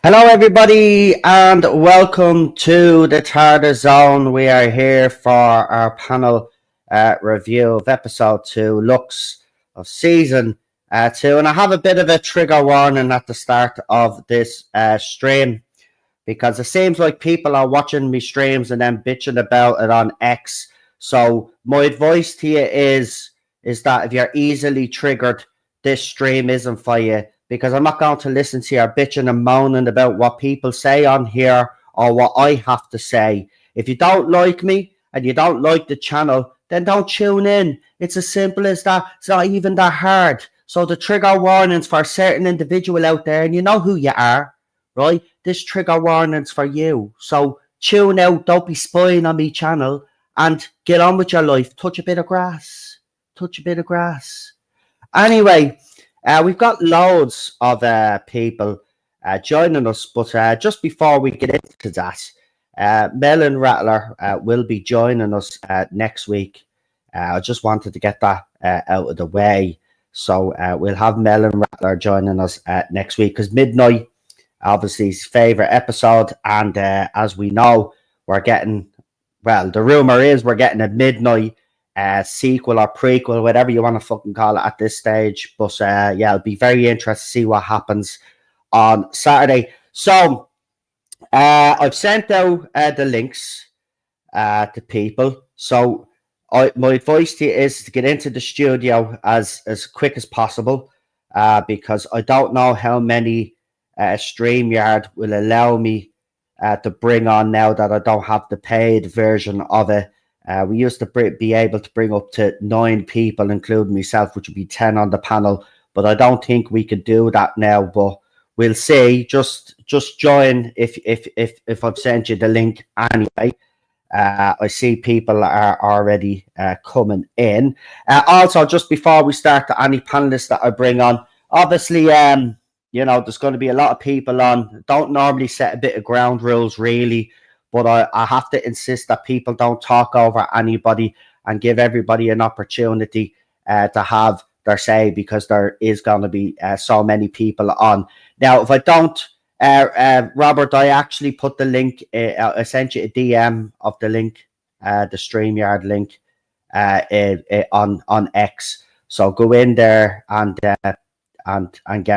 Hello, everybody, and welcome to the Tarda Zone. We are here for our panel review of episode 2, Lux of season 2. And I have a bit of a trigger warning at the start of this stream because it seems like people are watching me streams and then bitching about it on X. So my advice to you is that if you're easily triggered, this stream isn't for you. Because I'm not going to listen to your bitching and moaning about what people say on here or what I have to say. If you don't like me and you don't like the channel, then don't tune in. It's as simple as that. It's not even that hard. So the trigger warnings for a certain individual out there, and you know who you are, right? This trigger warning's for you. So tune out, don't be spying on me channel, and get on with your life. Touch a bit of grass. Touch a bit of grass. Anyway, we've got loads of people joining us, but just before we get into that, Melon Rattler will be joining us next week. I just wanted to get that out of the way. So we'll have Melon Rattler joining us next week because Midnight, obviously, his favourite episode. And as we know, we're getting, well, the rumour is we're getting a Midnight sequel or prequel, whatever you want to fucking call it at this stage. But yeah, it'll be very interesting to see what happens on Saturday. So I've sent out the links to people. So my advice to you is to get into the studio as quick as possible because I don't know how many StreamYard will allow me to bring on now that I don't have the paid version of it. We used to be able to bring up to 9 people, including myself, which would be 10 on the panel. But I don't think we could do that now. But we'll see. Just join if I've sent you the link anyway. I see people are already coming in. Also, just before we start, to any panelists that I bring on, obviously, you know, there's going to be a lot of people on. Don't normally set a bit of ground rules, really. But I have to insist that people don't talk over anybody and give everybody an opportunity to have their say because there is going to be so many people on. Now, if I don't, Robert, I actually put the link, I sent you a DM of the link, the StreamYard link on X. So go in there and get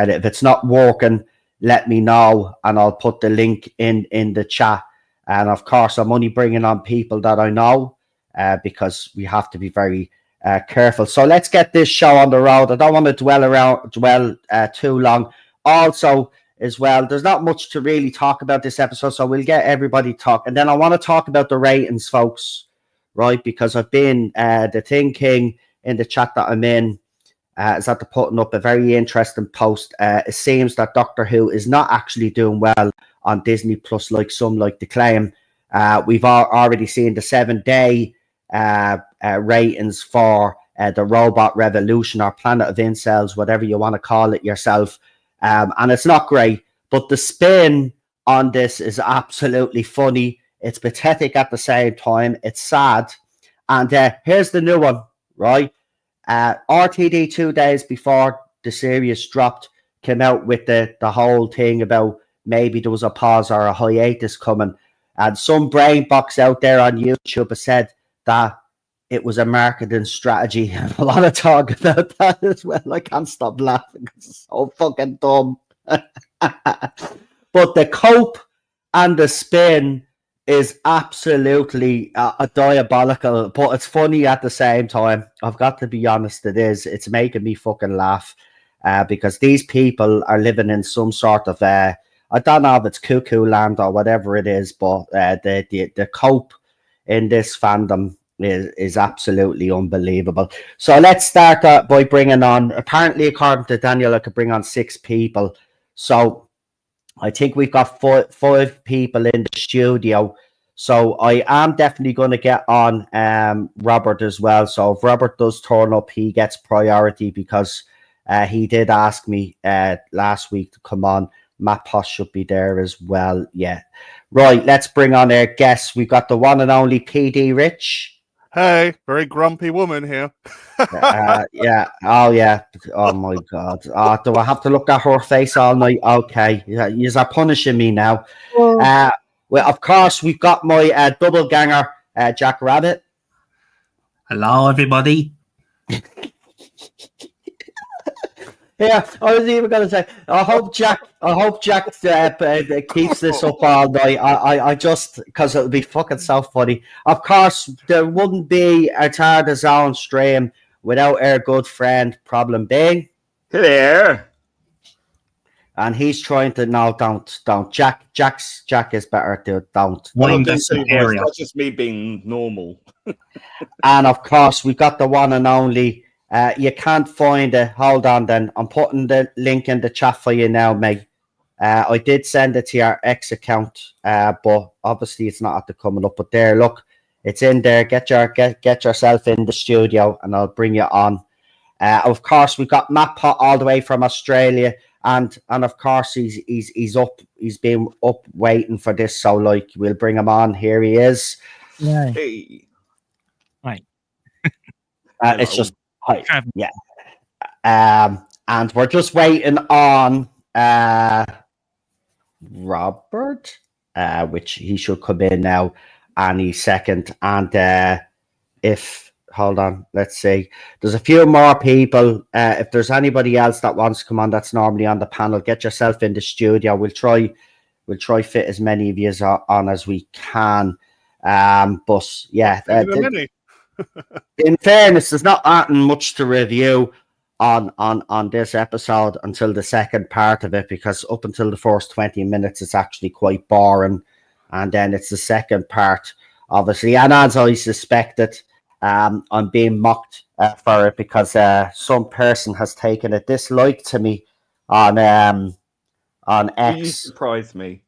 it. If it's not working, let me know and I'll put the link in the chat. And of course, I'm only bringing on people that I know because we have to be very careful. So let's get this show on the road. I don't want to dwell too long. Also, as well, there's not much to really talk about this episode, so we'll get everybody talk. And then I want to talk about the ratings, folks, right? Because I've been the Thing King in the chat that I'm in is after putting up a very interesting post. It seems that Doctor Who is not actually doing well on Disney Plus, like some like to claim. We've already seen the 7-day ratings for the Robot Revolution or Planet of Incels, whatever you want to call it yourself. And it's not great, but the spin on this is absolutely funny. It's pathetic at the same time. It's sad. And here's the new one, right? RTD 2 days before the series dropped came out with the whole thing about maybe there was a pause or a hiatus coming. And some brain box out there on YouTube has said that it was a marketing strategy. And a lot of talk about that as well. I can't stop laughing because it's so fucking dumb. But the cope and the spin is absolutely a diabolical, but it's funny at the same time. I've got to be honest, it is. It's making me fucking laugh because these people are living in some sort of I don't know if it's cuckoo land or whatever it is, but the cope in this fandom is absolutely unbelievable. So let's start by bringing on. Apparently, according to Daniel, I could bring on 6 people. So I think we've got five people in the studio. So I am definitely going to get on Robert as well. So if Robert does turn up, he gets priority because he did ask me last week to come on. Matt Posh should be there as well. Yeah. Right, let's bring on our guests. We got the one and only PD Rich. Hey, very grumpy woman here. Yeah. Oh, yeah. Oh, my God. Do I have to look at her face all night? Okay. You are punishing me now. Well, of course, we've got my double ganger, Jack Rabbit. Hello, everybody. Yeah, I was even going to say, I hope Jack keeps this up all night. I just, because it would be fucking so funny. Of course, there wouldn't be a Tarda Zone stream without our good friend Problem Bing. Hello. And he's trying to don't. Jack is better to don't. That's just me being normal. And of course, we got the one and only. You can't find it. Hold on, then. I'm putting the link in the chat for you now, mate. I did send it to your X account, but obviously it's not at the coming up. But there, look, it's in there. Get yourself in the studio, and I'll bring you on. Of course, we've got Matt Pot all the way from Australia, and of course he's up. He's been up waiting for this, so like we'll bring him on. Here he is. Yeah. Hey. Right. It's just. Hi. Yeah. And we're just waiting on Robert, which he should come in now any second. And hold on, let's see. There's a few more people. If there's anybody else that wants to come on that's normally on the panel, get yourself in the studio. We'll try fit as many of you on as we can. But yeah. In fairness, there's not much to review on this episode until the second part of it, because up until the first 20 minutes it's actually quite boring, and then it's the second part, obviously. And as I suspected, I'm being mocked for it because some person has taken a dislike to me on X. You surprised me.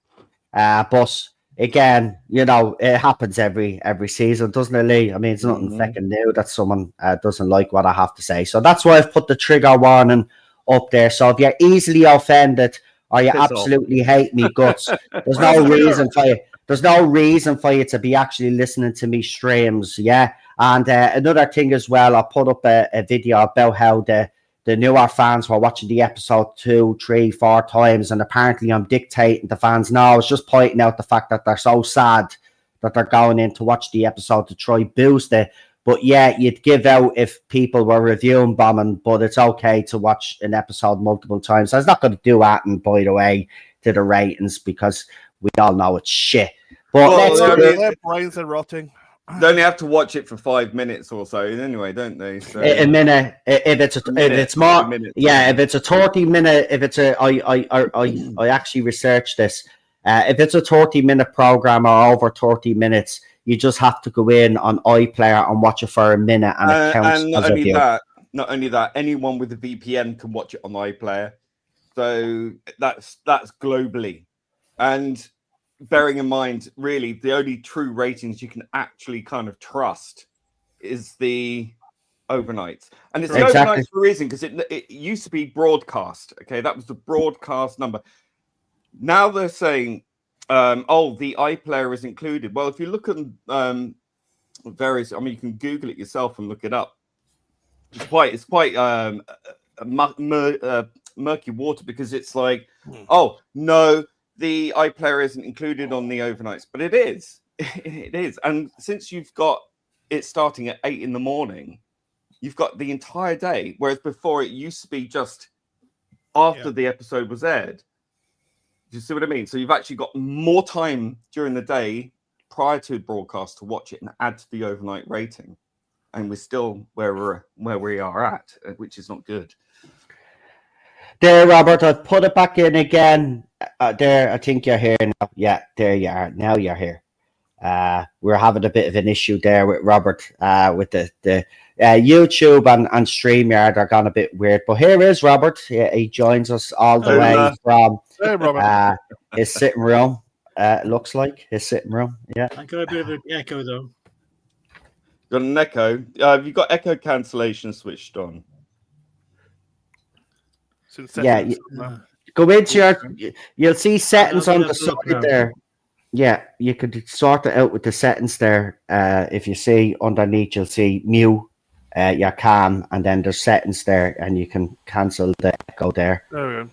But again, it happens every season, doesn't it, Lee? I mean, it's nothing fucking new that someone doesn't like what I have to say. So that's why I've put the trigger warning up there. So if you're easily offended or you absolutely hate me guts, there's no reason for you. There's no reason for you to be actually listening to me streams, yeah. And another thing as well, I put up a video about how the newer fans were watching the episode 2, 3, 4 times, and apparently I'm dictating the fans. No, I was just pointing out the fact that they're so sad that they're going in to watch the episode to try boost it. But yeah, you'd give out if people were reviewing bombing, but it's okay to watch an episode multiple times. So I was not going to do that, and by the way, to the ratings, because we all know it's shit. But their brains are rotting. They only have to watch it for 5 minutes or so anyway, don't they? So a minute. If it's more, yeah. If it's a 30-minute, if it's I actually researched this. If it's a 30-minute program or over 30 minutes, you just have to go in on iPlayer and watch it for a minute, and it counts. And not only that, anyone with a VPN can watch it on iPlayer. So that's globally. And bearing in mind, really, the only true ratings you can actually kind of trust is the overnights. And it's the overnights for a reason, because it used to be broadcast. Okay, that was the broadcast number. Now they're saying, the iPlayer is included. Well, if you look at various, I mean, you can Google it yourself and look it up. It's quite murky water, because it's like, oh no, the iPlayer isn't included on the overnights, but it is. It is. And since you've got it starting at 8 a.m, you've got the entire day, whereas before it used to be just after the episode was aired. Do you see what I mean? So you've actually got more time during the day prior to broadcast to watch it and add to the overnight rating, and we're still where we are at, which is not good. There, Robert, I've put it back in again. There, I think you're here now. Yeah, there you are. Now you're here. We're having a bit of an issue there with Robert, with the YouTube and StreamYard are gone a bit weird. But here is Robert. He joins us all the way from his sitting room. Looks like his sitting room. Yeah. I got a bit of an echo though. Got an echo. Have you got echo cancellation switched on? Yeah. Go into you'll see settings on the side there. Yeah, you could sort it out with the settings there. If you see underneath, you'll see mute your cam, and then there's settings there, and you can cancel the echo there. There we go.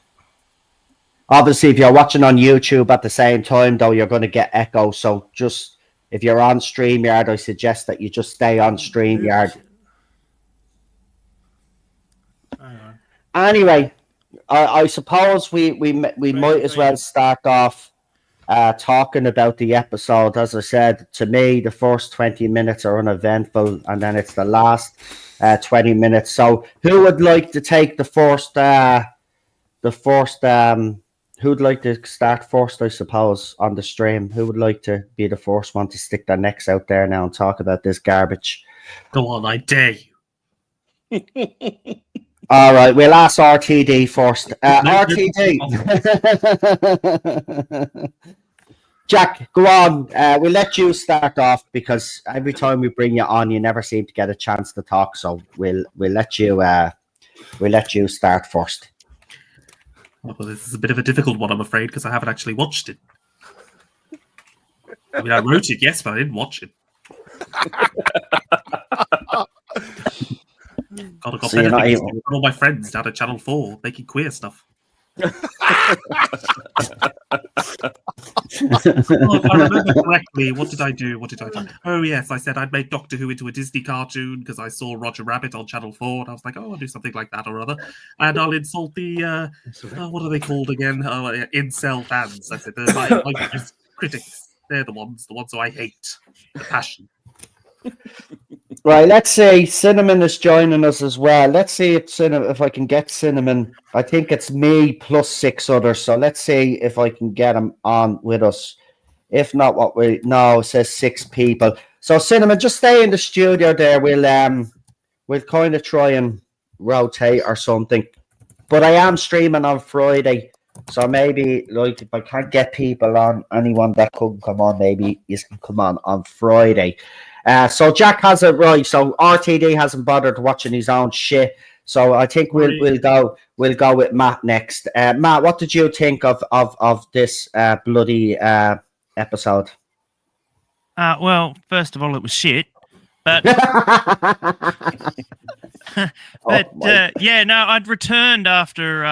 Obviously, if you're watching on YouTube at the same time, though, you're going to get echo. So just if you're on StreamYard, I suggest that you just stay on StreamYard. Anyway, I suppose we might as well start off talking about the episode. As I said, to me, the first 20 minutes are uneventful, and then it's the last 20 minutes. So, who would like to take the first? Who'd like to start first? I suppose on the stream. Who would like to be the first one to stick their necks out there now and talk about this garbage? Go on, I dare you. All right, we'll ask RTD first. RTD. Jack, go on. We'll let you start off because every time we bring you on, you never seem to get a chance to talk. So we'll let you start first. Well, this is a bit of a difficult one, I'm afraid, because I haven't actually watched it. I mean, I wrote it, yes, but I didn't watch it. God, I got better things to do with all my friends down at Channel 4 making queer stuff. If I remember correctly, what did I do? Oh, yes, I said I'd make Doctor Who into a Disney cartoon because I saw Roger Rabbit on Channel 4, and I was like, oh, I'll do something like that or other. And I'll insult the, what are they called again? Incel fans. I said, my critics. They're the ones who I hate. The passion. Right, let's see. Cinnamon is joining us as well. Let's see if I can get Cinnamon. I think it's me plus 6 others. So let's see if I can get him on with us. If not, it says 6 people. So Cinnamon, just stay in the studio there. We'll kind of try and rotate or something. But I am streaming on Friday, so maybe like if I can't get people on, anyone that couldn't come on, maybe you can come on Friday. So Jack has it right. So RTD hasn't bothered watching his own shit. So I think we'll go with Matt next. Matt, what did you think of this bloody episode? Well, first of all, it was shit. But I'd returned after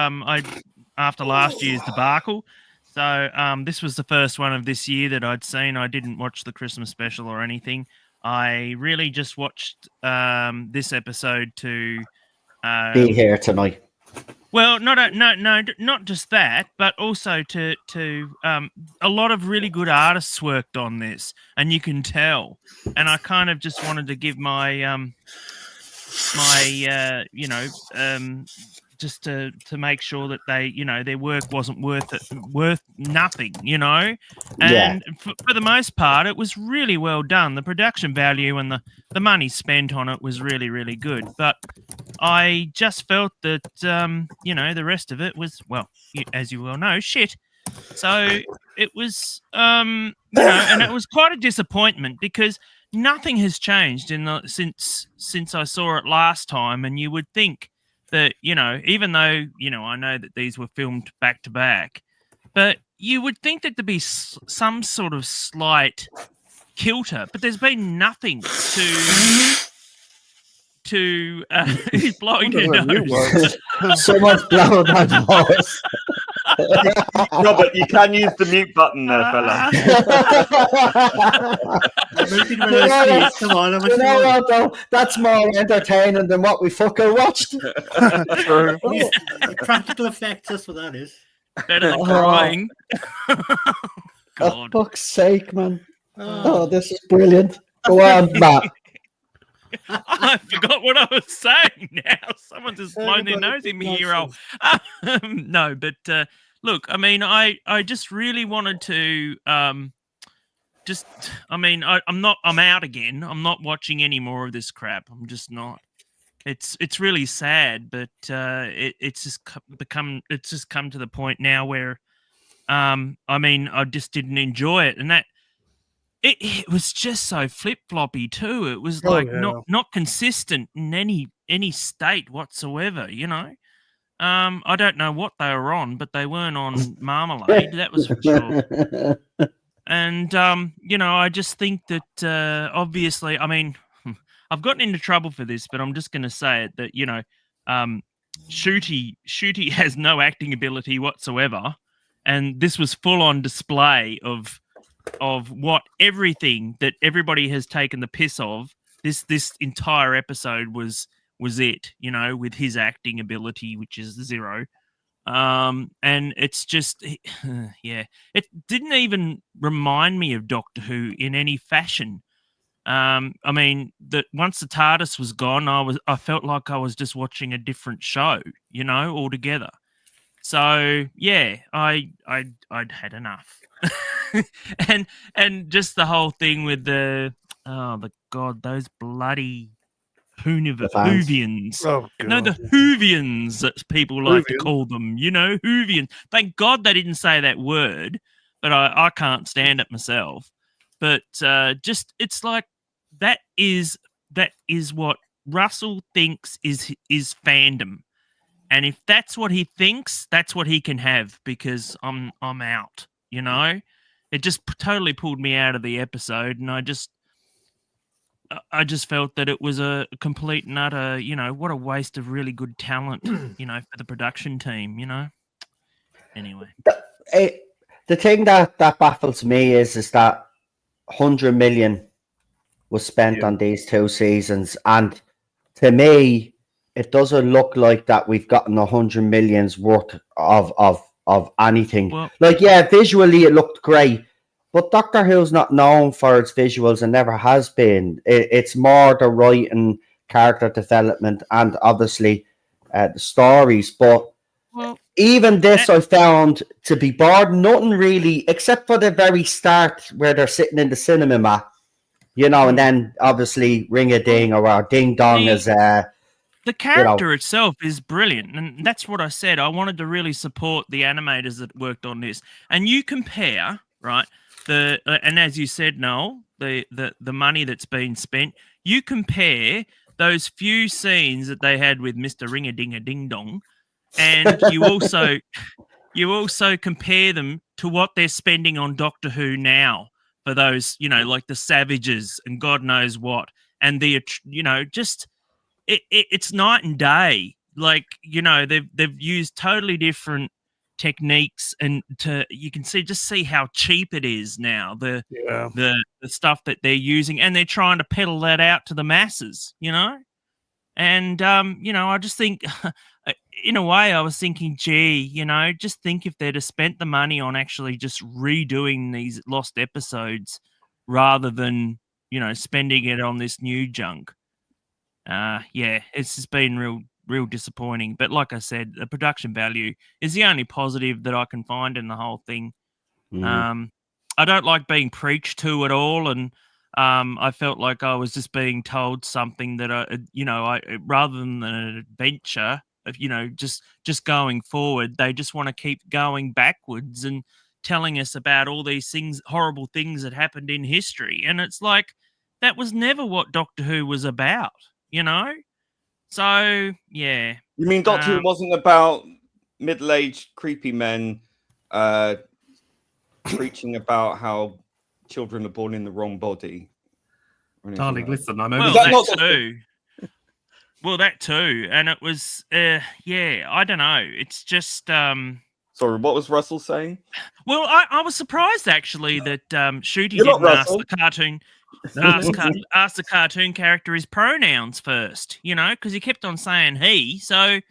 last year's debacle. So this was the first one of this year that I'd seen. I didn't watch the Christmas special or anything. I really just watched this episode to be here tonight. Well, not just that, but also to a lot of really good artists worked on this, and you can tell. And I kind of just wanted to give my just to make sure that they, their work wasn't worth nothing, And for the most part, it was really well done. The production value and the money spent on it was really, really good. But I just felt that, the rest of it was, well, as you well know, shit. So it was, and it was quite a disappointment because nothing has changed since I saw it last time, and you would think that, even though, I know that these were filmed back to back, but you would think that there'd be some sort of slight kilter, but there's been nothing to who's blowing your nose? Someone's blowing my nose. Robert, you can use the mute button there, fella. Come on, you know what, though? That's more entertaining than what we fucking watched. Practical effects, that's what that is. Better than crying. For fuck's sake, man. Oh, this is brilliant. Go on, Matt. I forgot what I was saying now. Someone just blown their nose in me here. No, but look, I mean, I just really wanted to I'm out again. I'm not watching any more of this crap. I'm just not. It's really sad, but it's just come to the point now where I just didn't enjoy it, and that it was just so flip floppy too. It was like not consistent in any state whatsoever. You know, I don't know what they were on, but they weren't on Marmalade. That was for sure. And I just think that obviously, I mean, I've gotten into trouble for this, but I'm just going to say it that Shooty has no acting ability whatsoever, and this was full on display of what everything that everybody has taken the piss of. This entire episode was it, with his acting ability, which is 0. And it's just, yeah, it didn't even remind me of Doctor Who in any fashion. I mean, that once the TARDIS was gone, I felt like I was just watching a different show, altogether. So yeah, I'd had enough. and just the whole thing with those bloody Whovians. Oh, God. No, the Whovians that people like to call them, Whovians. Thank God they didn't say that word, but I can't stand it myself. But it's like that is what Russell thinks is fandom. And if that's what he thinks, that's what he can have, because I'm out, It just totally pulled me out of the episode, and I just felt that it was a complete and utter, what a waste of really good talent, for the production team, Anyway. The thing that baffles me is that 100 million was spent on these 2 seasons, and to me, it doesn't look like that we've gotten 100 million's worth of anything. Well, visually it looked great, but Doctor Who's not known for its visuals and never has been. It's more the writing, character development, and obviously the stories. But even this I found to be boring. Nothing really, except for the very start where they're sitting in the cinema mat, and then obviously Ring a Ding or Ding Dong is... The character itself is brilliant, and that's what I said. I wanted to really support the animators that worked on this. And you compare, right, and as you said, Noel, the money that's been spent, you compare those few scenes that they had with Mr. Ring-a-Ding-a-Ding-Dong, and you also compare them to what they're spending on Doctor Who now for those, like the Savages and God knows what, and the, just... It's night and day. Like, they've used totally different techniques, and you can see how cheap it is now. The stuff that they're using, and they're trying to peddle that out to the masses. And I just think, in a way, I was thinking, gee, just think if they'd have spent the money on actually just redoing these lost episodes rather than spending it on this new junk. It's just been real disappointing. But like I said, the production value is the only positive that I can find in the whole thing. I don't like being preached to at all, and I felt like I was just being told something that I rather than an adventure of just going forward, they just want to keep going backwards and telling us about all these horrible things that happened in history, and it's like that was never what Doctor Who was about. So yeah. You mean Doctor Who wasn't about middle-aged creepy men preaching about how children are born in the wrong body? Darling, listen, I'm well, that too. Well, that too, and it was, I don't know. It's just. Sorry, what was Russell saying? Well, I was surprised actually that Shooty didn't ask the cartoon. Ask the cartoon character his pronouns first, because he kept on saying he. So I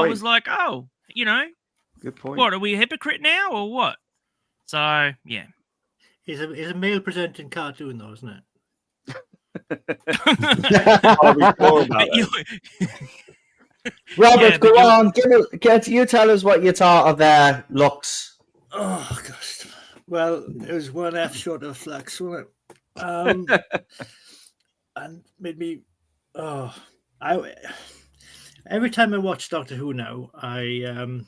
was like, oh, good point. What, are we a hypocrite now or what? So yeah. He's a male presenting cartoon, though, isn't it? I'll be sure about But you, Robert, Yeah, go but you- on. You tell us what you thought of Lux. Oh gosh. Well, it was one F short of flex, wasn't it? And made me. Oh, I. Every time I watch Doctor Who now, I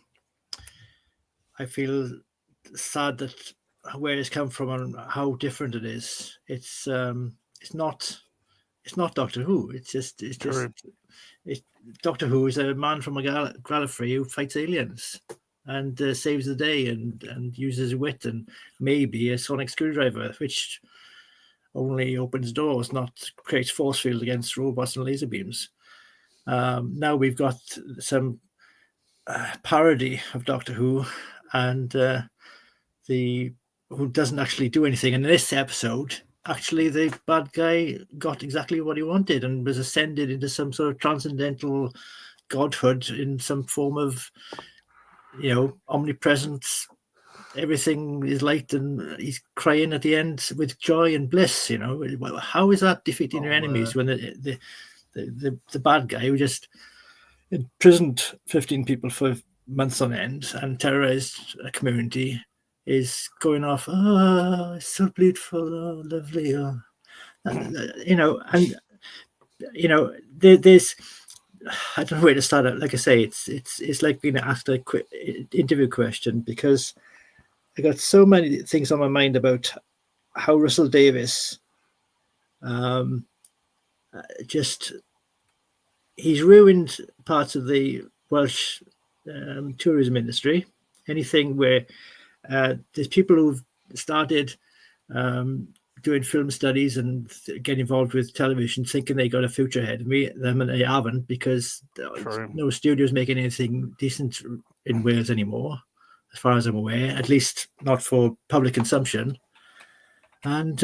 feel sad that where it's come from and how different it is. It's not Doctor Who. It's just Doctor Who is a man from Gallifrey who fights aliens and saves the day and uses wit and maybe a sonic screwdriver, which only opens doors, not creates force field against robots and laser beams. Now we've got some parody of Doctor Who, and who doesn't actually do anything. And in this episode, actually, the bad guy got exactly what he wanted and was ascended into some sort of transcendental godhood in some form of, omnipresence. Everything is light, and he's crying at the end with joy and bliss. How is that defeating your enemies when the bad guy who just imprisoned 15 people for months on end and terrorized a community is going off? Oh, it's so beautiful, oh, lovely, oh. There's I don't know where to start out. Like I say, it's like being asked a quick interview question, because I got so many things on my mind about how Russell Davies he's ruined parts of the Welsh tourism industry. Anything where there's people who've started doing film studies and get involved with television thinking they got a future ahead of them, and they haven't, because no studio's making anything decent in Wales anymore, as far as I'm aware, at least not for public consumption. And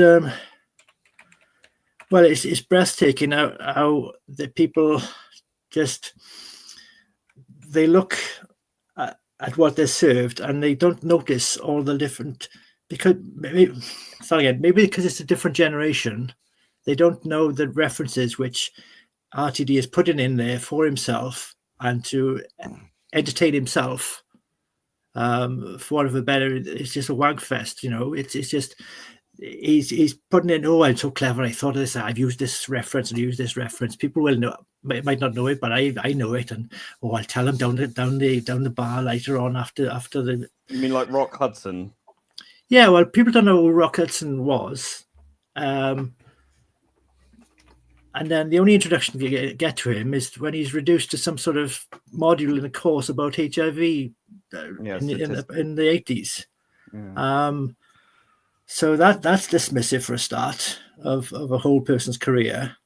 well, it's breathtaking how the people just, they look at what they're served and they don't notice all the different, because maybe because it's a different generation, they don't know the references which RTD is putting in there for himself and to entertain himself. For want of a better, it's just a wank fest, It's just he's putting in. Oh, I'm so clever! I thought of this. I've used this reference and used this reference. People will know, might not know it, but I know it. And I'll tell them down the bar later on after the. You mean like Rock Hudson? Yeah, well, people don't know who Rock Hudson was. And then the only introduction you get to him is when he's reduced to some sort of module in a course about HIV in the 80s. Yeah. So that's dismissive for a start of a whole person's career.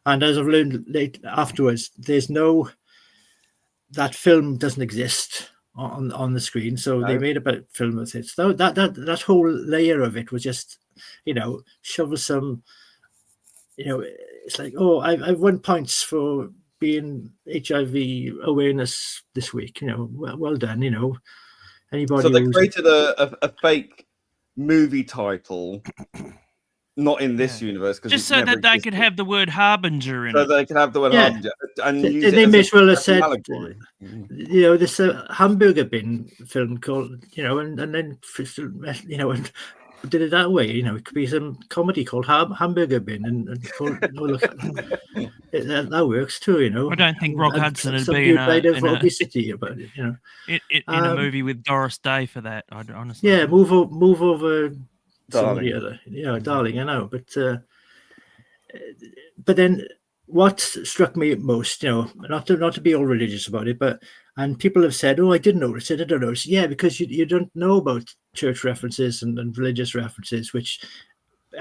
And as I've learned afterwards, that film doesn't exist on the screen. So they made a film with it. So that whole layer of it was just, shovel some. It's like, oh, I've won points for being HIV awareness this week. Well done. Anybody. So they created a fake movie title, not in this universe, because just so that they could have the word harbinger in it. So they can have the word harbinger and use they it may as as well have said, allegory. This hamburger bin film called, and then and did it that way. It could be some comedy called Hamburger Bin, and called, that works too. I don't think Rock Hudson would be in obesity about it. In a movie with Doris Day for that. I'd honestly. Yeah, move over, Darling. Other. Yeah, darling. I know, but then what struck me most, not to be all religious about it, and people have said, oh, I didn't notice it. I don't notice. Yeah, because you don't know about church references and religious references, which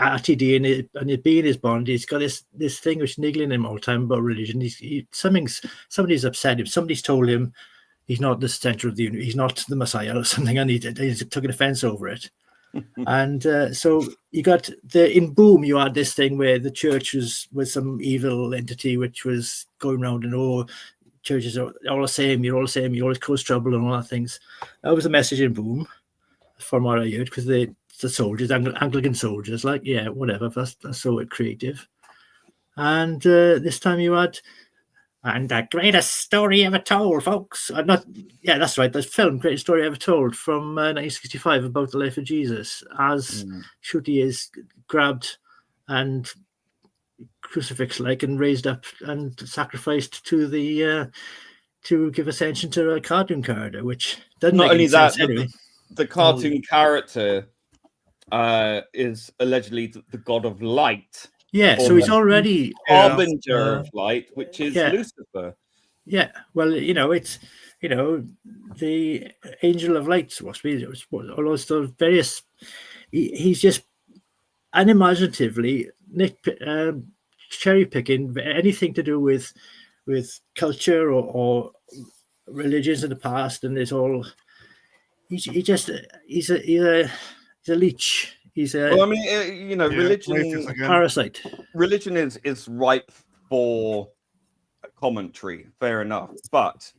RTD and it being his bond, he's got this thing which niggling him all the time about religion. Somebody's upset him. Somebody's told him he's not the center of the universe. He's not the Messiah or something, and he took an offense over it. And so you got in Boom, you had this thing where the church was some evil entity which was going around and churches are all the same, you're all the same, you always cause trouble and all that things. That was a message in Boom, from what I heard, because the soldiers, Anglican soldiers, like, yeah, whatever. That's so creative. And this time you had, and the greatest story ever told, folks. That's right. The film Greatest Story Ever Told from 1965 about the life of Jesus, as Shooty is grabbed and crucifix like and raised up and sacrificed to the to give ascension to a cartoon character, which doesn't Not make only any that, sense anyway. the cartoon character is allegedly the god of light, Yeah, so he's already harbinger of light, which is Lucifer. Yeah, well, it's the angel of light, all those sort of various. He's just unimaginatively cherry picking anything to do with culture or religions in the past, and it's all. He's a leech. He's a. Well, I mean, religion. Parasite. Religion is ripe for commentary. Fair enough, but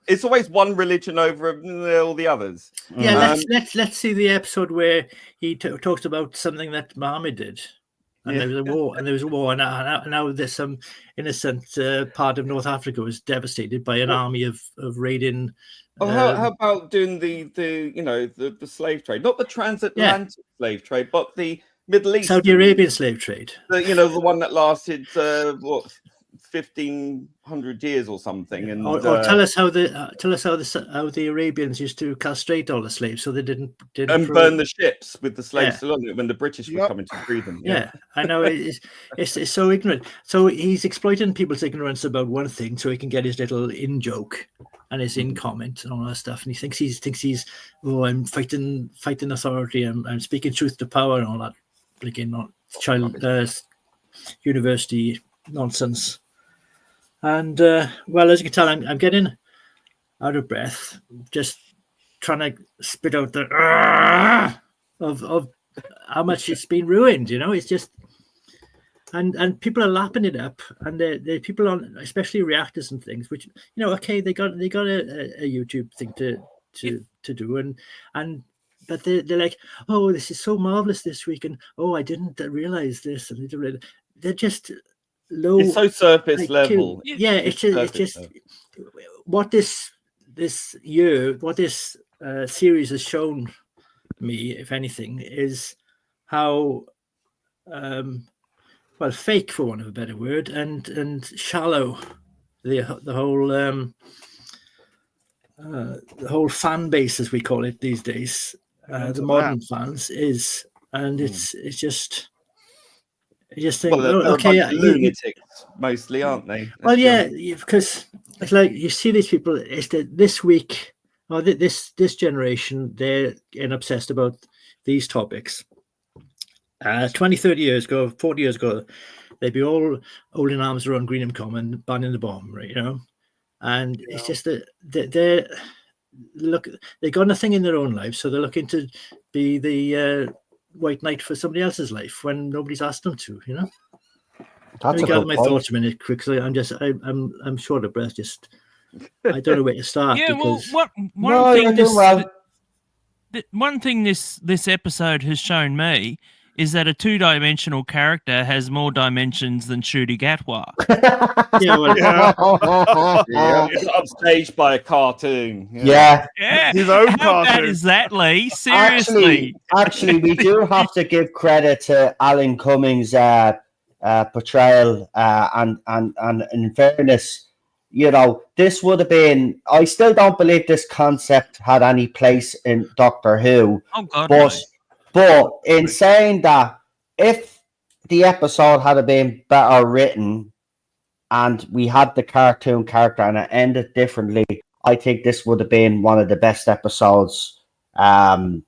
it's always one religion over all the others. Yeah, let's see the episode where he talks about something that Muhammad did, and there was a war, and now there's some innocent part of North Africa was devastated by an army of raiding. How about doing the slave trade, not the transatlantic slave trade, but the Middle East, Saudi Arabian slave trade? The one that lasted 1,500 years or something. And or tell us how the Arabians used to castrate all the slaves so they didn't and burn the ships with the slaves still on it when the British were coming to free them. Yeah, I know it's so ignorant. So he's exploiting people's ignorance about one thing so he can get his little in joke and his in comment and all that stuff. And he thinks he's I'm fighting authority. I'm speaking truth to power and all that. Again, not child university nonsense. And well, as you can tell, I'm getting out of breath, just trying to spit out the of how much it's been ruined. It's just and people are lapping it up, and the people on, especially reactors and things, which okay, they got a YouTube thing to do, and. But they're like, oh, this is so marvelous this week, and oh, I didn't realize this, and they're just low. It's so surface level. Yeah, it's just what this year, what this series has shown me, if anything, is how fake, for want of a better word, and shallow the whole fan base, as we call it these days. The modern fans is, and it's just think, lunatics mostly, aren't they? Because it's like you see these people. It's that this week or this generation, they're getting obsessed about these topics. 20, 30 years ago, 40 years ago, they'd be all holding arms around Greenham Common, banning the bomb, right? And it's just that they're. Look, they got nothing in their own life, so they're looking to be the white knight for somebody else's life when nobody's asked them to. Let me gather my thoughts a minute quickly. I'm short of breath. Just I don't know where to start. Yeah, because... one thing this episode has shown me is that a two-dimensional character has more dimensions than Shooty Gatwa. He's upstaged by a cartoon. Yeah. His own How cartoon. bad is that, Lee? Seriously. Actually, we do have to give credit to Alan Cummings' portrayal, and in fairness, this would have been. I still don't believe this concept had any place in Doctor Who. Oh God. But in saying that, if the episode had been better written and we had the cartoon character and it ended differently, I think this would have been one of the best episodes in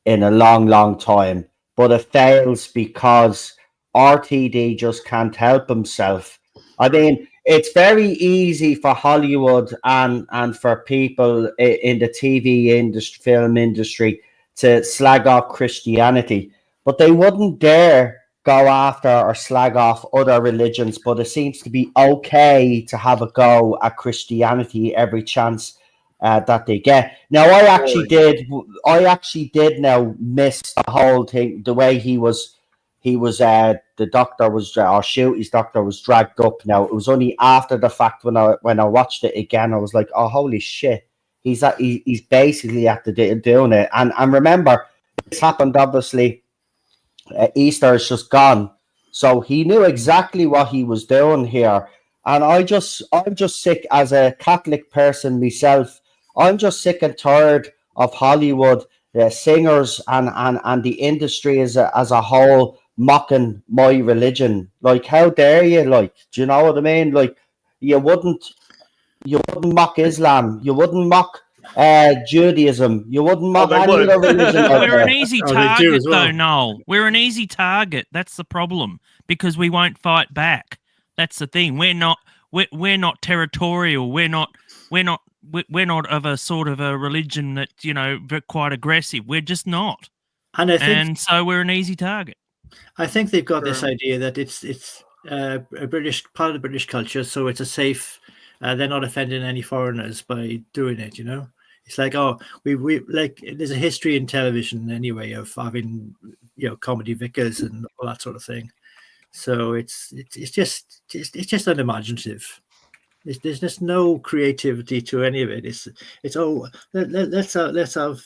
a long, long time. But it fails because RTD just can't help himself. I mean, it's very easy for Hollywood and for people in the TV industry, film industry, to slag off Christianity, but they wouldn't dare go after or slag off other religions. But it seems to be okay to have a go at Christianity every chance that they get. Now, I actually did now miss the whole thing. The way he was the doctor was, or Shooty's doctor was dragged up. Now, it was only after the fact when I watched it again, I was like, oh, holy shit. He's basically at the doing it. And remember, this happened, obviously, Easter is just gone. So he knew exactly what he was doing here. And I'm just sick as a Catholic person myself. I'm just sick and tired of Hollywood, singers and the industry as a whole mocking my religion. Like, how dare you? Like, do you know what I mean? Like, you wouldn't mock Islam. You wouldn't mock Judaism. You wouldn't mock any other religion. We're an easy Oh, they do target, as well. though, Noel. We're an easy target. That's the problem, because we won't fight back. That's the thing. We're not territorial. We're not of a sort of a religion that, you know, quite aggressive. We're just not. And So we're an easy target. I think they've got this idea that it's a British part of the British culture, so it's a safe. They're not offending any foreigners by doing it. You know, it's like, oh, we like, there's a history in television anyway of having, you know, comedy vicars and all that sort of thing. So it's just unimaginative. There's just no creativity to any of it. It's let's have.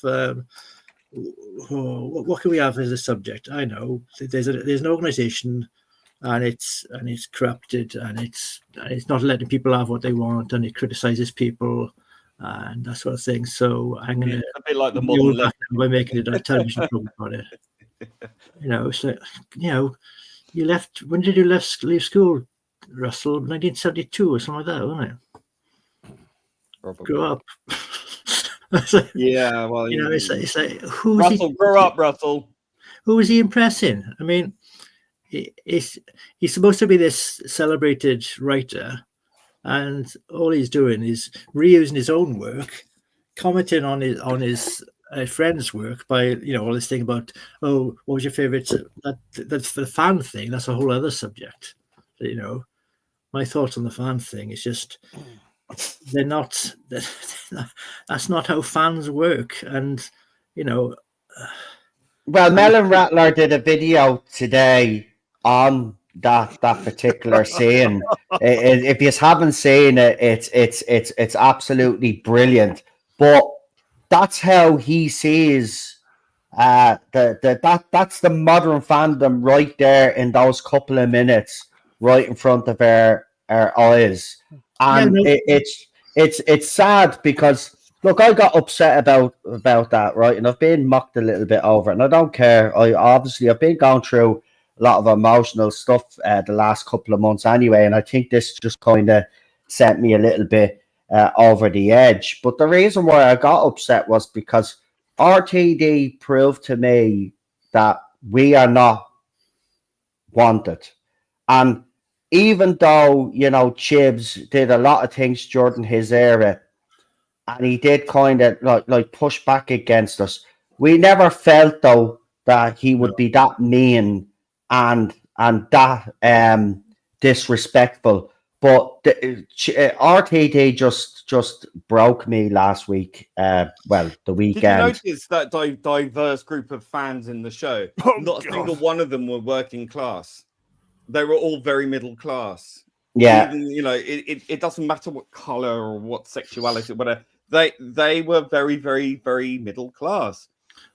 What can we have as a subject? I know there's an organization, and it's corrupted, and it's not letting people have what they want, and it criticizes people and that sort of thing. So I'm gonna a bit like the modern left. by making it a television program about it. You know, so you know, you left. When did you leave school, Russell? 1972 or something like that, wasn't it? Probably. Grew up. Yeah, well, you know, it's like who's Russell, grow up, Russell. Who is he impressing? I mean, he's supposed to be this celebrated writer, and all he's doing is reusing his own work, commenting on his friend's work by, you know, all this thing about, oh, what was your favorite? That's the fan thing. That's a whole other subject. You know, my thoughts on the fan thing is just. They're not. That's not how fans work, and you know. Well, Melon Rattler did a video today on that particular scene. If you haven't seen it, it's absolutely brilliant. But that's how he sees that's the modern fandom right there in those couple of minutes, right in front of our eyes. And it's sad because, look, I got upset about that, right? And I've been mocked a little bit over it, and I don't care. I've been going through a lot of emotional stuff the last couple of months anyway, and I think this just kind of sent me a little bit over the edge. But the reason why I got upset was because RTD proved to me that we are not wanted. And even though, you know, Chibs did a lot of things during his era, and he did kind of like push back against us, we never felt though that he would be that mean and that disrespectful. But RTD just broke me last week. The weekend. Did you notice that diverse group of fans in the show? Oh, Not a God. single one of them were working class. They were all very middle class. Yeah. Even, you know, it doesn't matter what color or what sexuality, whatever. They were very, very, very middle class.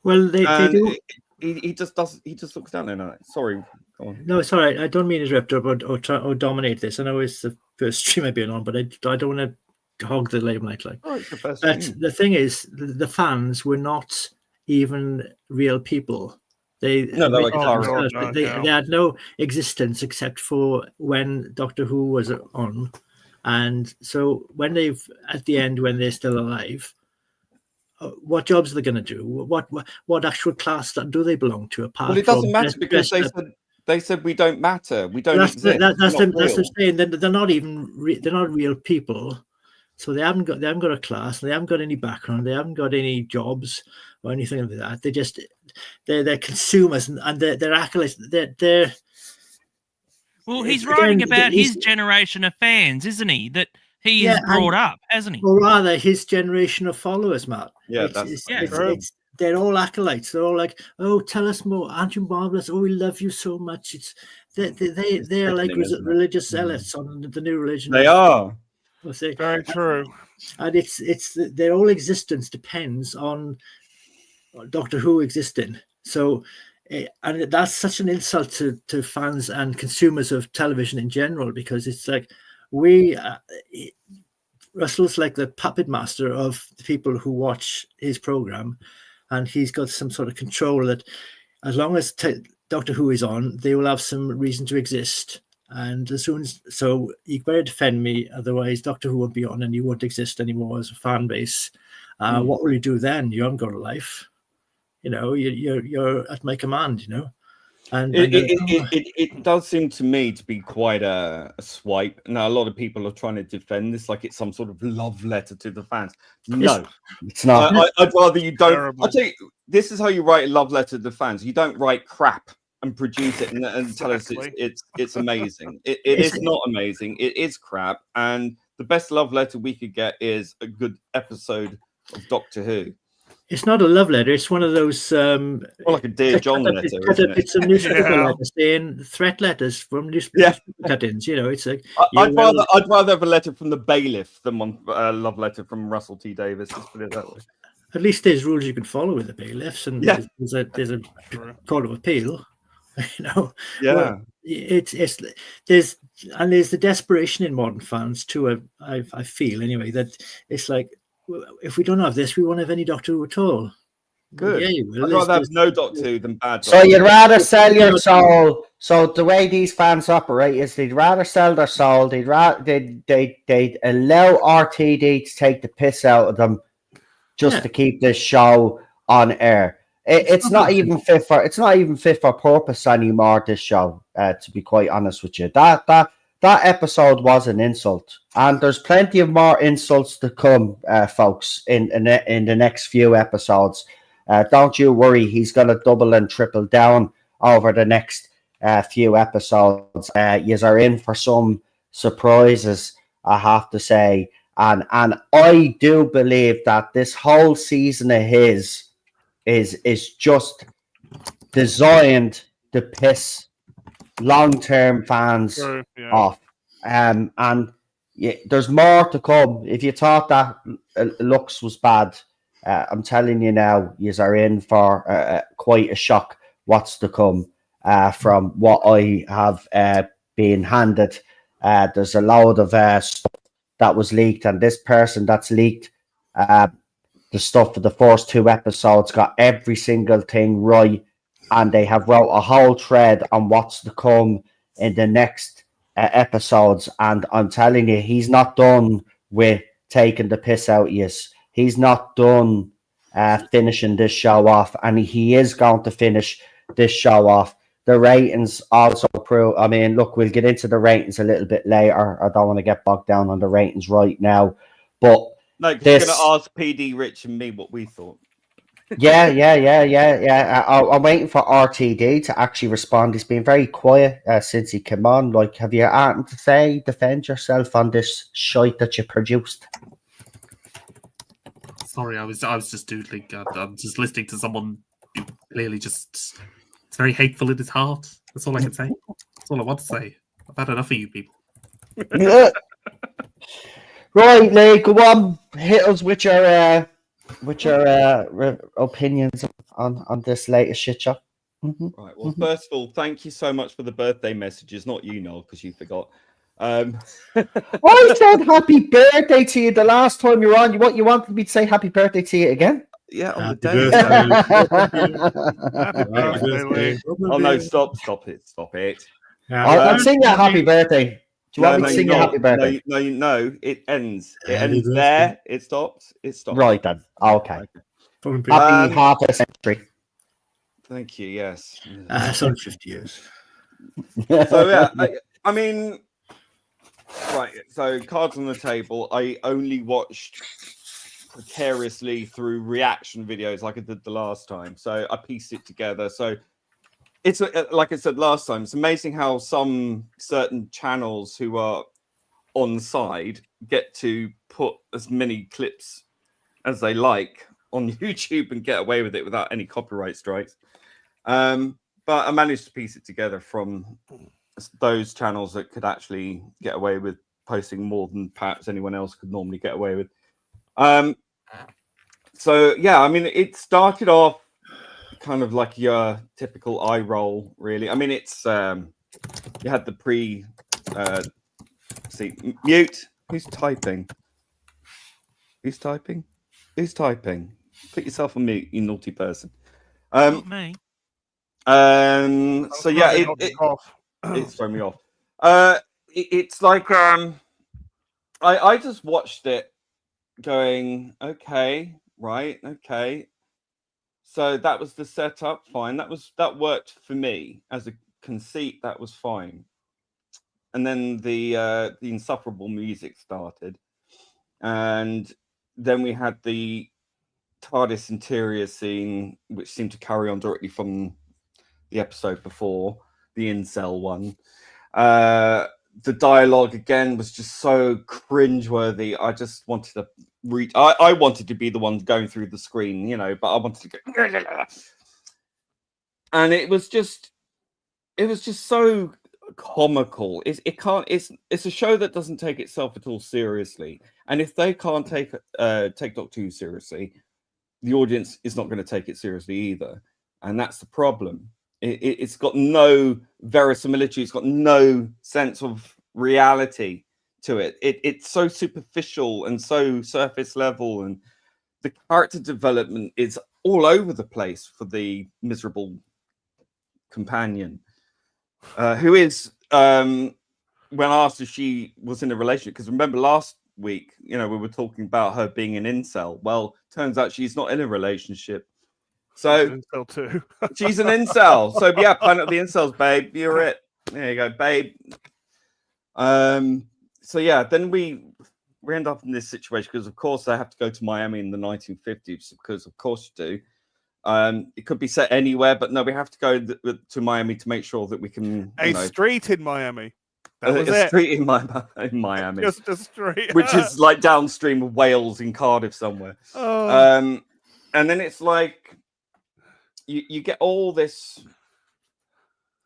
Well, they do. He just looks down there. No, sorry. Go on. No, sorry, I don't mean to interrupt or dominate this. I know it's the first stream I've been on, but I don't want to hog the limelight. Like, Oh, it's the first but thing. the thing is, the fans were not even real people. They were cars. they had no existence except for when Doctor Who was on, and so when at the end when they're still alive, what jobs are they going to do? What actual class do they belong to? Apart Well, it doesn't from matter because they said we don't matter. We don't exist. That's We're not what I'm real. saying. They're not even they're not real people. So they haven't got a class. They haven't got any background. They haven't got any jobs or anything like that. They're consumers and they're acolytes. Well, he's Again, writing about he's- his generation of fans, isn't he? That he Yeah, is brought up, hasn't he? Or rather, his generation of followers, Matt. Yeah, They're all acolytes. They're all like, "Oh, tell us more, aren't you marvelous? Oh, we love you so much." They are like sickening, isn't it? religious zealots on the new religion. They are. Very true. And their whole existence depends on Doctor Who existing. So, and that's such an insult to fans and consumers of television in general, because it's like Russell's like the puppet master of the people who watch his program, and he's got some sort of control that as long as Doctor Who is on, they will have some reason to exist. And as soon as, so you better defend me, otherwise Doctor Who won't be on and you won't exist anymore as a fan base. What will you do then? You haven't got a life. You know, you're at my command, you know. And it does seem to me to be quite a swipe. Now, a lot of people are trying to defend this like it's some sort of love letter to the fans. No, It's not. I'd rather you don't. Terrible. I'll tell you, this is how you write a love letter to the fans. You don't write crap and produce it and tell us it's amazing. It is not amazing. It is crap. And the best love letter we could get is a good episode of Doctor Who. It's not a love letter. It's one of those More like a Dear John letter, isn't it? It's a newspaper Yeah. letter saying threat letters from newspaper cut-ins. You know, it's like I'd rather have a letter from the bailiff than one love letter from Russell T Davies. Let's put it that way. at least there's rules you can follow with the bailiffs, and Yeah. there's a court of appeal. You know, Yeah. Well, there's the desperation in modern fans too. I feel anyway that it's like, if we don't have this, we won't have any Doctor Who at all. Good. Yeah, you will. I'd rather have no Doctor Who than bad So Doctor you'd Who. rather sell your soul. So the way these fans operate is they'd rather sell their soul. They'd allow RTD to take the piss out of them just to keep this show on air. It's not even fit for purpose anymore. This show, to be quite honest with you, that episode was an insult, and there's plenty of more insults to come, folks, in the next few episodes. Don't you worry, he's going to double and triple down over the next few episodes. You are in for some surprises, I have to say, and I do believe that this whole season of his is just designed to piss long-term fans True, yeah. off. And there's more to come. If you thought that Lux was bad, I'm telling you now, you are in for quite a shock what's to come from what I have been handed. There's a load of stuff that was leaked, and this person that's leaked the stuff for the first two episodes got every single thing right, and they have wrote a whole thread on what's to come in the next episodes. And I'm telling you, he's not done with taking the piss out of you. He's not done finishing this show off, and he is going to finish this show off. The ratings also prove. I mean, look, we'll get into the ratings a little bit later. I don't want to get bogged down on the ratings right now, but No, because you're going to ask PD, Rich, and me what we thought. yeah. I'm waiting for RTD to actually respond. He's been very quiet since he came on. Like, have you anything to say? Defend yourself on this shite that you produced. Sorry, I was just doodling. I'm just listening to someone who clearly just it's very hateful in his heart. That's all I can say. That's all I want to say. I've had enough of you people. Right, Lee, go on. Hit us with your opinions on this latest shit show. Mm-hmm. Right. Well, first of all, thank you so much for the birthday messages. Not you, Noel, because you forgot. I said happy birthday to you the last time you were on. You wanted me to say happy birthday to you again? Yeah, on Happy the day. Happy birthday, Lee. Oh no! Stop it! I'll sing you a happy birthday. Do you want me to sing you a happy birthday? No, it ends. It Happy ends birthday. there. It stops. Right then. Okay. Happy Happy half a century. Thank you. Yes. it's only 50 years. So yeah, I mean, right. So cards on the table. I only watched precariously through reaction videos like I did the last time. So I pieced it together. So it's like I said last time. It's amazing how some certain channels who are on side get to put as many clips as they like on YouTube and get away with it without any copyright strikes. But I managed to piece it together from those channels that could actually get away with posting more than perhaps anyone else could normally get away with. So yeah, I mean, it started off kind of like your typical eye roll, really. I mean, it's you had the mute. Who's typing? Who's typing? Who's typing? Put yourself on mute, you naughty person. Not me. So yeah, it's thrown me off. It's like I just watched it going, okay, right, okay. So that was the setup, fine. That worked for me as a conceit. That was fine. And then the insufferable music started, and then we had the TARDIS interior scene, which seemed to carry on directly from the episode before, the incel one. The dialogue again was just so cringeworthy. I just wanted to read. I wanted to be the one going through the screen, you know, but I wanted to go. And it was just so comical. It's a show that doesn't take itself at all seriously. And if they can't take Doctor Who seriously, the audience is not going to take it seriously either. And that's the problem. It's got no verisimilitude. It's got no sense of reality to it. It's so superficial and so surface level, and the character development is all over the place for the miserable companion, who is, when asked if she was in a relationship, because remember last week, you know, we were talking about her being an incel. Well, turns out she's not in a relationship. So incel too. She's an incel. So yeah, Planet of the Incels, babe. You're it. There you go, babe. So yeah, then we end up in this situation because of course they have to go to Miami in the 1950s, because of course you do. It could be set anywhere, but no, we have to go to Miami to make sure that we can street in Miami. That was a street in Miami. Just a street. Which is like downstream of Wales in Cardiff somewhere. Oh. And then it's like you get all this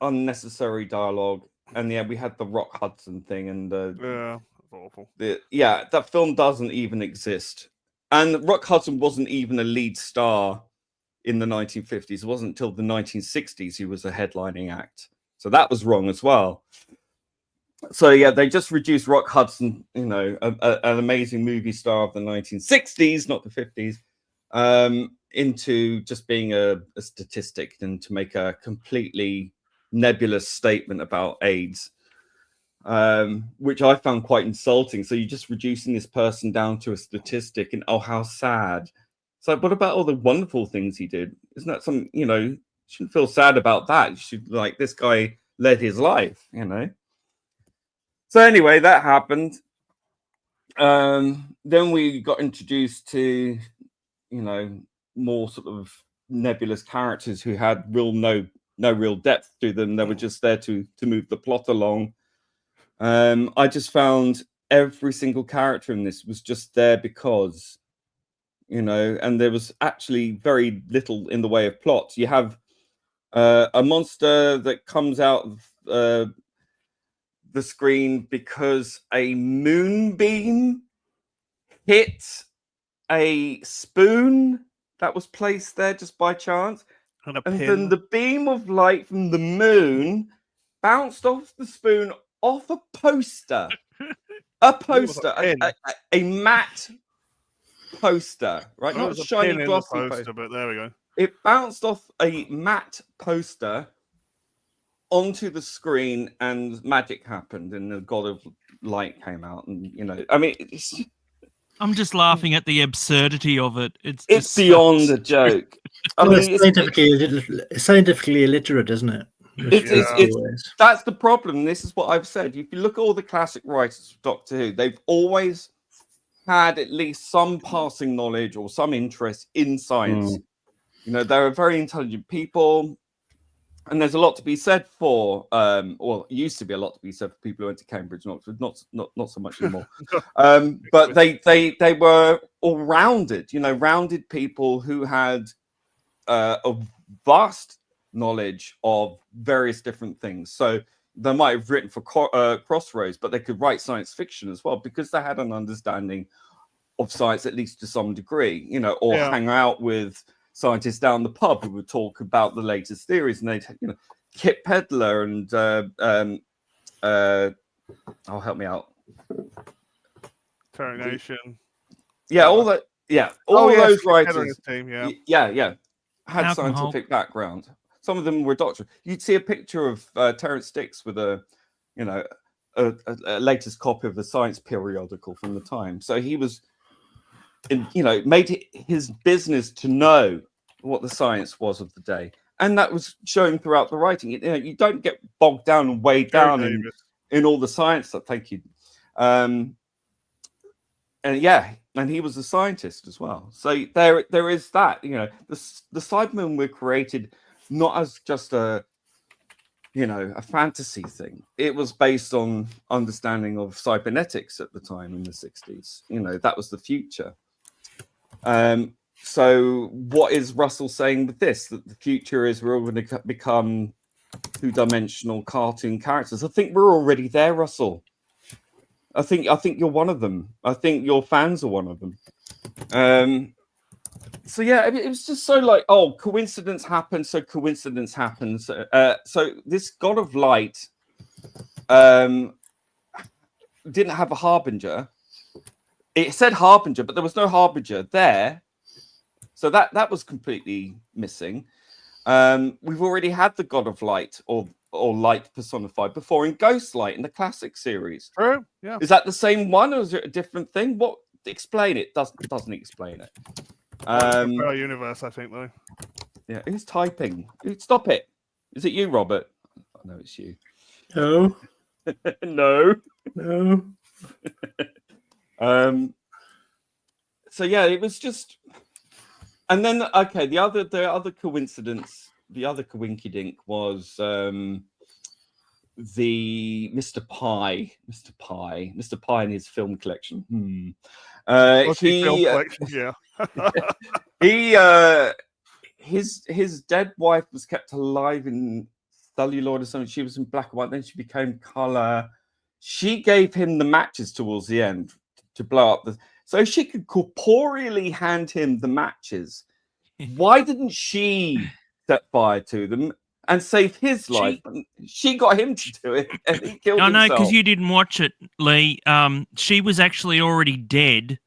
unnecessary dialogue, and yeah, we had the Rock Hudson thing, and yeah, that's awful. That film doesn't even exist, and Rock Hudson wasn't even a lead star in the 1950s. It wasn't until the 1960s he was a headlining act, so that was wrong as well. So yeah, they just reduced Rock Hudson, you know, an amazing movie star of the 1960s, not the 50s, into just being a statistic, and to make a completely nebulous statement about AIDS, which I found quite insulting. So you're just reducing this person down to a statistic, and oh, how sad. So what about all the wonderful things he did? Isn't that something, you know, you shouldn't feel sad about that. You should, like, this guy led his life, you know. So anyway, that happened. Then we got introduced to, you know, more sort of nebulous characters who had no real depth to them. They were just there to move the plot along. I just found every single character in this was just there because, you know, and there was actually very little in the way of plot. You have a monster that comes out of the screen because a moonbeam hit a spoon that was placed there just by chance, and then the beam of light from the moon bounced off the spoon off a poster. A matte poster, right? Not a shiny glossy poster, but there we go. It bounced off a matte poster onto the screen, and magic happened, and the god of light came out, and you know, I mean, I'm just laughing at the absurdity of it. It's beyond a joke. I mean, it's scientifically illiterate, isn't it? That's the problem. This is what I've said. If you look at all the classic writers of Doctor Who, they've always had at least some passing knowledge or some interest in science. You know, they're very intelligent people. And there's a lot to be said for, well, it used to be a lot to be said for people who went to Cambridge and Oxford, not so much anymore. But they were all rounded, rounded people who had a vast knowledge of various different things. So they might have written for Crossroads, but they could write science fiction as well because they had an understanding of science, at least to some degree, or hang out with scientists down the pub who would talk about the latest theories, and they'd, Kip Pedler and help me out, Termination. all that, all those writers, team, had Malcolm scientific background. Some of them were doctors. You'd see a picture of Terence Dicks with a latest copy of the science periodical from the time. So he was, made it his business to know what the science was of the day, and that was showing throughout the writing. You don't get bogged down and weighed down in all the science stuff. Thank you. And he was a scientist as well. So there is that. The Cybermen were created not as just a fantasy thing. It was based on understanding of cybernetics at the time in the 60s. That was the future. So what is Russell saying with this? That the future is we're all going to become two-dimensional cartoon characters. I think we're already there, Russell. I think you're one of them. I think your fans are one of them. So it was just so like, coincidence happens, so coincidence happens. So this God of Light didn't have a harbinger. It said harbinger, but there was no harbinger there. So that was completely missing. We've already had the God of Light or light personified before in Ghostlight in the classic series. True. Yeah. Is that the same one, or is it a different thing? What explain it? Doesn't explain it. Our universe, I think, though. Yeah, who's typing? Stop it. Is it you, Robert? I know it's you. No. No. So it was just, and then the other coincidence, the other coinkydink was the Mr. Pye and his film collection. Film collection, yeah. His dead wife was kept alive in celluloid or something. She was in black and white, then she became color. She gave him the matches towards the end to blow up so she could corporeally hand him the matches. Why didn't she set fire to them and save his life? She got him to do it, and he killed himself. I know, because you didn't watch it, Lee. She was actually already dead,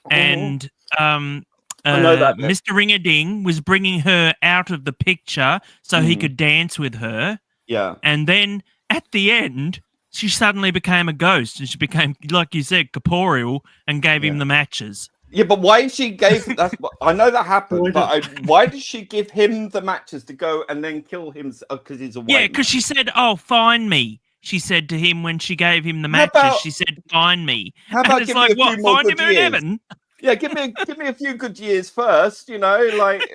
and I know that Mr. Ring-a-Ding was bringing her out of the picture so he could dance with her. Yeah. And then at the end, she suddenly became a ghost, and she became, like you said, corporeal, and gave him the matches. Yeah, but why she gave that? I know that happened, but why did she give him the matches to go and then kill him? Because he's a white man? Because she said, find me. She said to him when she gave him the matches, she said, find me. How about and it's like, what, find him in heaven? Yeah, give me a few good years first, like.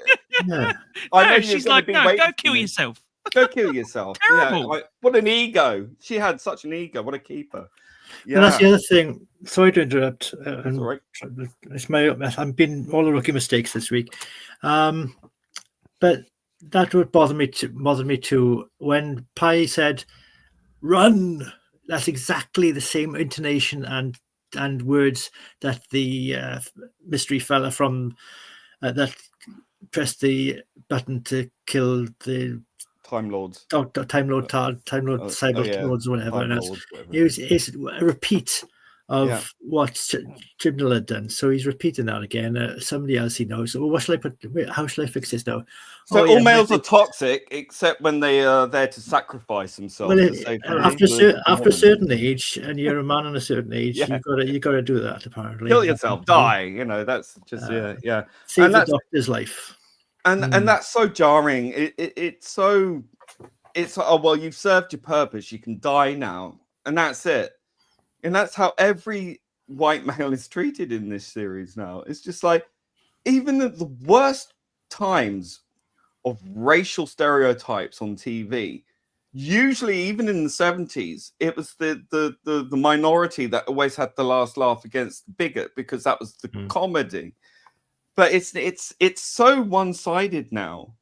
Yeah. I know she's like, no, go kill yourself. Go kill yourself. Terrible. What an ego. She had such an ego. What a keeper. Yeah. And that's the other thing. Sorry to interrupt. That's all right. It's I've been all the rookie mistakes this week. But that would bother me too. When Pye said, run, that's exactly the same intonation and words that the mystery fella from that pressed the button to kill the Time Lords. Time Lord Cyber Lords or whatever. It's a repeat of what Chibnall had done. So he's repeating that again. Somebody else he knows. Well, how shall I fix this now? So all males are toxic except when they are there to sacrifice themselves. Well, after a certain age, and you're a man on a certain age, you got to do that. Apparently, kill yourself, die. That's just save the doctor's life. And that's so jarring. It's you've served your purpose. You can die now, and that's it. And that's how every white male is treated in this series now. It's just like, even at the worst times, of racial stereotypes on TV, usually even in the 70s, it was the minority that always had the last laugh against the bigot because that was the comedy. But it's so one-sided now.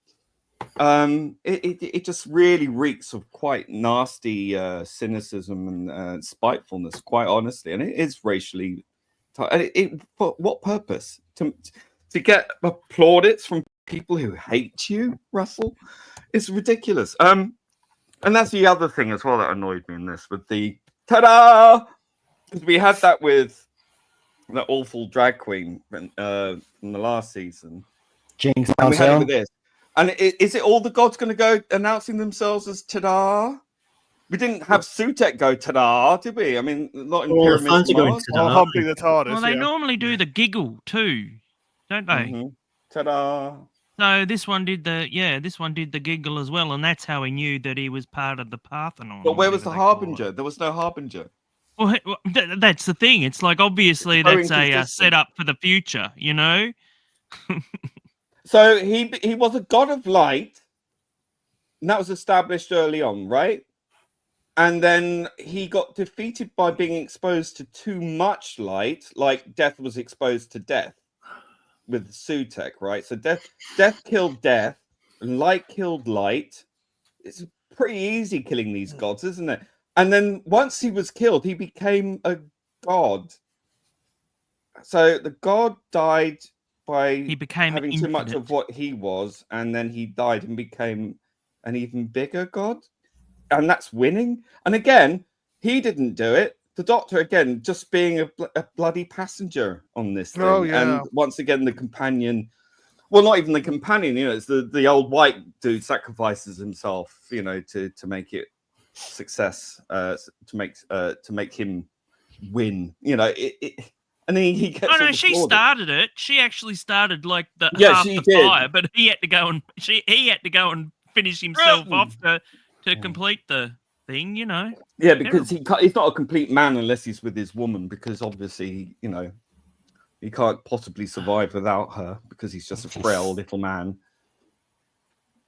It just really reeks of quite nasty cynicism and spitefulness, quite honestly, and it is racially. For what purpose? To get plaudits from people who hate you, Russell? It's ridiculous. And that's the other thing as well that annoyed me in this with the ta-da, because we had that with that awful drag queen from the last season. Jinx, and we had it with this. And is it all the gods going to go announcing themselves as ta-da? We didn't have Sutek go ta-da, did we? I mean, not in Pyramids of Mars. Or humping the TARDIS. Well, they normally do the giggle too, don't they? Mm-hmm. Ta-da! So this one did the giggle as well, and that's how he knew that he was part of the Parthenon. But where was the Harbinger? There was no Harbinger. Well, that's the thing. It's like obviously that's a setup for the future, you know. So he was a god of light, and that was established early on, right? And then he got defeated by being exposed to too much light, like Death was exposed to death with Sutek, right? So death killed death, and light killed light. It's pretty easy killing these gods, isn't it? And then once he was killed, he became a god. So the god died by he became having infinite. too much of what he was, and then he died and became an even bigger god. And that's winning. And again, he didn't do it. The Doctor, again, just being a bloody passenger on this thing. Oh, yeah. And once again, the companion, well, not even the companion, you know, it's the old white dude sacrifices himself, you know, to make it success, to make him win, you know, and then he gets. Oh no, she started it. She actually started like the she the did. fire, but he had to go and finish himself off to complete the thing, you know. Yeah, because he's not a complete man unless he's with his woman, because obviously, you know, he can't possibly survive without her because he's just a frail little man,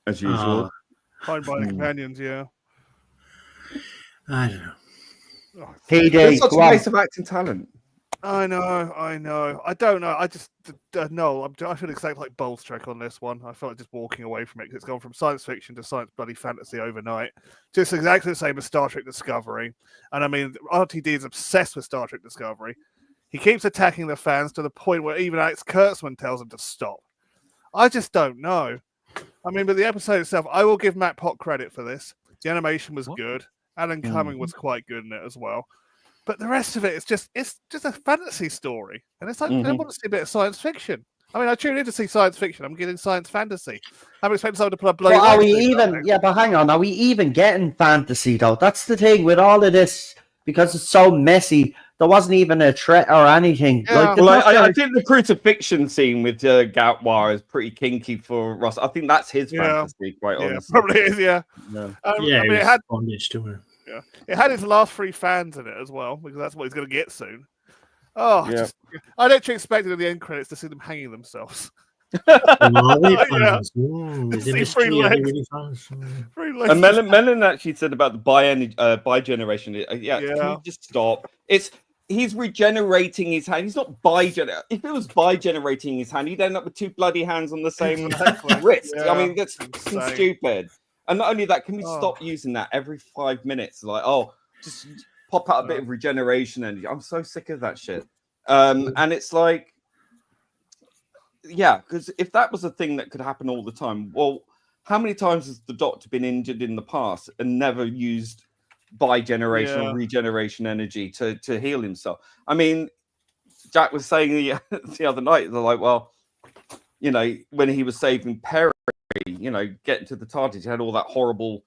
as usual. Fine by the companions, yeah. I don't know. Oh, There's such a waste of acting talent. I know. I don't know. I just no. I feel exactly like Bolt's Trek on this one. I felt like just walking away from it because it's gone from science fiction to science bloody fantasy overnight. Just exactly the same as Star Trek Discovery. And I mean, RTD is obsessed with Star Trek Discovery. He keeps attacking the fans to the point where even Alex Kurtzman tells him to stop. I just don't know. I mean, but the episode itself, I will give Matt Pot credit for this. The animation was good. Alan Cumming was quite good in it as well. But the rest of it, it's just a fantasy story. And it's like, I want to see a bit of science fiction. I mean, I tune in to see science fiction. I'm getting science fantasy. I'm expecting someone to put a bloody... But are we even... Yeah, but hang on. Are we even getting fantasy, though? That's the thing with all of this, because it's so messy. There wasn't even a threat or anything. Yeah. Like, I think the crucifixion scene with Gatwar is pretty kinky for Russ. I think that's his fantasy, quite honestly. Probably is, yeah. I mean, it had bondage to her. Yeah, it had his last 3 fans in it as well, because that's what he's going to get soon. Oh, yeah. I literally expected in the end credits to see them hanging themselves. And Melon actually said about the bi-generation. Can you just stop? He's regenerating his hand. He's not bi-generating. If it was bi-generating his hand, he'd end up with 2 bloody hands on the same wrist. Yeah. I mean, that's stupid. And not only that, can we stop using that every 5 minutes? Like, just pop out a bit of regeneration energy. I'm so sick of that shit. And it's like, yeah, because if that was a thing that could happen all the time, well, how many times has the Doctor been injured in the past and never used bi-generation or regeneration energy to heal himself? I mean, Jack was saying the other night, they're like, well, you know, when he was saving Perry, you know, getting to the TARDIS, he had all that horrible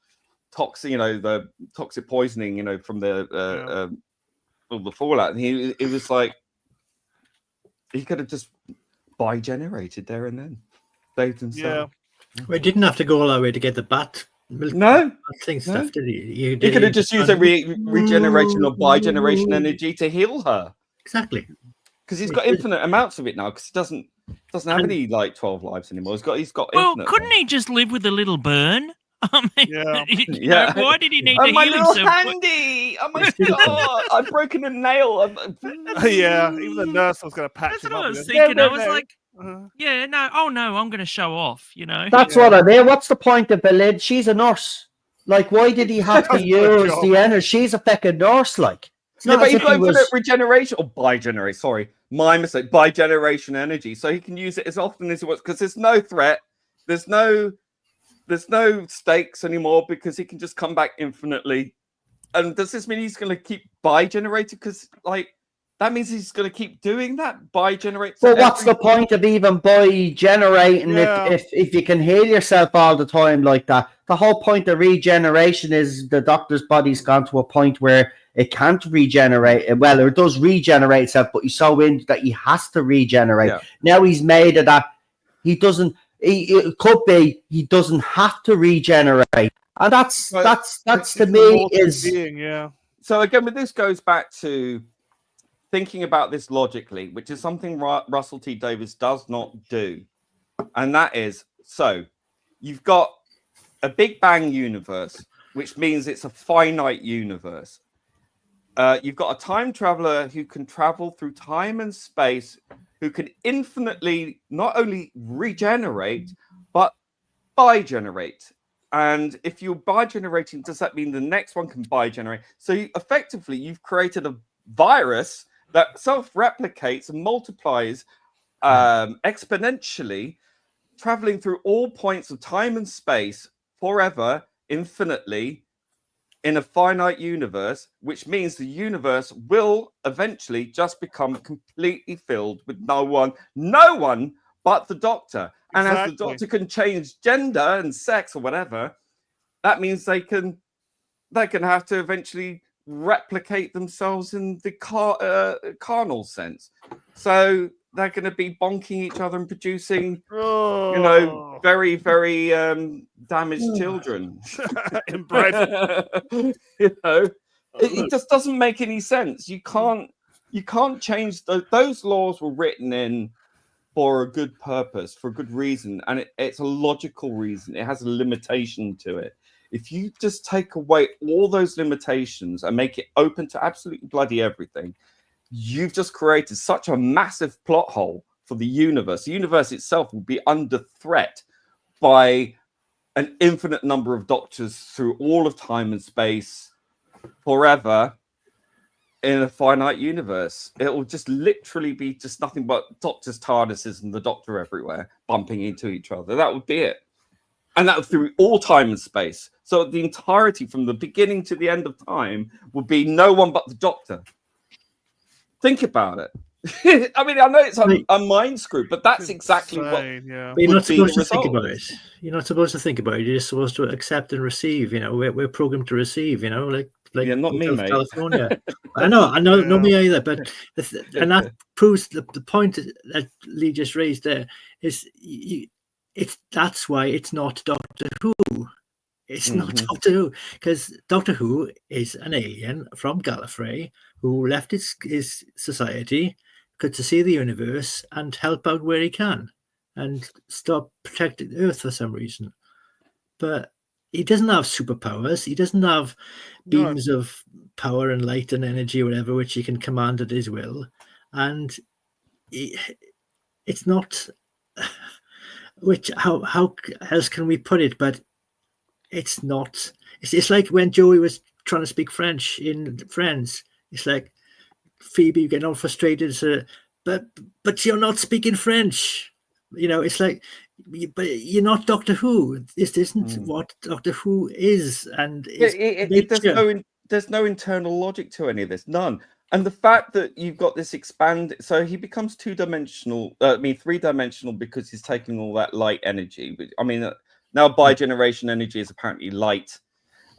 toxic, you know, the toxic poisoning, you know, from the fallout. And it was like, he could have just bi-generated there and then saved himself. Yeah. We didn't have to go all that way to get the bat. Stuff, did he? He could have just used a regeneration or bi-generation energy to heal her. Exactly. Because he's got infinite amounts of it now, because Doesn't have And- any like 12 lives anymore. He's got Well, infinite. couldn't he just live with a little burn? I mean, Yeah. you know, Yeah. why did he need Oh, to my heal little himself? handy! Oh my god! I've broken a nail. Yeah, even the nurse was going to patch That's him what up. I was with it. thinking. I no, was no. like, Uh, yeah, no, oh no, I'm going to show off, you know? That's Yeah. what I mean. What's the point of Belid? She's a nurse. Like, why did he have to That's her use job. the energy? She's a fucking nurse. Like, it's Yeah, not but as he's if he got infinite was. regeneration or bi-generation. Sorry, my mistake. Bi-generation energy, so he can use it as often as he wants because there's no threat. There's no stakes anymore because he can just come back infinitely. And does this mean he's going to keep bi-generating? Because like that means he's going to keep doing that bi-generate. But what's the point of even by generating Yeah. if you can heal yourself all the time like that? The whole point of regeneration is the doctor's body's gone to a point where it can't regenerate. Well, it does regenerate itself, but he's so in that he has to regenerate. Yeah. Now he's made it that he doesn't. It could be he doesn't have to regenerate, and that's Well, that's it's to the me mortal is being, yeah. So again, but this goes back to thinking about this logically, which is something Russell T Davies does not do, and that is so you've got a Big Bang universe, which means it's a finite universe. You've got a time traveler who can travel through time and space, who can infinitely not only regenerate but bi-generate. And if you're bi-generating, does that mean the next one can bi-generate? So effectively, you've created a virus that self-replicates and multiplies exponentially, traveling through all points of time and space forever, infinitely, in a finite universe, which means the universe will eventually just become completely filled with no one but the Doctor. And as the Exactly. Doctor can change gender and sex or whatever, that means they can have to eventually replicate themselves in the carnal sense. So they're going to be bonking each other and producing, Oh. very, very damaged children. Inbred. It just doesn't make any sense. You can't change those laws were written in for a good purpose, for a good reason, and it's a logical reason. It has a limitation to it. If you just take away all those limitations and make it open to absolutely bloody everything, you've just created such a massive plot hole for the universe. The universe itself will be under threat by an infinite number of Doctors through all of time and space forever in a finite universe. It will just literally be just nothing but Doctors, TARDISes, and the Doctor everywhere bumping into each other. That would be it. And that would through all time and space. So the entirety from the beginning to the end of time would be no one but the Doctor. Think about it. I mean, I know it's a mind screw, but that's exactly what. Insane, yeah. But you're would not be supposed the to think result. about it. You're not supposed to think about it. You're just supposed to accept and receive. You know, we're programmed to receive. You know, like Yeah, not me, Hotel mate. California. I know, not me either. But and that proves the point that Lee just raised there is that's why it's not Doctor Who. It's not Mhm. Doctor Who, because Doctor Who is an alien from Gallifrey who left his society to see the universe and help out where he can and stop protecting the Earth for some reason. But he doesn't have superpowers. He doesn't have No. beams of power and light and energy, whatever, which he can command at his will. And it's not. Which how else can we put it? But it's not. It's like when Joey was trying to speak French in Friends. It's like Phoebe getting all frustrated. So, but you're not speaking French. You know, it's like, but you're not Doctor Who. This isn't what Doctor Who is, and There's no internal logic to any of this, none. And the fact that you've got this so he becomes three-dimensional because he's taking all that light energy. I mean, now bi-generation energy is apparently light.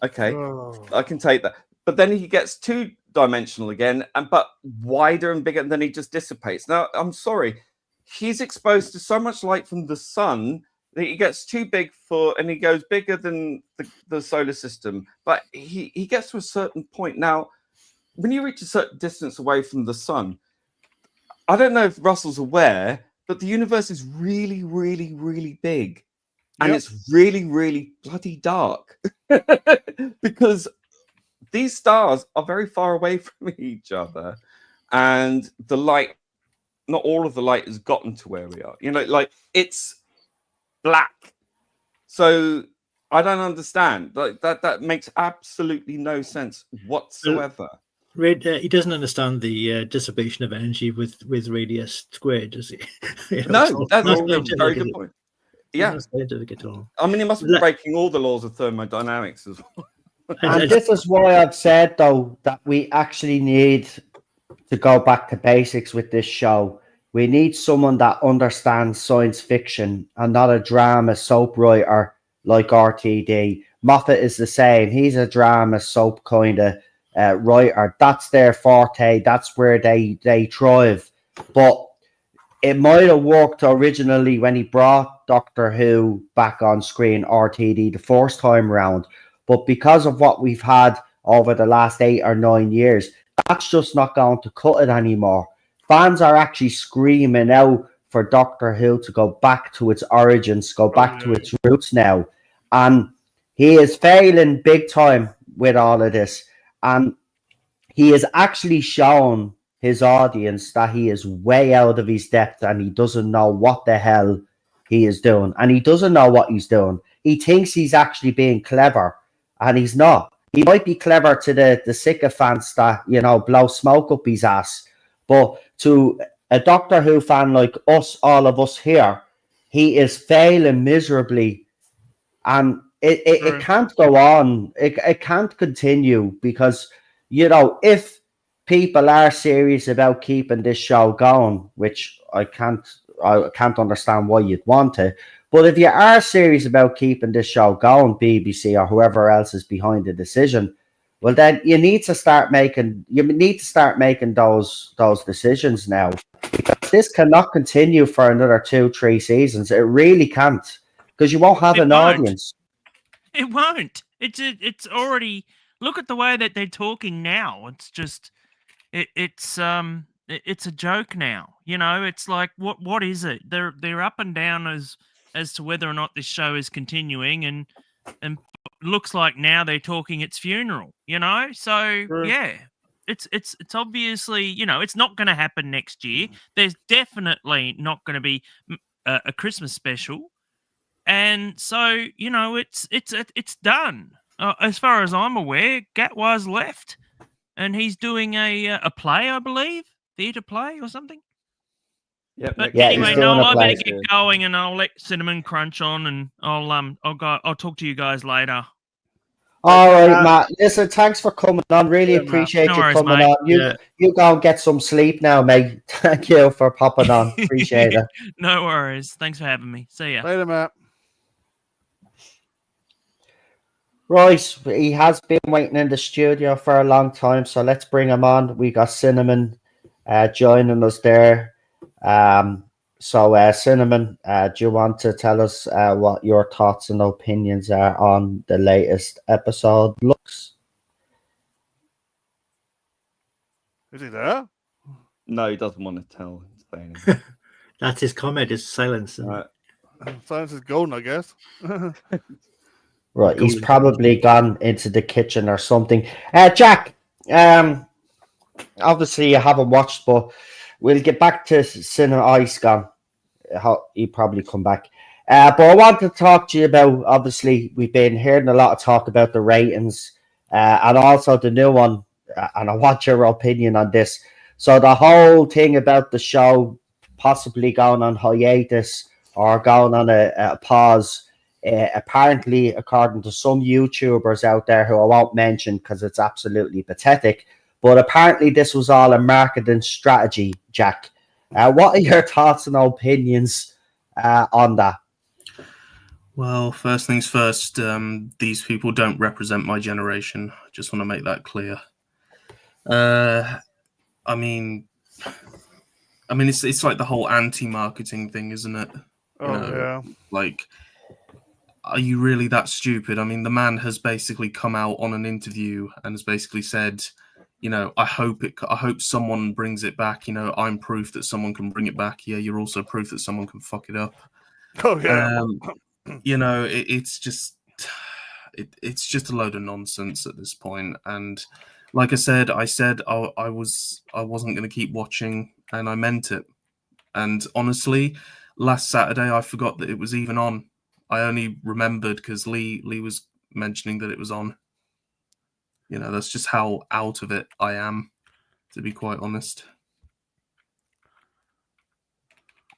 Okay, Oh. I can take that. But then he gets two-dimensional again, but wider and bigger, and then he just dissipates. Now, I'm sorry, he's exposed to so much light from the sun that he gets too big and he goes bigger than the solar system. But he gets to a certain point. Now, when you reach a certain distance away from the sun, I don't know if Russell's aware, but the universe is really, really, really big. And Yep. it's really, really bloody dark. Because these stars are very far away from each other. And the light, not all of the light has gotten to where we are. You know, like it's black. So I don't understand. Like that makes absolutely no sense whatsoever. He doesn't understand the dissipation of energy with radius squared, does he? No, that's not a very scientific, good is it? point. It's Yeah. not scientific at all. I mean, it must be breaking all the laws of thermodynamics as well. And this is why I've said, though, that we actually need to go back to basics with this show. We need someone that understands science fiction and not a drama soap writer like RTD. Moffat is the same. He's a drama soap kind of writer. That's their forte. That's where they thrive. But it might have worked originally when he brought Doctor Who back on screen, RTD, the first time round. But because of what we've had over the last 8 or 9 years, that's just not going to cut it anymore. Fans are actually screaming out for Doctor Who to go back to its origins, go back to its roots now. And he is failing big time with all of this. And he has actually shown his audience that he is way out of his depth and he doesn't know what the hell he is doing. And he doesn't know what he's doing. He thinks he's actually being clever, and he's not. He might be clever to the sycophants that, you know, blow smoke up his ass. But to a Doctor Who fan like us, all of us here, he is failing miserably. And it can't go on. It can't continue because, you know, if people are serious about keeping this show going, which I can't understand why you'd want to, but if you are serious about keeping this show going, BBC or whoever else is behind the decision, well, then you need to start making those decisions now, because this cannot continue for another 2-3 seasons. It really can't, because you won't have an audience. It won't. It's already. Look at the way that they're talking now. It's just, it's a joke now. You know, it's like what is it? They're up and down as to whether or not this show is continuing, and looks like now they're talking its funeral. You know, so yeah, it's obviously, you know, it's not going to happen next year. There's definitely not going to be a Christmas special. And so, you know, it's done. As far as I'm aware, Gatwa's left, and he's doing a play, I believe, theatre play or something. Yep. But Yeah, anyway, he's doing Noel, a I play. better get going, and I'll let Cinnamon crunch on, and I'll talk to you guys later. All right, Matt. Listen, thanks for coming on. Really Yeah, appreciate No you worries, coming mate. on. You go and get some sleep now, mate. Thank you for popping on. Appreciate it. No worries. Thanks for having me. See ya. Later, Matt. Right, he has been waiting in the studio for a long time, so let's bring him on. We got Cinnamon joining us there. So, Cinnamon, do you want to tell us what your thoughts and opinions are on the latest episode looks? Is he there? No, he doesn't want to tell. Say anything. That's his comment, is silence. Right. Silence is golden, I guess. Right, he's Golden. probably gone into the kitchen or something. Jack, obviously you haven't watched, but we'll get back to Cinema Ice gone. He'll probably come back. But I want to talk to you about, obviously, we've been hearing a lot of talk about the ratings and also the new one, and I want your opinion on this. So the whole thing about the show possibly going on hiatus or going on a pause, apparently, according to some YouTubers out there who I won't mention because it's absolutely pathetic, but apparently this was all a marketing strategy, Jack. What are your thoughts and opinions on that? Well, first things first, these people don't represent my generation. I just want to make that clear. I mean, it's like the whole anti-marketing thing, isn't it? Oh, yeah. Like, are you really that stupid? I mean, the man has basically come out on an interview and has basically said, you know, I hope someone brings it back. You know, I'm proof that someone can bring it back. Yeah, you're also proof that someone can fuck it up. Oh yeah. You know, it's just a load of nonsense at this point. And like I said I wasn't going to keep watching, and I meant it. And honestly, last Saturday I forgot that it was even on. I only remembered because Lee was mentioning that it was on. You know, that's just how out of it I am, to be quite honest.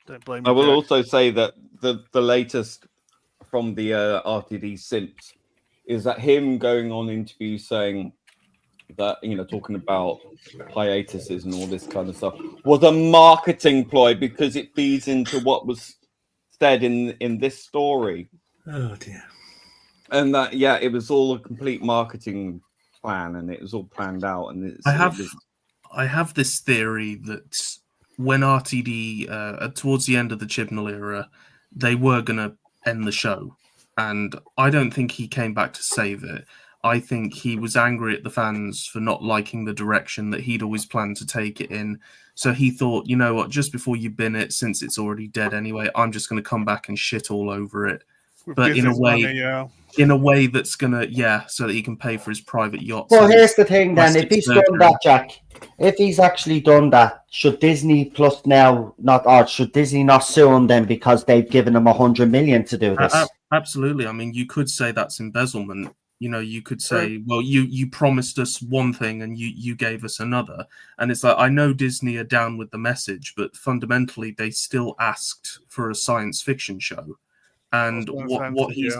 Don't blame I me. will Jack. also say that the latest from the RTD simps is that him going on interviews saying that, you know, talking about hiatuses and all this kind of stuff was a marketing ploy because it feeds into what was said in this story. Oh dear. And that, yeah, it was all a complete marketing plan, and it was all planned out. And I have this theory that when RTD towards the end of the Chibnall era, they were gonna end the show, and I don't think he came back to save it. I think he was angry at the fans for not liking the direction that he'd always planned to take it in. So he thought, you know what, just before you bin it, since it's already dead anyway, I'm just going to come back and shit all over it. With But in a business way, money, yeah. in a way that's gonna, so that he can pay for his private yachts. Well, and here's the thing then. If plastic he's done surgery. that, Jack, if he's actually done that, should Disney Plus now not, or should Disney not sue him then because they've given him 100 million to do this? Absolutely. I mean, you could say that's embezzlement. You know, you could say, well, you promised us one thing and you gave us another. And it's like, I know Disney are down with the message, but fundamentally they still asked for a science fiction show. And what he's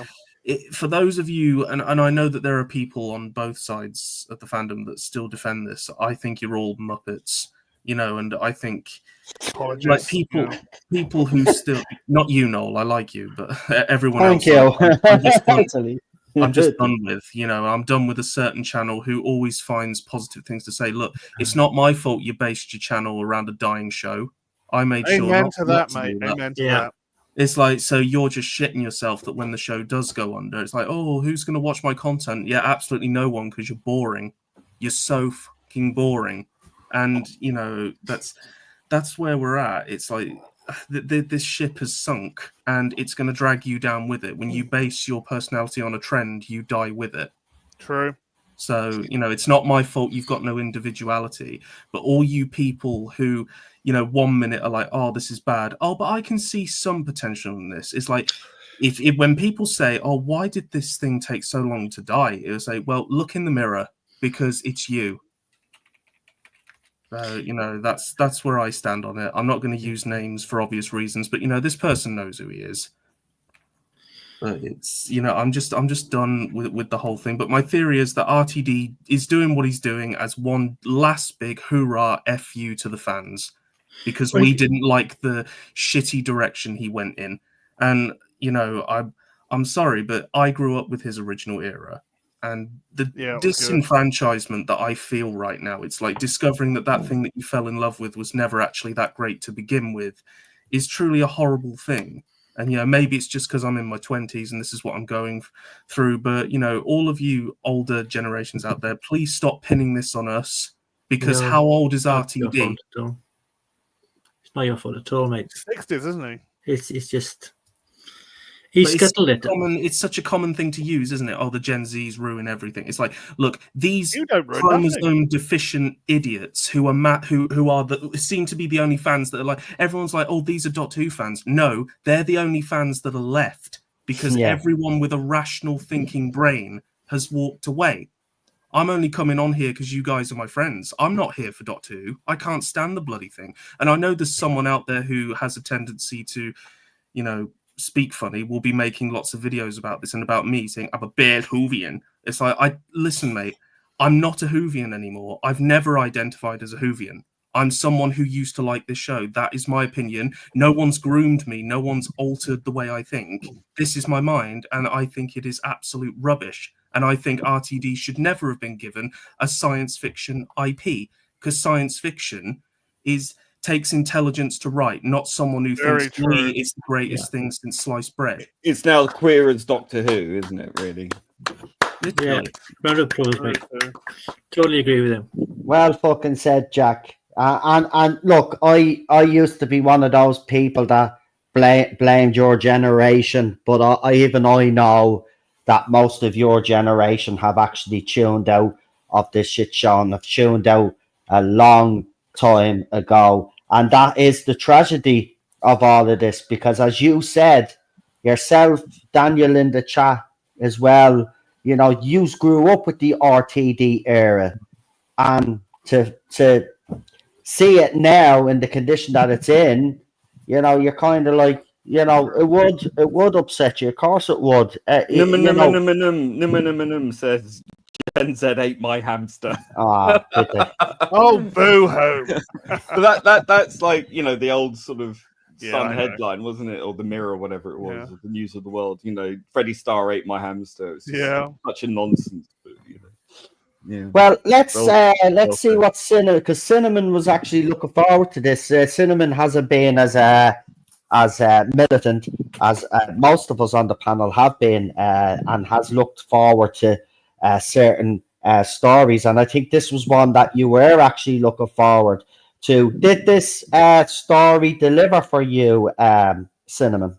for those of you, and I know that there are people on both sides of the fandom that still defend this. I think you're all Muppets, you know, and I think like people who still, not you, Noel, I like you, but everyone else. I'm just done with, you know, I'm done with a certain channel who always finds positive things to say. Look, it's not my fault you based your channel around a dying show. I made sure. Amen to that, mate. Amen to that. It's like, so you're just shitting yourself that when the show does go under, it's like, oh, who's going to watch my content? Yeah, absolutely no one, because you're boring. You're so fucking boring. And, you know, that's where we're at. It's like, this ship has sunk, and it's going to drag you down with it. When you base your personality on a trend, you die with it. True. So, you know, it's not my fault you've got no individuality. But all you people who, you know, 1 minute are like, oh, this is bad. Oh, but I can see some potential in this. It's like, if when people say, oh, why did this thing take so long to die? It was like, well, look in the mirror, because it's you. So, you know, that's where I stand on it. I'm not going to use names for obvious reasons, but, you know, this person knows who he is. But it's, you know, I'm just done with the whole thing. But my theory is that RTD is doing what he's doing as one last big hoorah F you to the fans, because we didn't like the shitty direction he went in. And, you know, I'm sorry, but I grew up with his original era. And the disenfranchisement that I feel right now, it's like discovering that thing that you fell in love with was never actually that great to begin with, is truly a horrible thing. And, you know, maybe it's just because I'm in my 20s and this is what I'm going through. But, you know, all of you older generations out there, please stop pinning this on us, because how old is RTD? It's not your fault at all, mate. 60s, isn't he? It's just... He's scuttled it. It's such a common thing to use, isn't it? Oh, the Gen Zs ruin everything. It's like, look, these chromosome deficient idiots who are seem to be the only fans that are like, everyone's like, oh, these are Doctor Who fans. No, they're the only fans that are left, because everyone with a rational thinking brain has walked away. I'm only coming on here because you guys are my friends. I'm not here for Doctor Who. I can't stand the bloody thing. And I know there's someone out there who has a tendency to, you know, speak funny, will be making lots of videos about this and about me saying I'm a bad Whovian. It's like, listen, mate, I'm not a Whovian anymore. I've never identified as a Whovian. I'm someone who used to like this show. That is my opinion. No one's groomed me. No one's altered the way I think. This is my mind, and I think it is absolute rubbish. And I think RTD should never have been given a science fiction IP, because science fiction takes intelligence to write, not someone who thinks me is the greatest thing since sliced bread. It's now queer as Doctor Who, isn't it, really? Literally. Round of applause, mate. Totally agree with him. Well fucking said, Jack. And look, I used to be one of those people that blamed your generation, but I know that most of your generation have actually tuned out of this shit show and have tuned out a long time ago. And that is the tragedy of all of this, because as you said yourself, Daniel, in the chat as well, you know, you grew up with the RTD era, and to see it now in the condition that it's in, you know, you're kind of like, you know, it would upset you. Of course it would. Says Gen Z ate my hamster. Ah, Oh, boo-hoo. But that's like, you know, the old sort of Yeah, Sun I know. headline, wasn't it? Or the Mirror, whatever it was, Yeah. or the News of the World. You know, Freddie Starr ate my hamster. It's just Yeah. such a nonsense. But, you know. Yeah. well, let's Well see what Cinnamon, because Cinnamon was actually looking forward to this. Cinnamon hasn't been as militant as most of us on the panel have been, and has looked forward to certain stories. And I think this was one that you were actually looking forward to. Did this story deliver for you, Cinnamon?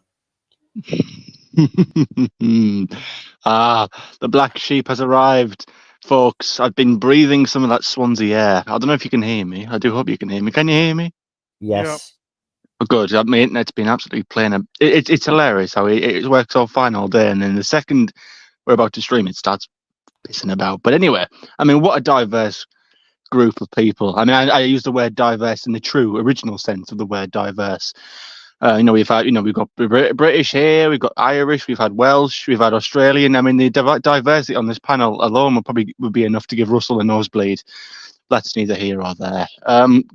The black sheep has arrived, folks. I've been breathing some of that Swansea air. I don't know if you can hear me. I do hope you can hear me. Can you hear me? Yes. Oh, good. My internet's been absolutely playing. It's hilarious how it works all fine all day, and then the second we're about to stream, it starts pissing about. But anyway, I mean, what a diverse group of people. I mean, I use the word diverse in the true original sense of the word diverse. You know, we've got British here, we've got Irish, we've had Welsh, we've had Australian. I mean, the diversity on this panel alone would be enough to give Russell a nosebleed. That's neither here or there.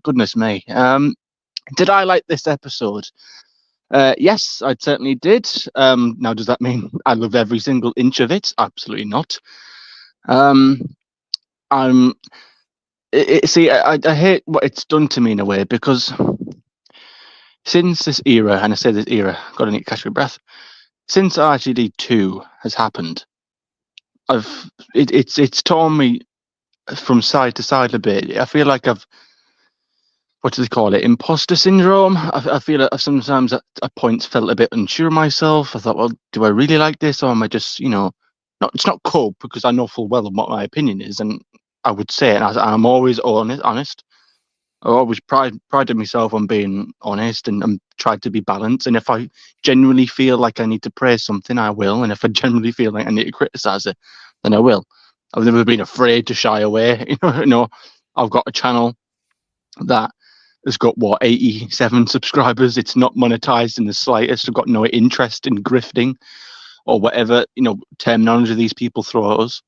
Goodness me. Did I like this episode? Yes, I certainly did. Now, does that mean I loved every single inch of it? Absolutely not. I hate what it's done to me in a way, because since this era, and I say this era, got to catch my breath. Since RTD 2 has happened, it's torn me from side to side a bit. I feel like what do they call it? Imposter syndrome. I feel like I've sometimes at points felt a bit unsure of myself. I thought, well, do I really like this, or am I just, you know, it's not cope, because I know full well what my opinion is, and I would say it. And I'm always honest. I always prided myself on being honest and tried to be balanced. And if I genuinely feel like I need to praise something, I will. And if I genuinely feel like I need to criticize it, then I will. I've never been afraid to shy away. You know, I've got a channel that has got 87 subscribers. It's not monetized in the slightest. I've got no interest in grifting or whatever, you know, terminology these people throw at us.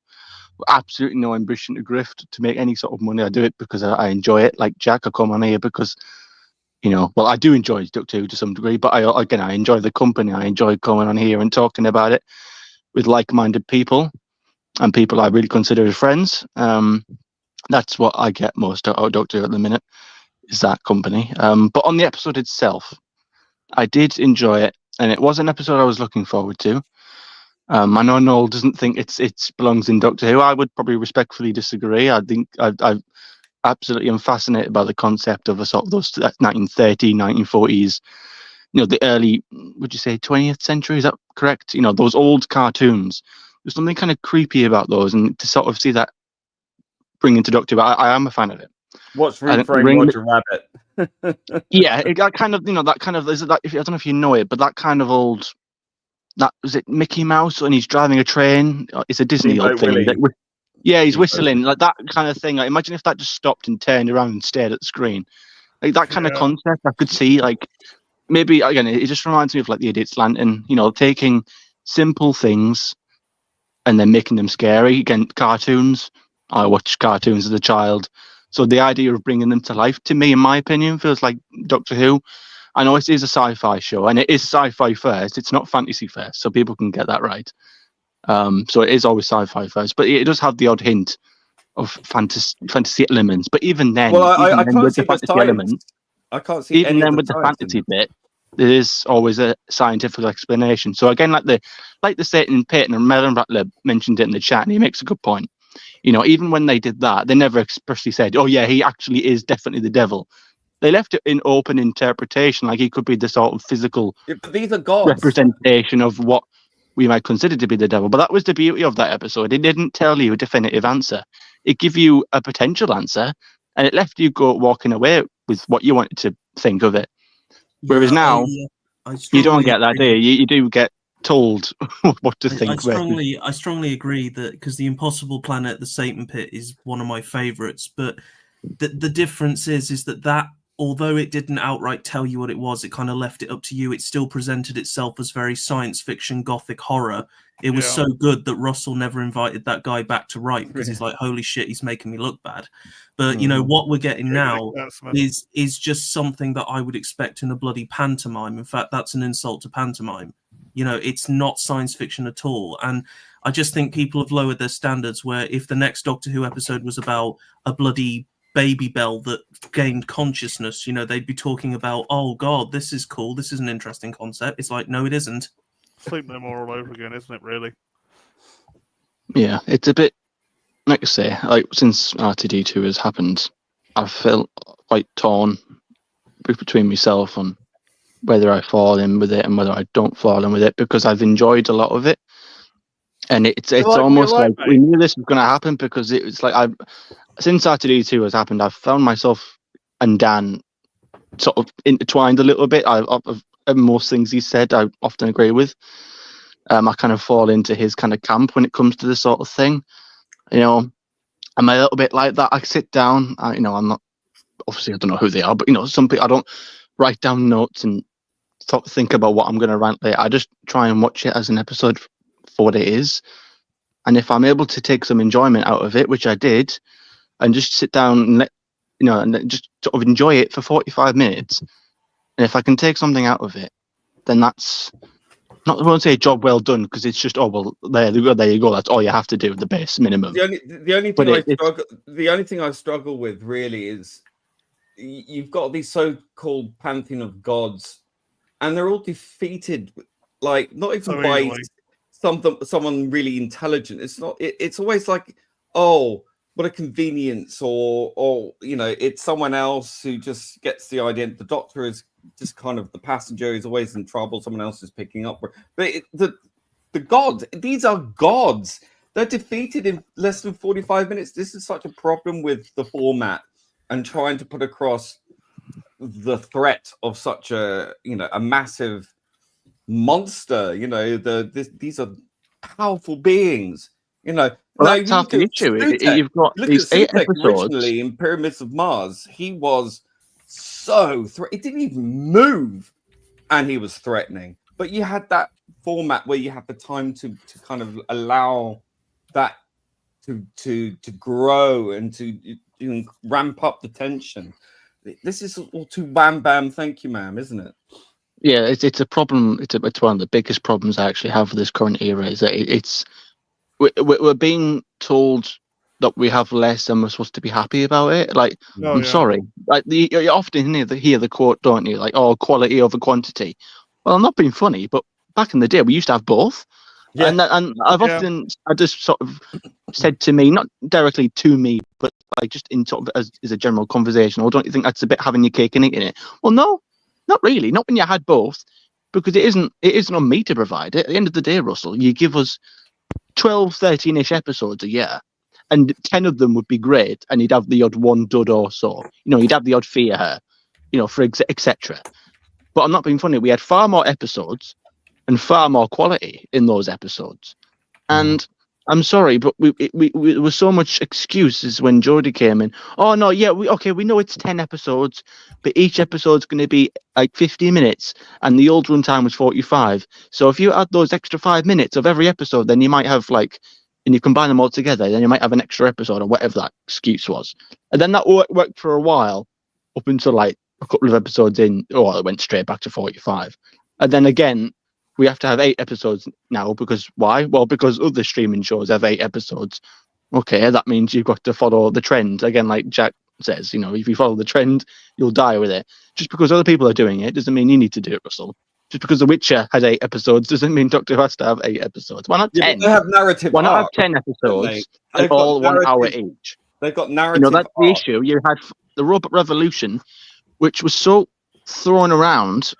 Absolutely no ambition to grift, to make any sort of money. I do it because I enjoy it. Like Jack, I come on here because, you know, well, I do enjoy Doctor Who to some degree, but I enjoy the company. I enjoy coming on here and talking about it with like-minded people and people I really consider as friends. That's what I get most out of Doctor Who at the minute, is that company. But on the episode itself, I did enjoy it, and it was an episode I was looking forward to. I know Noel doesn't think it belongs in Doctor Who. I would probably respectfully disagree. I think I absolutely am fascinated by the concept of a sort of those 1930s, 1940s, you know, the early, would you say 20th century? Is that correct? You know, those old cartoons. There's something kind of creepy about those, and to sort of see that bring into Doctor Who, I am a fan of it. What's Frame Roger Rabbit? Yeah, that kind of, you know, that kind of, is it that, I don't know if you know it, but that kind of old, that was it Mickey Mouse and he's driving a train. It's a Disney old thing. Yeah, he's whistling, like that kind of thing. Like, imagine if that just stopped and turned around and stared at the screen. Like that kind of concept I could see. Like maybe again, it just reminds me of like the Idiot's Lantern. You know, taking simple things and then making them scary. Again, cartoons. I watched cartoons as a child, so the idea of bringing them to life, to me, in my opinion, feels like Doctor Who. I know it is a sci-fi show, and it is sci-fi first. It's not fantasy first, so people can get that right. So it is always sci-fi first, but it does have the odd hint of fantasy elements. But even then, well, I can't with see the fantasy elements, I can't see even any then of with the ties in fantasy them. bit, there is always a scientific explanation. So again, like the Satan Peyton and Melon Rattler mentioned it in the chat, and he makes a good point. You know, even when they did that, they never expressly said, "Oh yeah, he actually is definitely the devil." They left it in open interpretation, like he could be the sort of physical But these are gods. representation of what we might consider to be the devil. But that was the beauty of that episode. It didn't tell you a definitive answer. It gave you a potential answer, and it left you walking away with what you wanted to think of it. Whereas now, I you don't get that, do strongly you? You do get told what to think. I strongly agree that, because the Impossible Planet, the Satan Pit, is one of my favourites. But the difference is that although it didn't outright tell you what it was, it kind of left it up to you. It still presented itself as very science fiction, gothic horror. It was so good that Russell never invited that guy back to write, because he's like, holy shit, he's making me look bad. But, you know, what we're getting now is just something that I would expect in a bloody pantomime. In fact, that's an insult to pantomime. You know, it's not science fiction at all. And I just think people have lowered their standards, where if the next Doctor Who episode was about a bloody baby bell that gained consciousness, you know, they'd be talking about, oh God, this is cool, this is an interesting concept. It's like, no, it isn't. Sleep No More all over again, isn't it, really? Yeah, it's a bit, like I say, like since RTD2 has happened, I've felt quite torn between myself on whether I fall in with it and whether I don't fall in with it, because I've enjoyed a lot of it. And it's almost like we knew this was going to happen, because it's like since RTD2 has happened, I've found myself and Dan sort of intertwined a little bit. Most things he said, I often agree with. I kind of fall into his kind of camp when it comes to this sort of thing. You know, I'm a little bit like that. I sit down, I'm not, obviously I don't know who they are, but, you know, some people, I don't write down notes and sort of think about what I'm going to rant later. I just try and watch it as an episode for what it is. And if I'm able to take some enjoyment out of it, which I did, and just sit down and just sort of enjoy it for 45 minutes, and if I can take something out of it, then that's not, I won't say a job well done, because it's just, oh well, there you go. That's all you have to do, the base minimum. The only thing I struggle with really is you've got these so-called pantheon of gods, and they're all defeated, like not even by someone really intelligent. It's not. It's always like, oh, what a convenience, or you know, it's someone else who just gets the idea. The Doctor is just kind of the passenger, is always in trouble. Someone else is picking up. But the gods, these are gods. They're defeated in less than 45 minutes. This is such a problem with the format and trying to put across the threat of such a massive monster. You know, these are powerful beings. You know, well, that's half the issue. You've got these 8 episodes. Originally in Pyramids of Mars, he was so it didn't even move, and he was threatening. But you had that format where you had the time to kind of allow that to grow and to ramp up the tension. This is all too wham bam, thank you, ma'am, isn't it? Yeah, it's a problem. It's one of the biggest problems I actually have with this current era, is that we're being told that we have less and we're supposed to be happy about it. Like, sorry, like you often hear the quote, don't you? Like, oh, quality over quantity. Well, I'm not being funny, but back in the day, we used to have both. Yeah. And I've often, I just sort of said to me, not directly to me, but like just in sort of as a general conversation, or don't you think that's a bit having your cake and eating it? Well, no, not really. Not when you had both, because it isn't on me to provide it. At the end of the day, Russell, you give us 12, 13-ish episodes a year, and 10 of them would be great, and you'd have the odd one dud or so. You know, you'd have the odd fear her, for etc. But I'm not being funny. We had far more episodes and far more quality in those episodes. And I'm sorry, but we there was so much excuses when Jodie came in. Oh no, yeah, we know it's 10 episodes, but each episode's going to be like 50 minutes, and the old runtime was 45. So if you add those extra 5 minutes of every episode, then you might have and you combine them all together, then you might have an extra episode, or whatever that excuse was. And then that worked for a while, up until like a couple of episodes in, it went straight back to 45. And then again, we have to have 8 episodes now, because why? Well, because other streaming shows have 8 episodes. Okay, that means you've got to follow the trend. Again, like Jack says. You know, if you follow the trend, you'll die with it. Just because other people are doing it doesn't mean you need to do it, Russell. Just because The Witcher has 8 episodes doesn't mean Doctor Who has to have 8 episodes. Why not 10? Yeah, but they have narrative Why not have arcs, 10 don't episodes they? and They've got all 1 hour narrative- each? They've got You narrative know, that's the arcs. issue. You had the Robot Revolution, which was so thrown around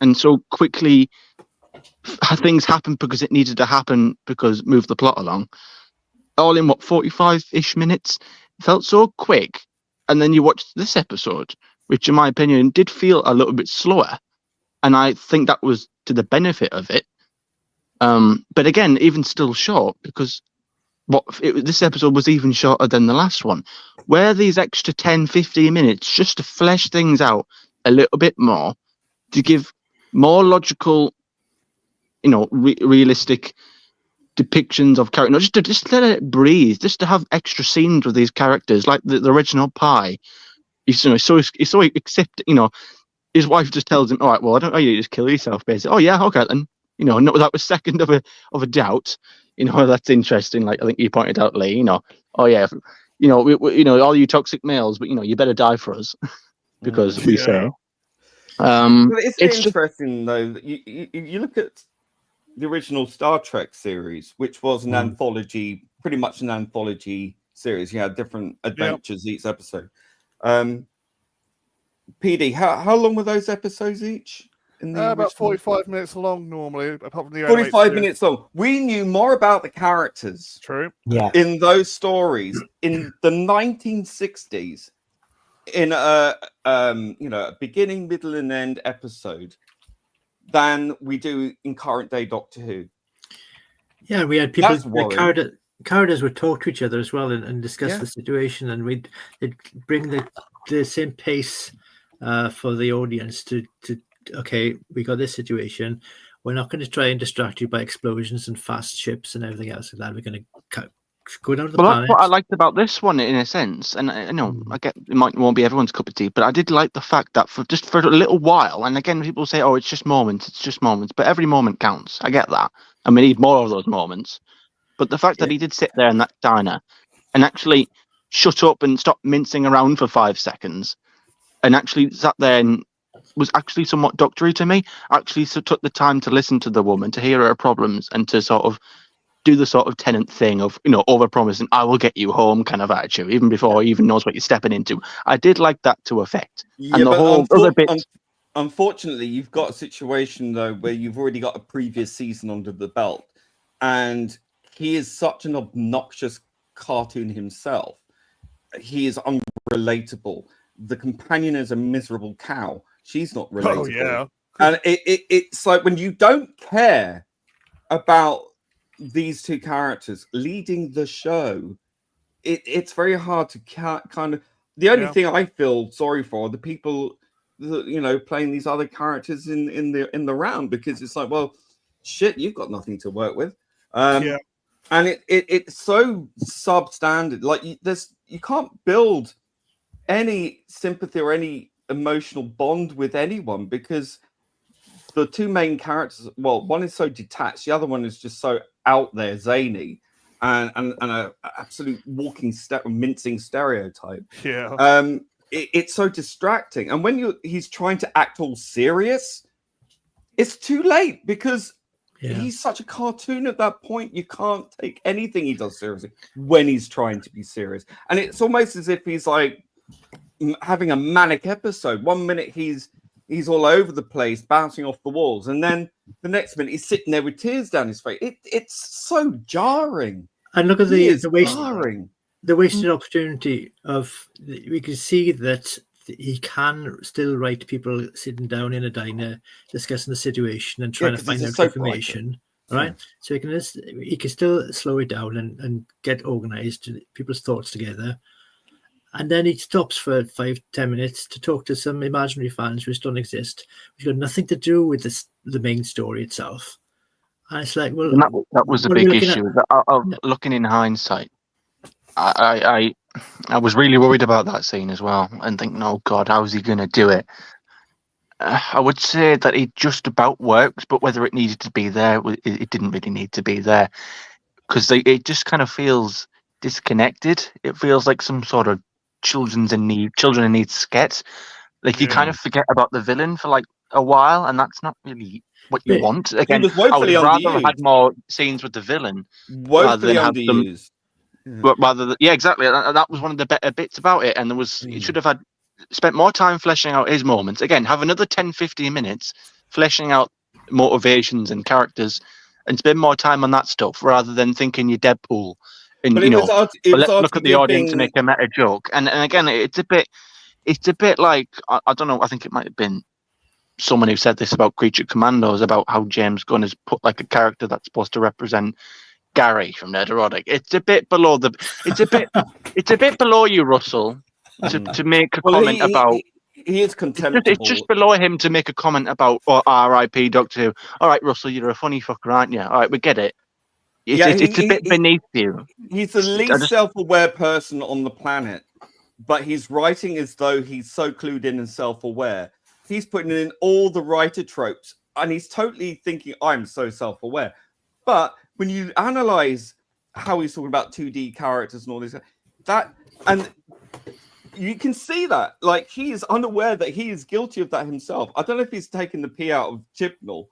and so quickly things happened because it needed to happen because move the plot along. All in 45-ish minutes. Felt so quick. And then you watched this episode, which in my opinion did feel a little bit slower. And I think that was to the benefit of it. But again, even still short, because this episode was even shorter than the last one. Where these extra 10-15 minutes just to flesh things out a little bit more, to give more logical, you know, realistic depictions of character, just let it breathe, just to have extra scenes with these characters, like the Reginald Pye. He's so accept, you know, his wife just tells him, all right, well, I don't know, you just kill yourself, basically. Oh yeah, okay then, you know, not without a second of a doubt. You know, that's interesting. Like I think you pointed out, Lee. You know, oh yeah, you know, you know, all you toxic males, but you know, you better die for us because we say. But it's It's just- interesting though that you look at the original Star Trek series, which was an anthology, pretty much an anthology series. You had different adventures each episode. PD, how long were those episodes each? In the About original? 45 minutes long normally, apart from the 45 animated minutes long. We knew more about the characters True. Yeah. in those stories in the 1960s in a you know, a beginning, middle, and end episode than we do in current day Doctor Who. Yeah, we had people. That's worrying. Characters would talk to each other as well and discuss Yeah. the situation, and they'd bring the same pace for the audience to okay, we got this situation. We're not going to try and distract you by explosions and fast ships and everything else like that. We're going to go down to the Well, planet. that's what I liked about this one in a sense, and I know I get it won't be everyone's cup of tea, but I did like the fact that for a little while, and again, people say, "Oh, it's just moments," but every moment counts. I get that, and we need more of those moments. But the fact that he did sit there in that diner and actually shut up and stop mincing around for 5 seconds, and actually sat there and was actually somewhat doctory to me. Actually, took the time to listen to the woman, to hear her problems, and to sort of do the sort of Tenant thing of, you know, over-promising, I will get you home kind of attitude, even before he even knows what you're stepping into. I did like that to effect. Yeah, And the but whole other bits... unfortunately, you've got a situation, though, where you've already got a previous season under the belt, and he is such an obnoxious cartoon himself. He is unrelatable. The companion is a miserable cow. She's not relatable. Oh, yeah. And it's like when you don't care about these two characters leading the show, it's very hard to kind of. The only thing I feel sorry for are the people that, you know, playing these other characters in the round, because it's like, well, shit, you've got nothing to work with. And it's so substandard. Like you can't build any sympathy or any emotional bond with anyone, because the two main characters, well, one is so detached, the other one is just so out there, zany, and a absolute walking mincing stereotype. Yeah. It's so distracting, and when he's trying to act all serious, it's too late, because he's such a cartoon at that point. You can't take anything he does seriously when he's trying to be serious, and it's almost as if he's like having a manic episode. 1 minute he's all over the place, bouncing off the walls, and then the next minute he's sitting there with tears down his face. It's so jarring. And look at jarring. The wasted opportunity of, we can see that he can still write people sitting down in a diner discussing the situation and trying to find out information, right? So he can still slow it down and get organized, people's thoughts together. And then he stops for 5-10 minutes to talk to some imaginary fans which don't exist, which got nothing to do with the main story itself. And it's like, well, and that was a big issue. Looking in hindsight, I was really worried about that scene as well, and thinking, oh God, how's he going to do it? I would say that it just about works, but whether it needed to be there, it didn't really need to be there, because it just kind of feels disconnected. It feels like some sort of children in need sketch. Like you kind of forget about the villain for like a while, and that's not really what you Yeah. want. Again, was I would woefully rather have had underused. more scenes with the villain Woefully than have them. underused. But yeah, exactly. That was one of the better bits about it, and there was you should have spent more time fleshing out his moments. Again, have another 10-15 minutes fleshing out motivations and characters, and spend more time on that stuff rather than thinking you're Deadpool. And But you it know, was art- it was let's look artfully at the audience and giving- make a meta joke. And again, it's a bit like I don't know. I think it might have been someone who said this about Creature Commandos, about how James Gunn has put like a character that's supposed to represent Gary from Nerdrotic. It's a bit below it's a bit below you, Russell, to make a comment about. He is contemptible. It's just below him to make a comment about R.I.P. Doctor Who. All right, Russell, you're a funny fucker, aren't you? All right, we get it. It's a bit beneath you. He's the least self-aware person on the planet, but he's writing as though he's so clued in and self-aware. He's putting in all the writer tropes, and he's totally thinking, I'm so self-aware. But when you analyze how he's talking about 2D characters and all this, and you can see that, like, he is unaware that he is guilty of that himself. I don't know if he's taken the pee out of Chibnall,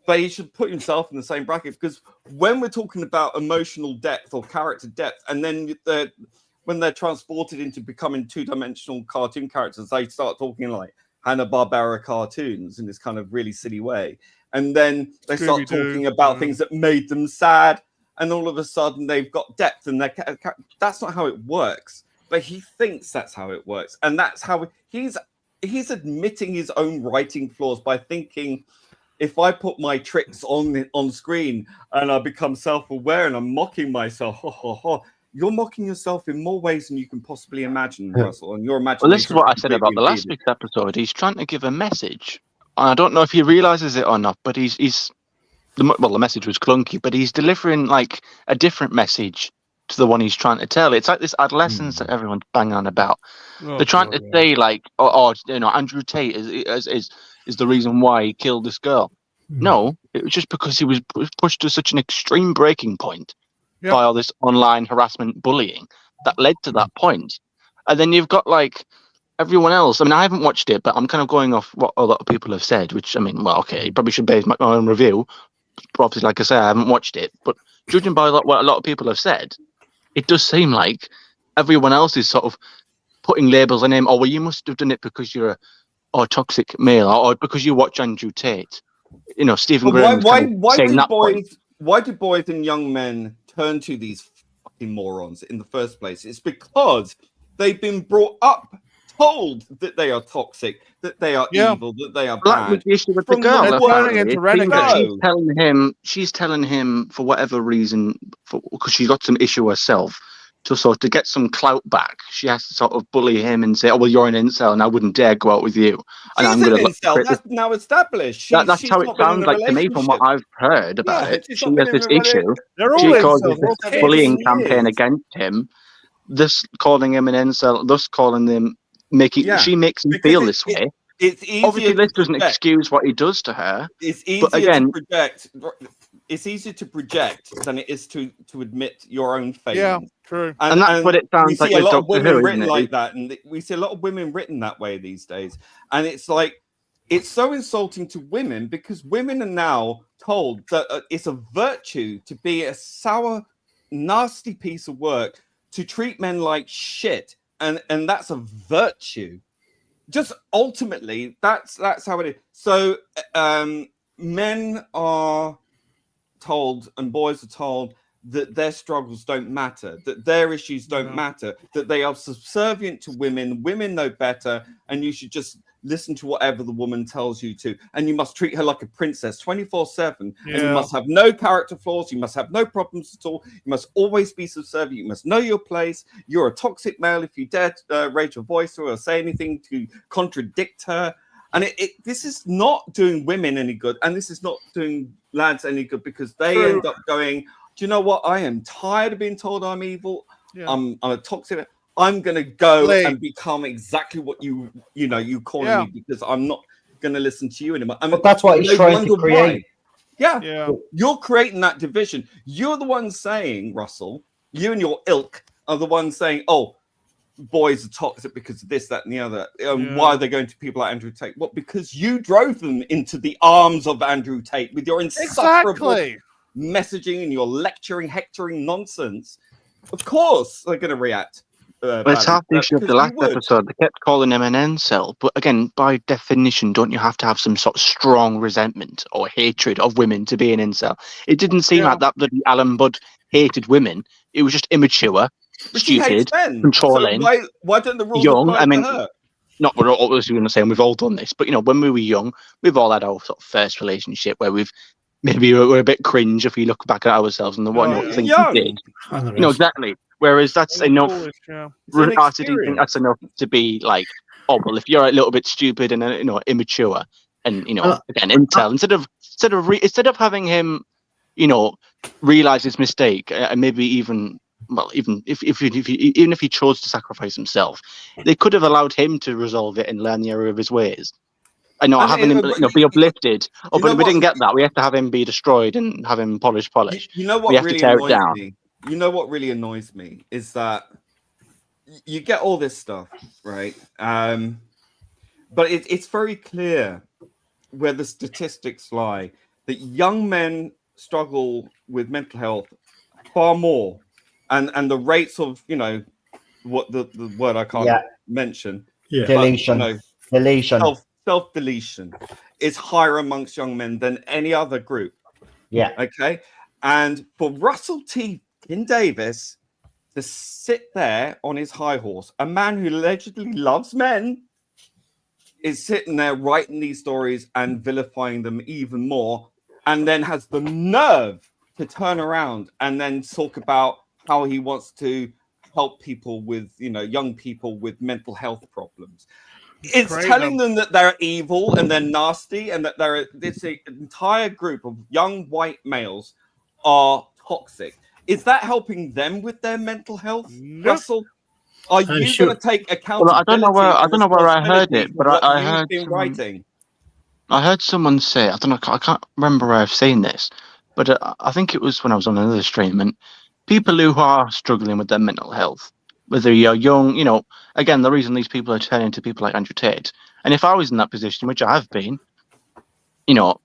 but he should put himself in the same bracket, because when we're talking about emotional depth or character depth, and then when they're transported into becoming two-dimensional cartoon characters, they start talking like Hanna-Barbera cartoons in this kind of really silly way. And then they start talking about things that made them sad, and all of a sudden they've got depth, and that's not how it works. But he thinks that's how it works, and that's how he's admitting his own writing flaws by thinking, if I put my tricks on screen and I become self-aware and I'm mocking myself, you're mocking yourself in more ways than you can possibly imagine, Russell. And your imagination. Well, this is what I said about the last week's episode. He's trying to give a message. I don't know if he realizes it or not, but the message was clunky, but he's delivering like a different message to the one he's trying to tell. It's like this adolescence that everyone's banging on about. They're trying to say like, Andrew Tate is the reason why he killed this girl. No, it was just because he was pushed to such an extreme breaking point by all this online harassment, bullying that led to that point. And then you've got like everyone else. I mean, I haven't watched it, but I'm kind of going off what a lot of people have said, which, I mean, well, okay, you probably should base my own review. Obviously, like I say, I haven't watched it, but judging by what a lot of people have said, it does seem like everyone else is sort of putting labels on him. Oh, well, you must have done it because you're a toxic male, or because you watch Andrew Tate. You know, Stephen Graham. Why do boys and young men turn to these fucking morons in the first place? It's because they've been brought up, told that they are toxic, that they are evil, that they are bad. That was the issue with the girl. She's telling him for whatever reason, because she's got some issue herself, to get some clout back, she has to sort of bully him and say, "Oh well, you're an incel, and I wouldn't dare go out with you." And She's an incel. That's now established. That's how it sounds like to me from what I've heard about it. She has this issue. She causes this bullying campaign against him, thus calling him an incel, thus calling them, she makes him feel this way. Obviously, this doesn't excuse what he does to her. It's easier to project. It's easier to project than it is to admit your own failings. Yeah, true. And that's what it sounds like. We see a lot of women Who, written like that, and we see a lot of women written that way these days. And it's like, it's so insulting to women, because women are now told that it's a virtue to be a sour, nasty piece of work, to treat men like shit, and that's a virtue. Just ultimately, that's how it is. So men are told, and boys are told, that their struggles don't matter, that their issues don't matter, that they are subservient to women. Women know better, and you should just listen to whatever the woman tells you to, and you must treat her like a princess 24/7, and you must have no character flaws, you must have no problems at all, you must always be subservient, you must know your place. You're a toxic male if you dare raise your voice or say anything to contradict her. And this is not doing women any good, and this is not doing lads any good, because they end up going, do you know what? I am tired of being told I'm evil. I'm a toxic. I'm going to go and become exactly what you call me, because I'm not going to listen to you anymore. But that's what he's trying to create. Yeah. You're creating that division. You're the one saying, Russell, you and your ilk are the ones saying, oh, boys are toxic because of this, that, and the other. Why are they going to people like Andrew Tate? Well, because you drove them into the arms of Andrew Tate with your insufferable messaging and your lecturing, hectoring nonsense. Of course, they're going to react. Well, it's half the issue of the last episode. They kept calling him an incel, but again, by definition, don't you have to have some sort of strong resentment or hatred of women to be an incel? It didn't seem like that bloody Alan Budd hated women. It was just immature, stupid, controlling. So why don't the rules young? apply I mean, to her? not what I was going to say, and we've all done this, but when we were young, we've all had our sort of first relationship where we're a bit cringe if we look back at ourselves and the things we did. Exactly. Whereas that's enough. RTD think that's enough to be like, oh well, if you're a little bit stupid and immature, and again, intel instead of having him, realize his mistake, and maybe even if he chose to sacrifice himself, they could have allowed him to resolve it and learn the error of his ways. And not having him be uplifted. But we didn't get that. We have to have him be destroyed and have him polish. You know what we have really to tear annoys it down. me? You know what really annoys me is that you get all this stuff, right? But it's very clear where the statistics lie that young men struggle with mental health far more, and the rates of what the word I can't mention, deletion, self-deletion is higher amongst young men than any other group. Okay, and for Russell T. Davis to sit there on his high horse, a man who allegedly loves men, is sitting there writing these stories and vilifying them even more, and then has the nerve to turn around and then talk about how he wants to help people with, young people with mental health problems. It's telling them that they're evil and they're nasty and that this entire group of young white males are toxic. Is that helping them with their mental health, Russell? Are you going to take accountability? Well, I don't know where I heard it, but I heard writing. I heard someone say, I can't remember where I've seen this, but I think it was when I was on another stream, and people who are struggling with their mental health, whether you're young, again, the reason these people are turning to people like Andrew Tate, and if I was in that position, which I have been, not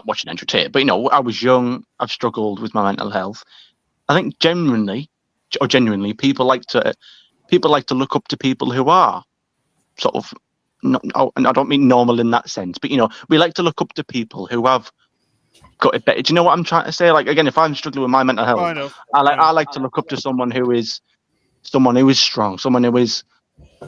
watching Andrew Tate, but I was young, I've struggled with my mental health. I think genuinely, people like to look up to people who are sort of, and I don't mean normal in that sense, but we like to look up to people who have got it better. Do you know what I'm trying to say? Like, again, if I'm struggling with my mental health, I like to look up to someone who is strong, someone who is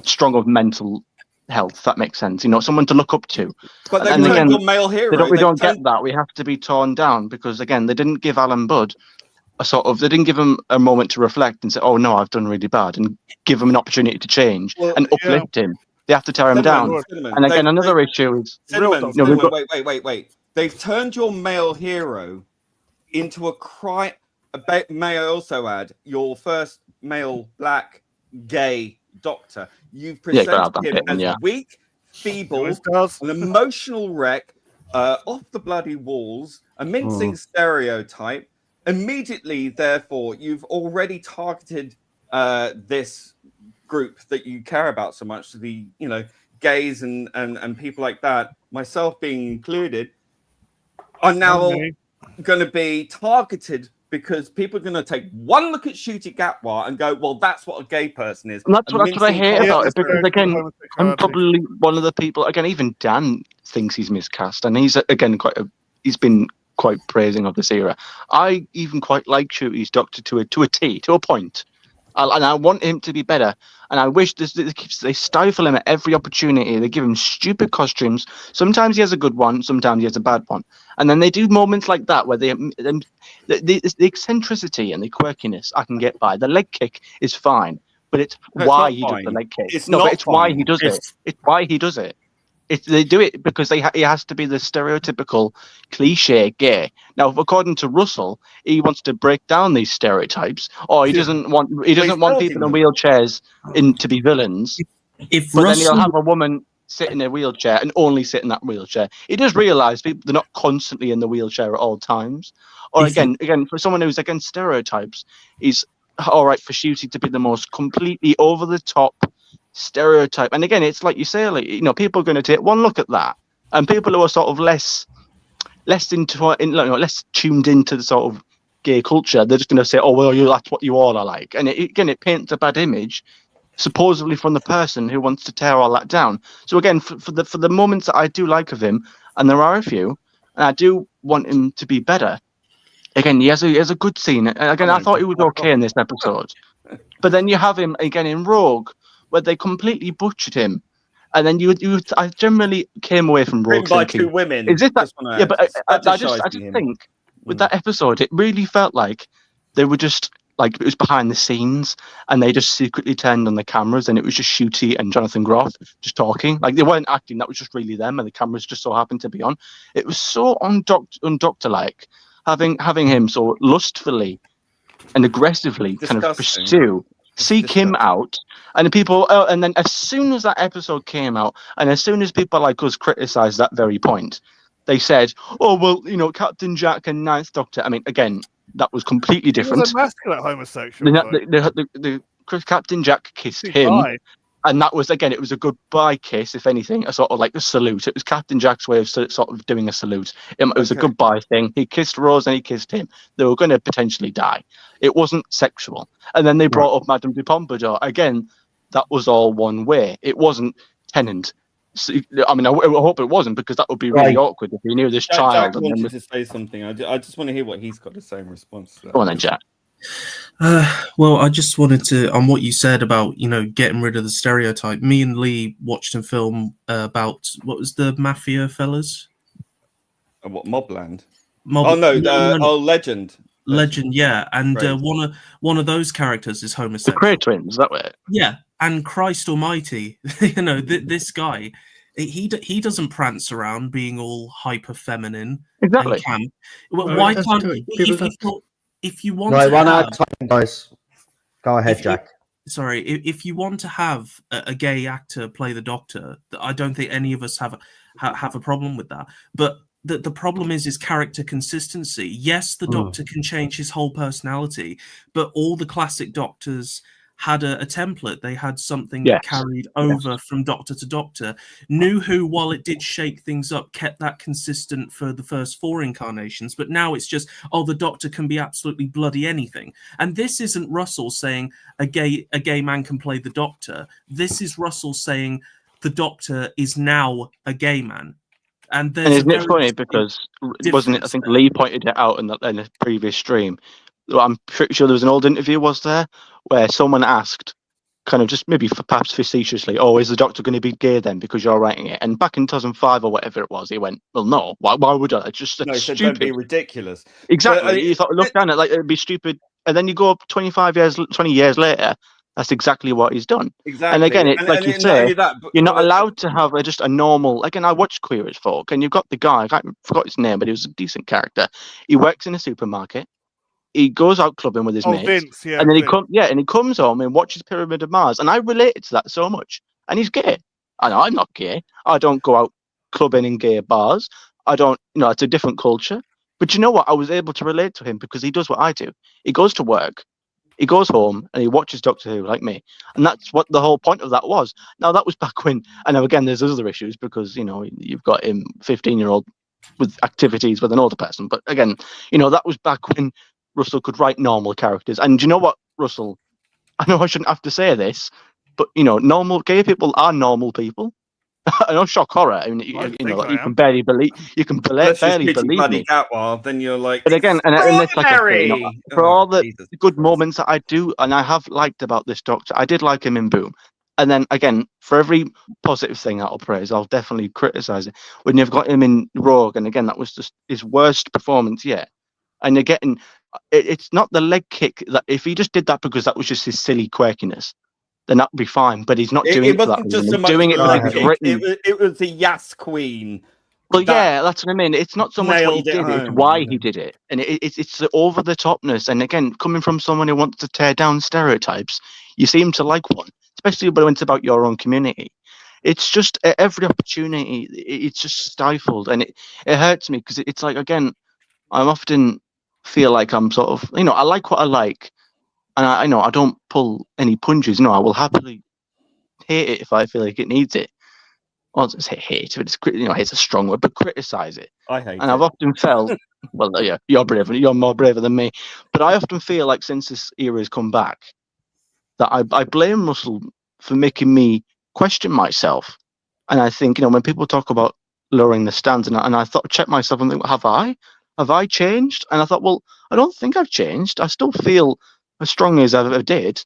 strong of mental health. If that makes sense. Someone to look up to. But then again, your male hero. We don't get that. We have to be torn down because again, they didn't give Alan Budd they didn't give him a moment to reflect and say, "Oh no, I've done really bad," and give him an opportunity to change and uplift him. They have to tear him down. And again, another issue is wait. They've turned your male hero into a crime. May I also add, your first male black gay doctor. You've presented him as weak, feeble, an emotional wreck, off the bloody walls, a mincing stereotype. Immediately, therefore, you've already targeted this group that you care about so much, the gays and people like that, myself being included, are now going to be targeted because people are going to take one look at Ncuti Gatwa and go, well, that's what a gay person is. And that's what I hate about it, because again, I'm probably one of the people, again, even Dan thinks he's miscast, and he's again he's been quite praising of this era. I even quite like Ncuti's doctor to a T, to a point. And I want him to be better. And I wish they stifle him at every opportunity. They give him stupid costumes. Sometimes he has a good one. Sometimes he has a bad one. And then they do moments like that where the eccentricity and the quirkiness I can get by. The leg kick is fine, but it's why he does the leg kick. It's why he does it. It's why he does it. They do it because he has to be the stereotypical cliche gay. Now, according to Russell, he wants to break down these stereotypes, or he doesn't want people in wheelchairs to be villains. Then he'll have a woman sit in a wheelchair and only sit in that wheelchair. He does realise they're not constantly in the wheelchair at all times. Or again, for someone who's against stereotypes, all right for Shooty to be the most completely over the top stereotype. And again, it's like you say, like, you know, people are going to take one look at that, and people who are sort of less less tuned into the sort of gay culture, they're just going to say, "Oh well, that's what you all are like," and it paints a bad image, supposedly from the person who wants to tear all that down. So again, for the moments that I do like of him, and there are a few, and I do want him to be better. Again, he has a good scene. And again, I thought he was okay in this episode, but then you have him again in Rogue, where they completely butchered him, and then I generally came away from Rogue Written by thinking, two women. is this that? Just wanna Yeah, but I just fetishizing him. think with that episode, it really felt like they were just like it was behind the scenes, and they just secretly turned on the cameras, and it was just Shooty and Jonathan Groff just talking. Like they weren't acting; that was just really them, and the cameras just so happened to be on. It was so undoctor-like, having him so lustfully and aggressively kind of Disgusting. seek him out, and people. And then as soon as that episode came out, and as soon as people like us criticised that very point, they said, "Oh well, you know, Captain Jack and Ninth Doctor." I mean, again, that was completely He different. was a masculine homosexual. The Captain Jack kissed him, and that was, again, it was a goodbye kiss, if anything, a sort of like a salute. It was Captain Jack's way of sort of doing a salute. It was a goodbye thing. He kissed Rose and he kissed him. They were going to potentially die. It wasn't sexual. And then they brought up Madame du Pompadour. Again, that was all one way. It wasn't Tennant. So, I mean, I hope it wasn't, because that would be really awkward if he knew this child. Jack wanted to say something. I just want to hear what he's got to say in response to that. Go on then, Jack. Well, I just wanted to, on what you said about, you know, getting rid of the stereotype. Me and Lee watched a film about, what was the Mafia fellas? What, Mobland? No, Legend. Legend, yeah. And Right. one of those characters is The homosexual. Cray twins, that way. Yeah, and Christ Almighty, you know, this guy, he doesn't prance around being all hyper feminine. Exactly. Well, Well, why that's can't doing- people if you want Right, to one have, at a time, guys. Go ahead, If you- Jack. sorry, if you want to have a gay actor play the Doctor, I don't think any of us have a problem with that. But the problem is character consistency. Yes, the Doctor can change his whole personality, but all the classic Doctors had a template. They had something that carried over from Doctor to Doctor. New Who, while it did shake things up, kept that consistent for the first 4 incarnations. But now it's just, the Doctor can be absolutely bloody anything. And this isn't Russell saying a gay man can play the Doctor. This is Russell saying the Doctor is now a gay man. And isn't it funny, because wasn't it? I think Lee pointed it out in the previous stream. I'm pretty sure there was an old interview, was there, where someone asked, kind of just maybe perhaps facetiously, "Oh, is the Doctor going to be gay then because you're writing it?" And back in 2005 or whatever it was, he went, "Well, no. Why would I? It's just No, he said, stupid." don't be ridiculous. Exactly. But, You thought, look down at like it'd be stupid, and then you go up 20 years later. That's exactly what he's done. Exactly. And again, it's like you not say, only that, but- you're not allowed to have just a normal. Again, I watched Queer as Folk, and you've got the guy. I forgot his name, but he was a decent character. He works in a supermarket. He goes out clubbing with his mates, Vince, yeah, and then Vince. he comes home and watches Pyramid of Mars, and I related to that so much. And he's gay. And I'm not gay. I don't go out clubbing in gay bars. I don't. It's a different culture. But you know what? I was able to relate to him because he does what I do. He goes to work. He goes home and he watches Doctor Who like me. And that's what the whole point of that was. Now, that was back when, and now again, there's other issues because, you've got him, 15-year-old, with activities with an older person. But again, that was back when Russell could write normal characters. And do you know what, Russell? I know I shouldn't have to say this, but, normal gay people are normal people. I know, shock horror. I mean, you can barely believe. You can barely believe me. Gatwa, then you're like. But again, and it's like I say, for all the Jesus. good moments that I do, and I have liked about this Doctor, I did like him in Boom. And then again, for every positive thing that I'll praise, I'll definitely criticize it. When you've got him in Rogue, and again, that was just his worst performance yet. And you're getting, it's not the leg kick that if he just did that because that was just his silly quirkiness, then that'd be fine. But he's not doing it for that reason. He's doing it because it's written. It was the Yas Queen. Well, yeah, that's what I mean. It's not so much what he did, it's why he did it. And it's the over-the-topness. And again, coming from someone who wants to tear down stereotypes, you seem to like one, especially when it's about your own community. It's just at every opportunity, it's just stifled. And it hurts me because it's like, again, I often feel like I'm sort of, I like what I like. and I know I don't pull any punches. No, I will happily hate it if I feel like it needs it. Well, I don't say hate, but it's hate's a strong word, but criticize it. I hate And it. I've often felt, well, yeah, you're braver, you're more braver than me. But I often feel like since this era has come back, that I blame Russell for making me question myself. And I think, when people talk about lowering the stands, and I thought, check myself and think, have I changed? And I thought, well, I don't think I've changed. I still feel as strongly as I ever did.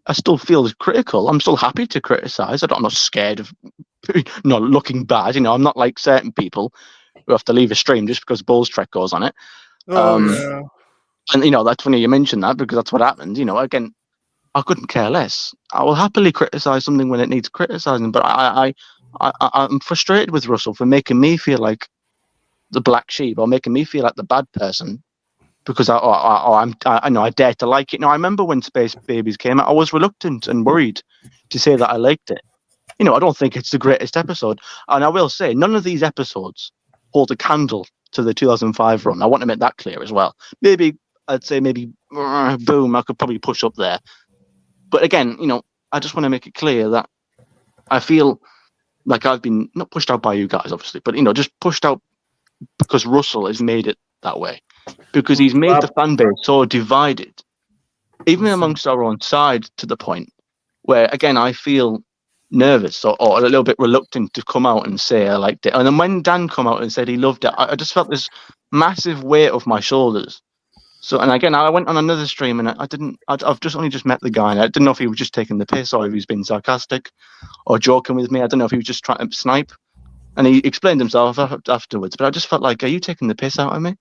I still feel critical. I'm still happy to criticize. I'm not scared of not looking bad. I'm not like certain people who have to leave a stream just because Bulls Trek goes on it. Oh yeah. And that's funny you mentioned that, because that's what happened. Again, I couldn't care less. I will happily criticize something when it needs criticizing, but I'm frustrated with Russell for making me feel like the black sheep, or making me feel like the bad person, because I know I dare to like it. Now, I remember when Space Babies came out, I was reluctant and worried to say that I liked it. I don't think it's the greatest episode, and I will say none of these episodes hold a candle to the 2005 run. I want to make that clear as well. I'd say Boom, I could probably push up there. But again, I just want to make it clear that I feel like I've been not pushed out by you guys, obviously, but just pushed out because Russell has made it that way, because he's made the fan base so divided, even amongst our own side, to the point where, again, I feel nervous or a little bit reluctant to come out and say I liked it. And then when Dan come out and said he loved it, I just felt this massive weight off my shoulders. So, and again, I went on another stream and I've only just met the guy, and I didn't know if he was just taking the piss or if he was being sarcastic or joking with me. I don't know if he was just trying to snipe. And he explained himself afterwards, but I just felt like, are you taking the piss out of me?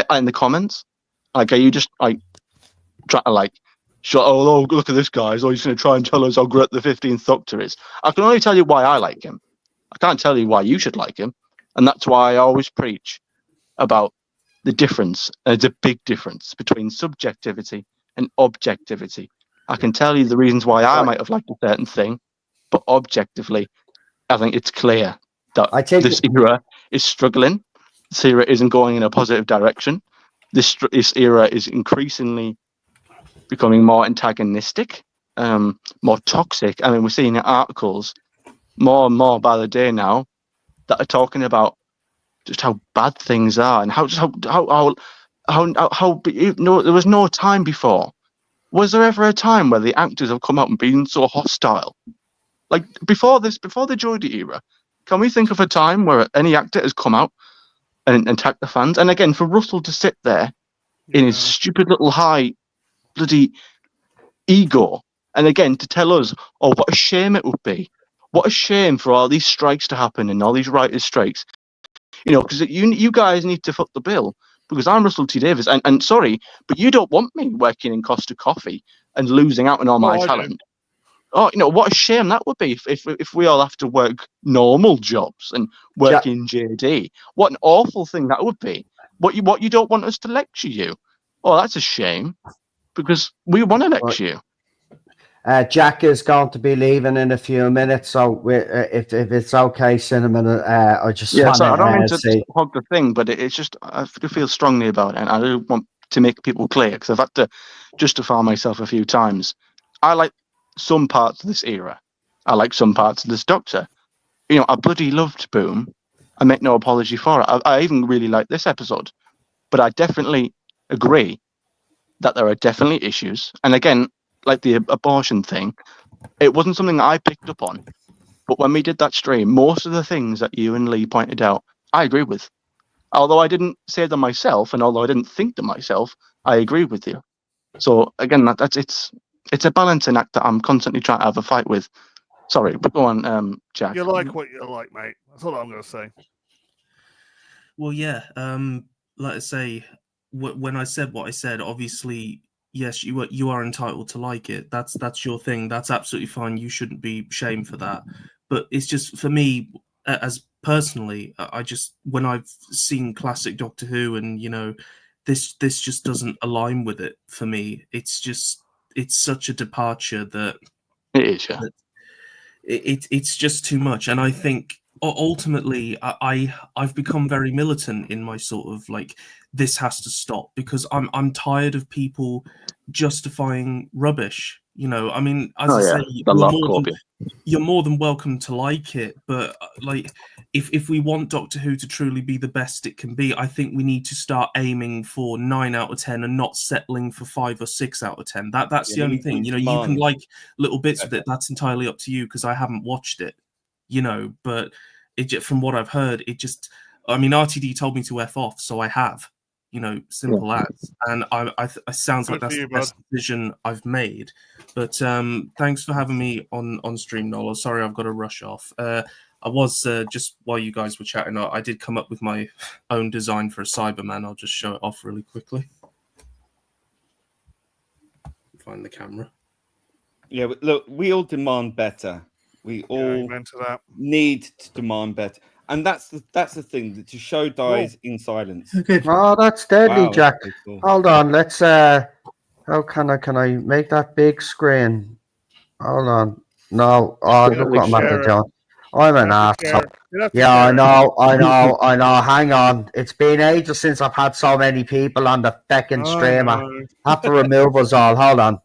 In the comments? Like, are you just trying to oh, look at this guy, he's always going to try and tell us how great the 15th Doctor is. I can only tell you why I like him. I can't tell you why you should like him. And that's why I always preach about the difference. There's a big difference between subjectivity and objectivity. I can tell you the reasons why I might have liked a certain thing, but objectively, I think it's clear that this era is struggling. This era isn't going in a positive direction. This era is increasingly becoming more antagonistic, more toxic. I mean, we're seeing articles more and more by the day now that are talking about just how bad things are, and how there was no time before. Was there ever a time where the actors have come out and been so hostile? Like before the Geordie era, can we think of a time where any actor has come out and attacked the fans? And again, for Russell to sit there in his stupid little high bloody ego, and again to tell us, oh, what a shame it would be. What a shame for all these strikes to happen and all these writers' strikes. Because you guys need to foot the bill, because I'm Russell T Davies, and sorry, but you don't want me working in Costa Coffee and losing out on all my talent. Oh, what a shame that would be if we all have to work normal jobs and work in JD. What an awful thing that would be. What you don't want us to lecture you. Oh, that's a shame, because we want to lecture you. Jack is going to be leaving in a few minutes, so if it's okay, Cinnamon, I just want I don't mean to hog the thing, but it's just I feel strongly about it, and I do want to make people clear, because I've had to justify myself a few times. I like some parts of this era. I like some parts of this Doctor. I bloody loved Boom. I make no apology for it. I even really like this episode, but I definitely agree that there are definitely issues. And again, like the abortion thing, it wasn't something that I picked up on. But when we did that stream, most of the things that you and Lee pointed out, I agree with. Although I didn't say them myself, and although I didn't think them myself, I agree with you. So again, it's a balancing act that I'm constantly trying to have a fight with. Sorry, but go on, Jack. You like what you like, mate. That's all I'm going to say. Well, yeah. Like I say, when I said what I said, obviously, yes, you are entitled to like it. That's your thing. That's absolutely fine. You shouldn't be shamed for that. But it's just, for me, as personally, I just, when I've seen classic Doctor Who, and this just doesn't align with it for me. It's such a departure that it is. Yeah. It's just too much. And I think ultimately, I've become very militant in my sort of like, this has to stop, because I'm tired of people justifying rubbish. You know, I mean, as Oh I yeah, say, the lot copy. you're more than welcome to like it, but like, if we want Doctor Who to truly be the best it can be, I think we need to start aiming for 9 out of 10 and not settling for 5 or 6 out of 10. That's Yeah, the only we thing. You know, you demand can like little bits of better. it. That's entirely up to you, because I haven't watched it. You know, but from what I've heard, I mean, RTD told me to F off, so I have. You know, simple as. And I sounds like Good that's for the you, best decision I've made. But thanks for having me on stream, Nola. Sorry, I've got to rush off. I was just while you guys were chatting, I did come up with my own design for a Cyberman. I'll just show it off really quickly. Find the camera. Yeah, but look, we all demand better. We all Amen to that. need to demand better, and that's the thing, that to show dies in silence. Okay. Oh, that's deadly, Wow, that's Jack. pretty cool. Hold on, let's how can I make that big screen? Hold on. No, oh You look have what to I'm at share the it. John. I'm You an have to asshole. share it. You have to Yeah, I share it. know. Hang on. It's been ages since I've had so many people on the feckin' stream. I know. have to remove us all. Hold on.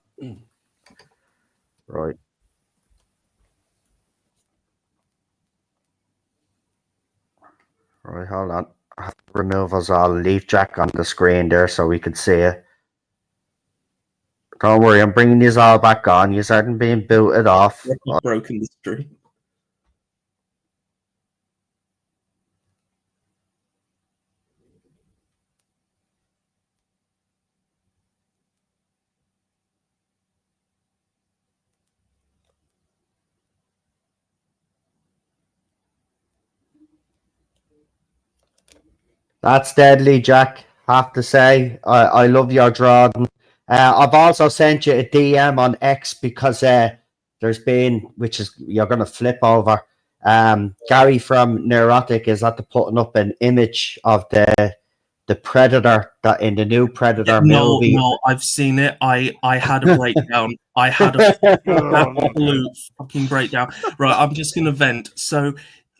Right. Right, hold on. I have to remove us all. Leave Jack on the screen there so we can see it. Don't worry, I'm bringing these all back on. You aren't being booted off. I've broken the stream. That's deadly, Jack. Have to say, I love your drawing. I've also sent you a DM on X because there's been, which is you're gonna flip over. Gary from Neurotic is at the putting up an image of the Predator that in the new Predator movie. No, I've seen it. I had a breakdown. I had a absolute fucking breakdown. Right, I'm just gonna vent. So,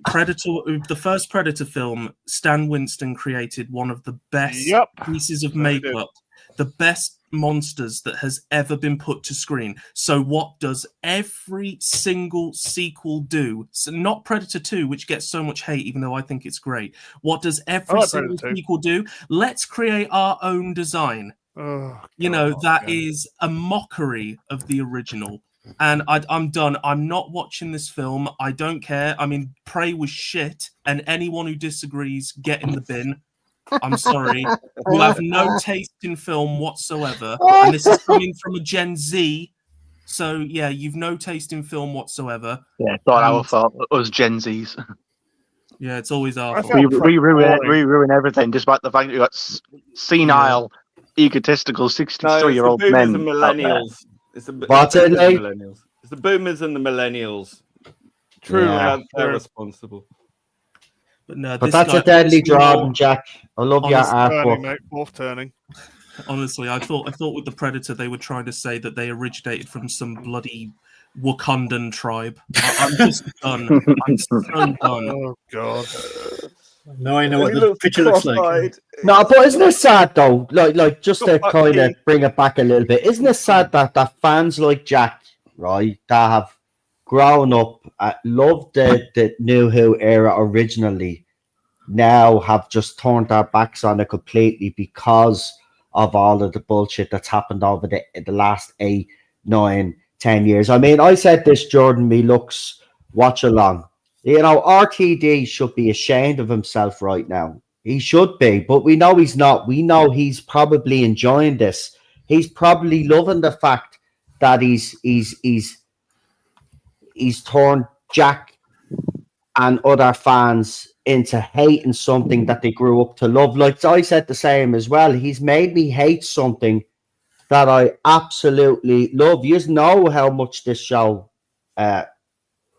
Predator, the first Predator film, Stan Winston created one of the best Yep. pieces of No, he did. makeup, the best monsters that has ever been put to screen. So what does every single sequel do? So not Predator 2, which gets so much hate, even though I think it's great. What does every like single Predator 2. sequel do? Let's create our own design. Oh, You know, God, that yeah. is a mockery of the original. And I'm done. I'm not watching this film. I don't care. I mean, Prey was shit, and anyone who disagrees, get in the bin. I'm sorry. You have no taste in film whatsoever. And this is coming from a Gen Z. So, yeah, you've no taste in film whatsoever. Yeah, it's not our fault. Us Gen Zs. Yeah, it's always our I fault. felt We ruin boring. everything, despite the fact that we got senile, egotistical No, it's the 63-year-old boomers men. and out there. millennials. It's the What's it, boomers and Lee? millennials. It's the boomers and the millennials. True. Yeah. They're responsible. But no, But this that's guy, a deadly honestly, drawing, Jack. I love your honestly, Turning, artwork. mate. Fourth turning. honestly, I thought with the Predator they were trying to say that they originated from some bloody Wakandan tribe. I'm just done. I'm so done. Oh, God. Now I know He what the looks picture looks like. cross-eyed. No, but isn't it sad though? Like just to Fuck kind of you. bring it back a little bit, isn't it sad that fans like Jack, right, that have grown up, loved the New Who era originally, now have just turned their backs on it completely because of all of the bullshit that's happened over the last 8, 9, 10 years. I mean, I said this, Jordan, me looks watch along. You know, RTD should be ashamed of himself right now. He should be, but we know he's not. We know he's probably enjoying this. He's probably loving the fact that he's turned Jack and other fans into hating something that they grew up to love. Like I said the same as well. He's made me hate something that I absolutely love. You know how much this show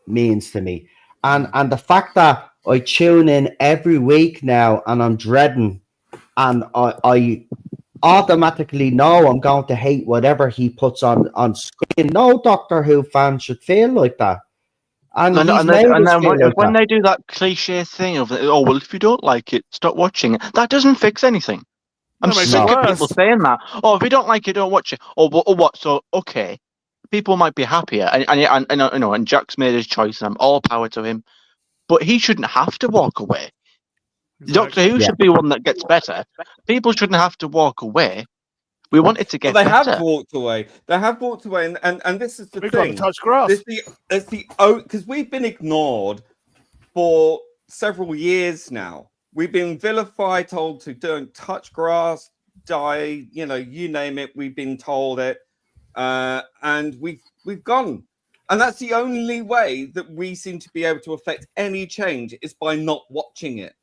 means to me. And the fact that I tune in every week now and I'm dreading and I automatically know I'm going to hate whatever he puts on screen. No Doctor Who fan should feel like that. And, And, he's and, made then, and us then feel like when that. they do that cliche thing of, oh, well, if you don't like it, stop watching it, that doesn't fix anything. I'm That makes sick it of people worse. saying that. Oh, if you don't like it, don't watch it. Or what? So, okay, people might be happier. And Jack's made his choice, and I'm all power to him. But he shouldn't have to walk away. Doctor Who Yeah. should be one that gets better. People shouldn't have to walk away. We want it to But get they better. have walked away. They have walked away, and this is the We've got to thing. touch grass. It's the because we've been ignored for several years now. We've been vilified, told to don't touch grass, die, you name it. We've been told it, and we've gone. And that's the only way that we seem to be able to affect any change is by not watching it.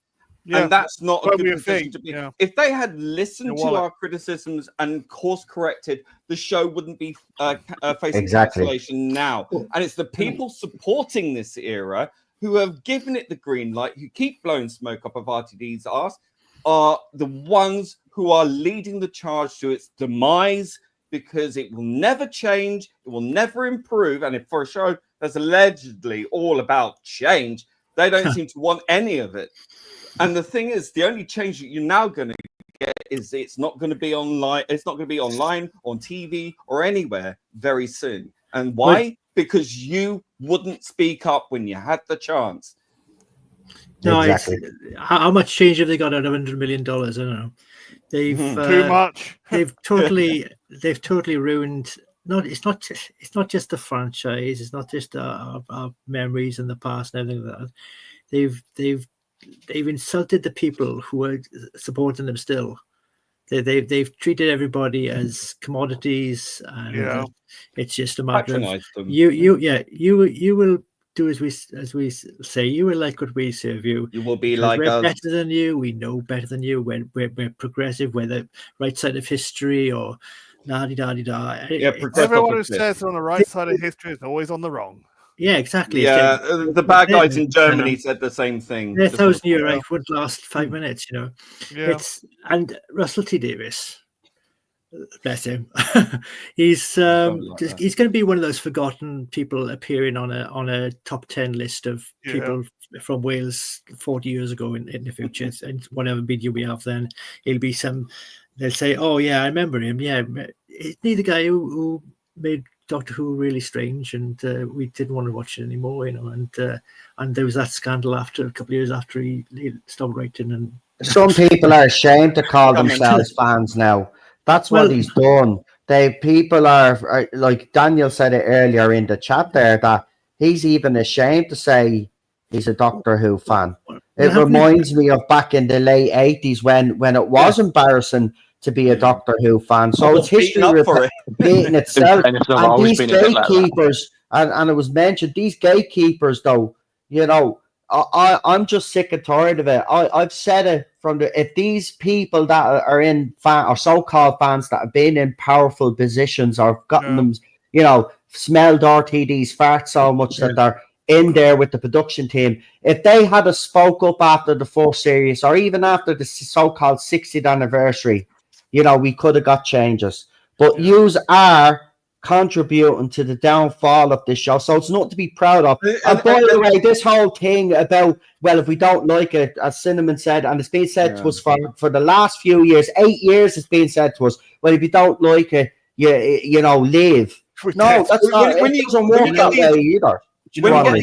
Yeah. And that's not a Won't good be a position thing, to be. yeah. If they had listened Your to wallet. our criticisms and course corrected, the show wouldn't be facing Exactly. cancellation now. And it's the people supporting this era who have given it the green light, who keep blowing smoke up of RTD's arse, are the ones who are leading the charge to its demise, because it will never change, it will never improve. And if for a show that's allegedly all about change, they don't seem to want any of it. And the thing is, the only change that you're now going to get is it's not going to be online. It's not going to be online, on TV, or anywhere very soon. And why? Because you wouldn't speak up when you had the chance. No, Exactly. how much change have they got out of $100 million? I don't know. They've Too much. they've totally ruined. It's not just the franchise. It's not just our memories in the past and everything like that. They've insulted the people who are supporting them still. They've treated everybody as commodities, and Yeah. it's just a matter of Patronize them. you will do as we say. You will like what we serve you. You will be Because like we're us. better than you. We know better than you. We're progressive. We're the right side of history, or da da da. Yeah, progressive. Everyone who Progressive. says they're on the right side of history is always on the wrong. Yeah, exactly. Yeah, the bad guys in Germany said the same thing. Their Just wanna 1,000-year point out. life wouldn't last 5 minutes, you know. Yeah. And Russell T Davies, bless him, he's Something like that. he's going to be one of those forgotten people appearing on a top 10 list of Yeah. people from Wales 40 years ago in the future. And whatever video we have, then it'll be they'll say, oh yeah, I remember him. Yeah, isn't he the guy who made Doctor Who really strange, and we didn't want to watch it anymore, you know. And there was that scandal a couple of years after he stopped writing. And Some people are ashamed to call Come on. themselves fans now. That's Well- what he's done. People are like Daniel said it earlier in the chat there, that he's even ashamed to say he's a Doctor Who fan. It Well, reminds me of back in the late 80s when it was embarrassing to be a Doctor Who fan. So it's history Beaten up for it. repeating itself. And it's And always these been a bit like that. gatekeepers, and it was mentioned, these gatekeepers, though, you know, I'm just sick and tired of it. I've said it if these people that are in or so-called fans that have been in powerful positions or gotten Yeah. them, you know, smelled RTD's fart so much that they're in there with the production team. If they had spoke up after the first series or even after the so-called 60th anniversary, you know, we could have got changes. But yous are contributing to the downfall of this show, so it's not to be proud of. And by the way, this whole thing about, well, if we don't like it, as Cinnamon said, and it's been said to us for the last few years, 8 years, it's been said to us, well, if you don't like it, you know, leave. No, that's not. When It you- doesn't when work you that get way either. When Go you on, get Rick.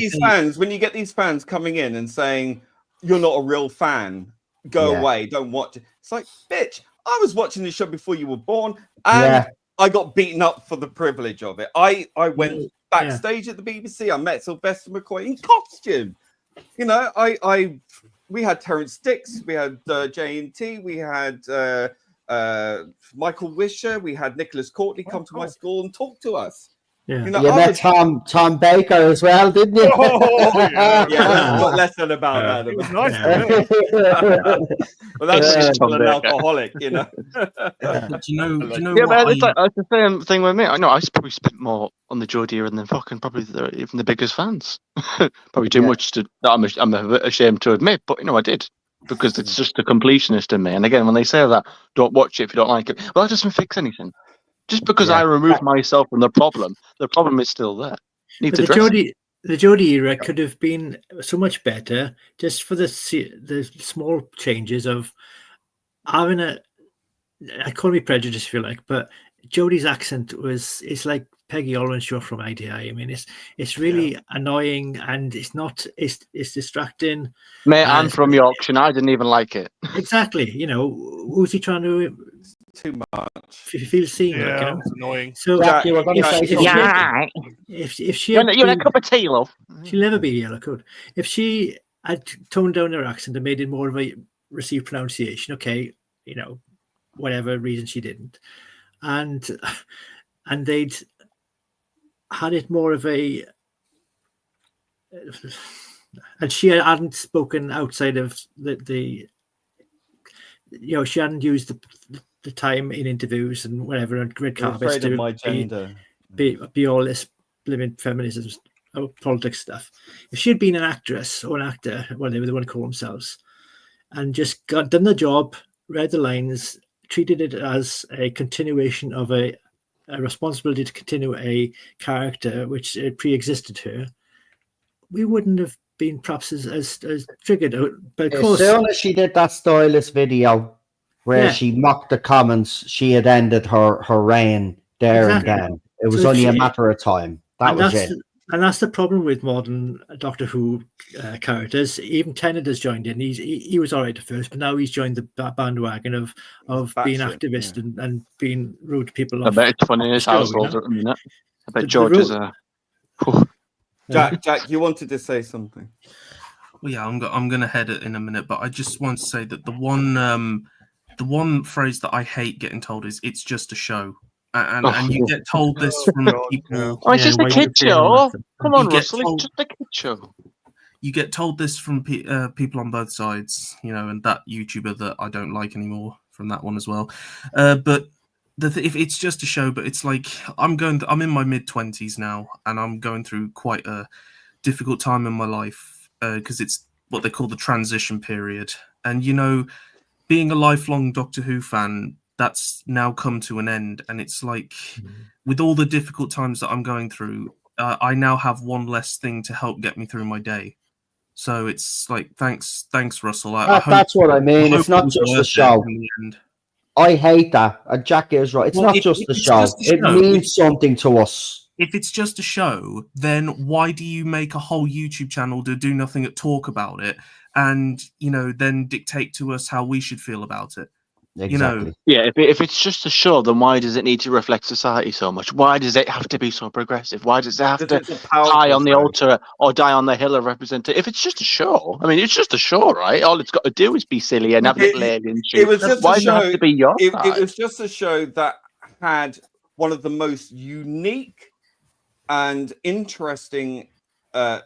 these fans coming in and saying you're not a real fan, go Yeah. away, don't watch it. It's like, bitch, I was watching this show before you were born, and Yeah. I got beaten up for the privilege of it. I went backstage at the BBC. I met Sylvester McCoy in costume. You know, we had Terrence Dix, we had J&T, we had Michael Wisher, we had Nicholas Courtney come to my school and talk to us. Yeah. You know, You I met was- Tom Baker as well, didn't you? Oh, yeah. yeah, let's not lesson about that. It was nice for me. Well, that's Yeah. still an alcoholic, you know. But you know Yeah, what? but it's the same thing with me. I know I probably spent more on the Joe Deere than fucking probably even the biggest fans. Probably too Yeah. much that I'm a bit ashamed to admit, but you know I did because it's just a completionist in me. And again, when they say that, don't watch it if you don't like it. Well, that doesn't fix anything. Just because Yeah. I remove myself from the problem is still there. Need But to the address it. the Jodie era could have been so much better just for the small changes of having I call me prejudice if you like, but Jodie's accent it's like Peggy Olenshaw from IDI. I mean, it's really annoying and it's distracting. Mate, I'm from Yorkshire and I didn't even like it. Exactly. You know, who's he trying to Too much. feel seen? Like, you Yeah, know? it's annoying. So Jack, you were going to say something. if she You had want a been- cup of tea, love? she'll never be a yellow coat. If she had toned down her accent and made it more of a received pronunciation, okay, you know, whatever reason she didn't, and they'd had it more of a, and she hadn't spoken outside of the you know, she hadn't used the time in interviews and whatever on red You're carpets afraid of to my gender. be all this living feminism politics stuff. If she had been an actress or an actor, whatever they want to call themselves, and just done the job, read the lines, treated it as a continuation of a responsibility to continue a character which pre-existed her, we wouldn't have been perhaps as triggered. But of As course, soon as she did that stylist video where Yeah. she mocked the comments, she had ended her reign there Exactly. and then. It was So only a she- matter of time. That and was that's it. and that's the problem with modern Doctor Who characters. Even Tennant has joined in. He was all right at first, but now he's joined the bandwagon of being Batshit, activist and being rude to people. I off- bet it's funny in his the show, you household know? at the minute. I bet The George is rule- a. Jack, you wanted to say something. Well, yeah, I'm going to head it in a minute, but I just want to say that the one phrase that I hate getting told is "it's just a show," and you get told this from God, people. Oh, it's Yeah, just a why kid would you feel show. like that? Come on, You get Russell. It's told- just a kid show. You get told this from people on both sides, you know, and that YouTuber that I don't like anymore from that one as well. But if it's just a show, but it's like I'm in my mid-20s now, and I'm going through quite a difficult time in my life because it's what they call the transition period. And you know, being a lifelong Doctor Who fan, that's now come to an end, and it's like with all the difficult times that I'm going through, I now have one less thing to help get me through my day. So it's like, thanks, Russell. I hope- That's what I mean. hope It's not it was just a worth it show. in the end. I hate that. And Jack is right. It's Well, not if just the it's show. just a It show, means something to us. If it's just a show, then why do you make a whole YouTube channel to do nothing but talk about it, and you know, then dictate to us how we should feel about it? Exactly. Yeah, if it's just a show, then why does it need to reflect society so much? Why does it have to be so progressive? Why does it have to Because it's a powerful die on the show. altar or die on the hill of representation? If it's just a show, I mean, it's just a show, right? All it's got to do is be silly and have It- little alien it shit. was just Why a does it have show- to be your It side? was just a show that had one of the most unique and interesting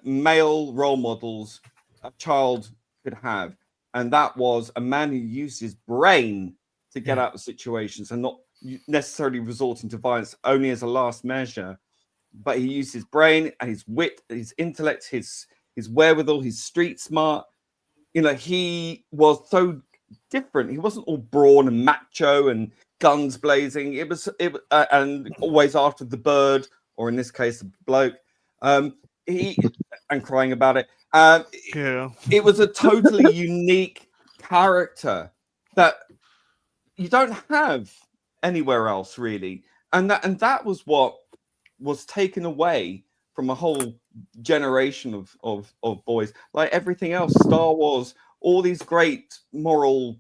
male role models a child could have, and that was a man who used his brain to get out of situations and not necessarily resorting to violence only as a last measure, but he used his brain and his wit, his intellect, his wherewithal, his street smart. You know, he was so different. He wasn't all brawn and macho and guns blazing. It was and always after the bird, or in this case, the bloke. He and crying about it. Yeah. It was a totally unique character that you don't have anywhere else, really. And that was what was taken away from a whole generation of boys. Like everything else, Star Wars, all these great moral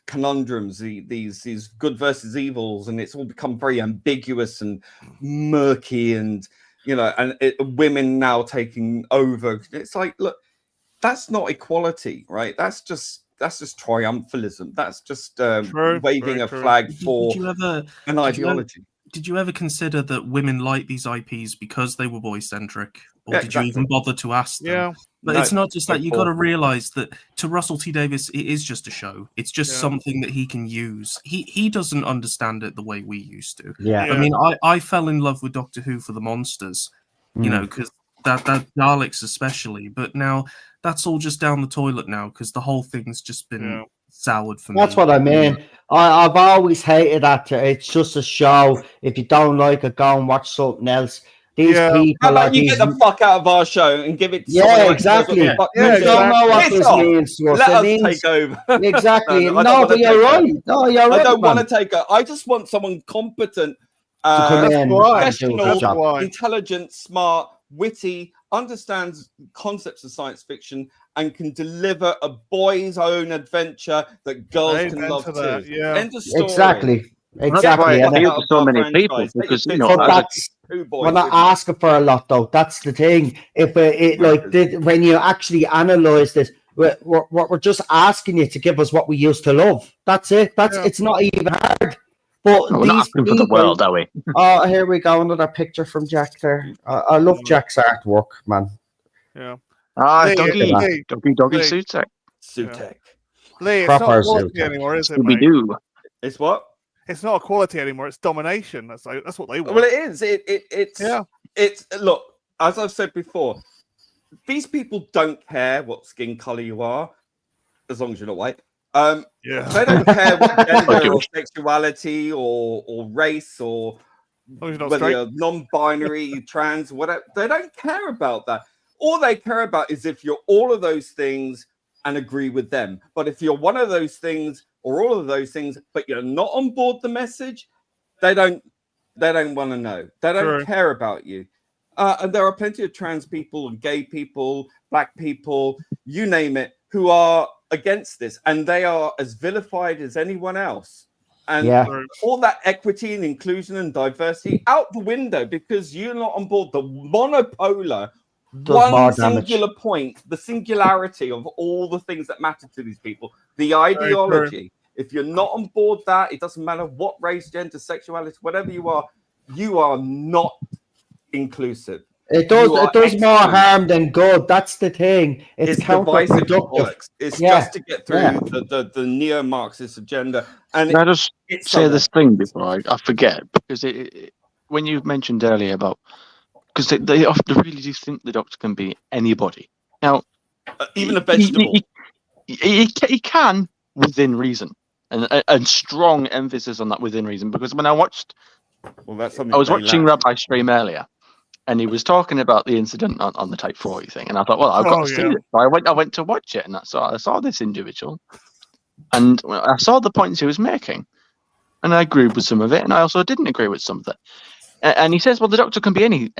conundrums, these good versus evils, and it's all become very ambiguous and murky, and you know, and women now taking over. It's like, look, that's not equality, right? That's just triumphalism. That's just True, waving very a true. flag Did for you ever an did you ever- ideology. did you ever consider that women like these IPs because they were boy centric, or Yeah, did you even exactly. bother to ask them? Yeah. But No, it's not just that. You got to awful. realize that to Russell T Davies, it is just a show. It's just Yeah. something that he can use. He doesn't understand it the way we used to. Yeah. Yeah. I mean, I fell in love with Doctor Who for the monsters, you know, because that Daleks especially. But now that's all just down the toilet now because the whole thing's just been Yeah. soured for That's me. what I mean. I've always hated that. It's just a show. If you don't like it, go and watch something else. These Yeah. people How are about you these. get the fuck out of our show and give it to Yeah, someone else who knows exactly. what the fuck Yeah, they're You doing? don't know what Piss this off. means to us. Let It us means take over. exactly. No, I don't No, wanna but you're take over. right. No, you're I right, don't man. want to take I just want someone competent, To come That's in why. and do the professional, job. Why? intelligent, smart, witty, understands concepts of science fiction, and can deliver a boy's own adventure that girls can Amen love to that, too. yeah. End of story. Exactly. Well, that's why Exactly. I And appeal out to of so our many people franchise. Take because your you know, piss but and as a, that's two boys we're not with you. asking for a lot, though. That's the thing. If it like when you actually analyze this, we're just asking you to give us what we used to love. That's it. That's Yeah. it's not even hard. But we're not these asking for the people. world, are we? Oh, here we go. Another picture from Jack there. I love Jack's artwork, man. Yeah. Ah, Lee, doggy, Lee, doggy Lee. suits it. Sutek. Lee, it's not Proper quality Zootech. anymore, is it, Scooby mate? Doo. It's what? It's not quality anymore. It's domination. That's what they want. Well, it is. It's Yeah. It's look, as I've said before, these people don't care what skin color you are, as long as you're not white. Yeah. They don't care what gender or Jewish. sexuality or race or As long as you're not whether straight. you're non-binary, trans, whatever. They don't care about that. All they care about is if you're all of those things and agree with them. But if you're one of those things or all of those things, but you're not on board the message, they don't want to know. They don't True. care about you. And there are plenty of trans people and gay people, black people, you name it, who are against this, and they are as vilified as anyone else. And Yeah. True. all that equity and inclusion and diversity out the window because you're not on board the monopolar Does more one damage. singular point, the singularity of all the things that matter to these people, the ideology. If you're not on board that, it doesn't matter what race, gender, sexuality, whatever you are not inclusive. It does. You are It does more excluded. harm than good. That's the thing. It's divisive counterproductive. bollocks. It's Yeah. just to get through Yeah. the neo-Marxist agenda. And Can I just it's say so this thing before I forget? Because when you mentioned earlier about, because they often really do think the Doctor can be anybody. Now, even a vegetable. He can within reason, and strong emphasis on that within reason. Because when I watched, Well, that's something I was they watching lack. Rabbi stream earlier, and he was talking about the incident on the Type 40 thing, and I thought, well, I've got Oh, to see yeah. it. So I went to watch it, and I saw this individual, and I saw the points he was making, and I agreed with some of it, and I also didn't agree with some of it. And he says, well, the Doctor can be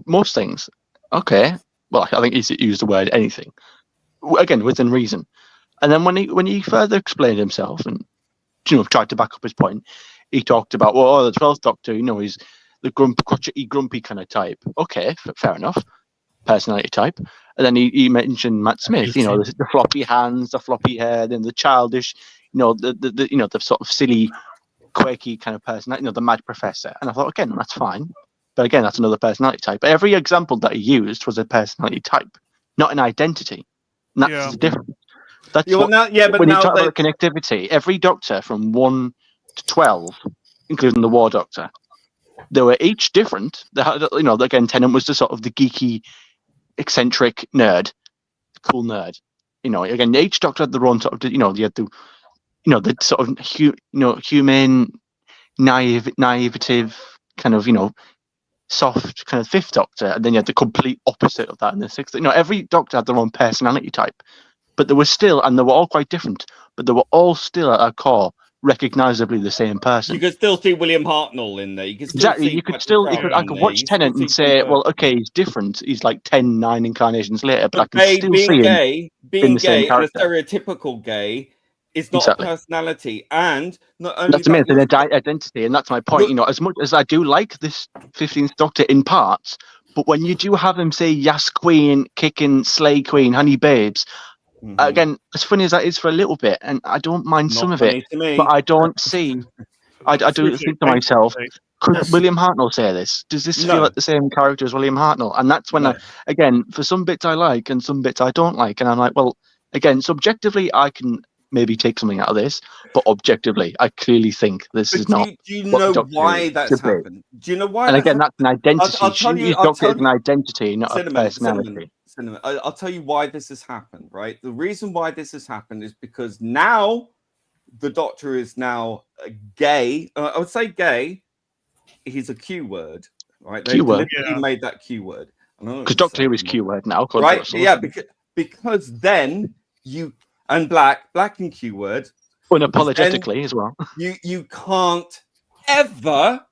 most things. Okay, well, I think he used the word anything, again within reason. And then when he further explained himself and tried to back up his point, he talked about, well, the 12th Doctor, he's the crotchety, grumpy kind of type. Okay, fair enough, personality type. And then he mentioned Matt Smith, the floppy hands, the floppy hair, then the childish, the sort of silly, quirky kind of personality, the mad professor. And I thought, again, that's fine, but again, that's another personality type. But every example that he used was a personality type, not an identity. And that's the difference. That's when you talk about connectivity, every Doctor from 1 to 12, including the War Doctor, they were each different. They had, again, Tennant was the sort of the geeky, eccentric nerd, cool nerd. Again, each Doctor had their own sort of, you had the sort of, human, naivety, kind of, soft kind of 5th Doctor, and then you had the complete opposite of that in the 6th. Every Doctor had their own personality type, but they were still, and they were all quite different, but they were all still at our core recognizably the same person. You could still see William Hartnell in there. You could still exactly. See you could still. I could watch Tennant and say, well, okay, he's different. He's like 9 incarnations later, but I can still see him being the same gay and a character. stereotypical gay is not a personality, and not only that's an identity, and that's my point. As much as I do like this 15th Doctor in parts, but when you do have him say "Yas Queen," kicking "Slay Queen," "Honey Babes." Again, as funny as that is for a little bit, and I don't mind some of it, but I don't see. I do think to myself, could William Hartnell say this? Does this feel like the same character as William Hartnell? And that's when again, for some bits I like and some bits I don't like, and I'm like, well, again, subjectively, I can maybe take something out of this, but objectively, I clearly think this is not. Do you know why that's happened? Do you know why? And again, that's an identity. I'll tell you, Doctor is an identity, not a personality. I'll tell you why this has happened, right? The reason why this has happened is because now the Doctor is now gay. I would say gay. He's a Q word. right? They Q word. deliberately made that Q word. Because Doctor Who is Q word now, right? Russell. Yeah, because then you and black and Q word Unapologetically as well. You can't ever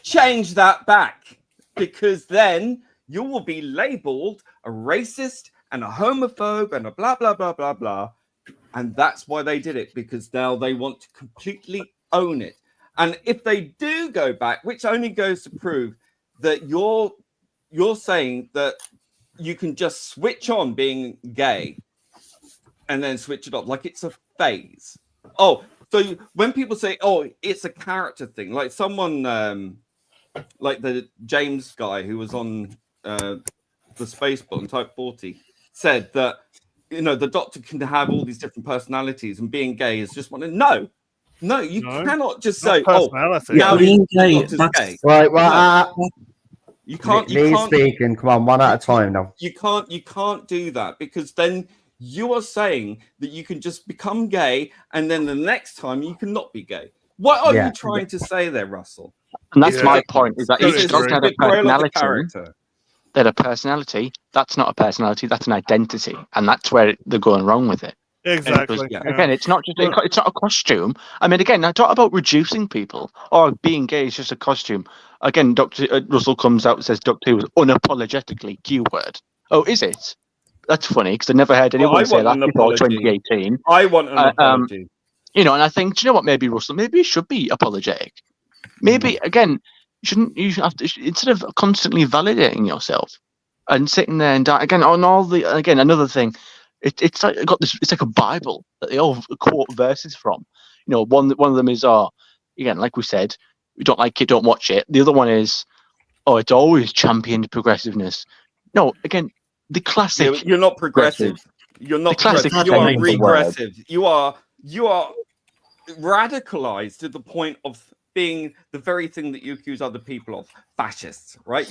change that back, because then you will be labeled a racist and a homophobe and a blah blah blah blah blah. And that's why they did it, because now they want to completely own it. And if they do go back, which only goes to prove that you're saying that you can just switch on being gay and then switch it off like it's a phase. Oh, so when people say, oh, it's a character thing, like someone like the James guy who was on the Space Button Type 40 said that, you know, the Doctor can have all these different personalities and being gay is just one. No, you cannot just say, oh, now being gay, gay. Right, well, You can't. Speaking. Come on, one at a time now. You can't do that, because then you are saying that you can just become gay, and then the next time you cannot be gay. What are you trying to say there, Russell? And that's my point. Is that each Doctor had a personality. They had a personality. That's not a personality. That's an identity, and that's where they're going wrong with it. Exactly. Again, it's not just it's not a costume. I mean, again, I talk about reducing people or being gay is just a costume. Again, Dr. Russell comes out and says Doctor Who was unapologetically Q word. Oh, is it? That's funny, because I never heard anyone say that before 2018. I want an apology. You know, and I think, do you know what? Maybe Russell, maybe you should be apologetic. Maybe again, you have to, instead of constantly validating yourself and sitting there and again on all the another thing. It's like it's like a Bible that they all quote verses from. You know, one of them is again, like we said, we don't like it, don't watch it. The other one is, it's always championed progressiveness. No, again, the classic. You're not progressive. You're not classic. You are regressive. You are radicalized to the point of being the very thing that you accuse other people of, fascists, right?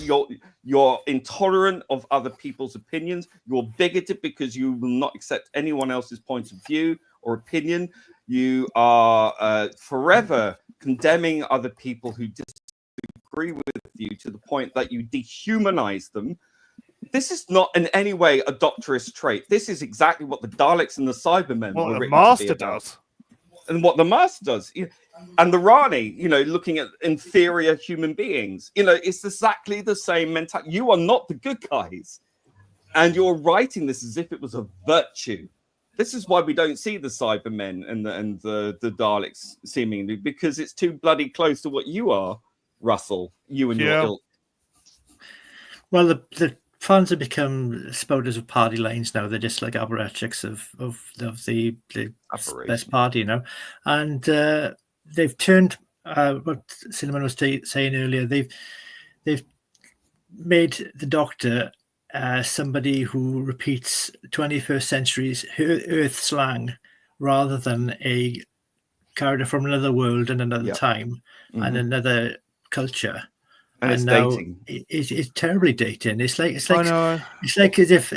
You're intolerant of other people's opinions. You're bigoted because you will not accept anyone else's point of view or opinion. You are forever condemning other people who disagree with you to the point that you dehumanize them. This is not in any way a doctorist trait. This is exactly what the Daleks and the Cybermen were written Master to be about. does. And what the Master does. And the Rani, looking at inferior human beings, it's exactly the same mentality. You are not the good guys, and you're writing this as if it was a virtue. This is why we don't see the Cybermen and the Daleks seemingly, because it's too bloody close to what you are, Russell. You and your ilk. Well, the fans have become spouters of party lines now. They're just like apparatchiks of the best party, and. They've turned what Cinnamon was saying earlier. They've made the Doctor somebody who repeats 21st century's Earth slang rather than a character from another world and another time and another culture. And it's now dating. It's terribly dating. It's like as if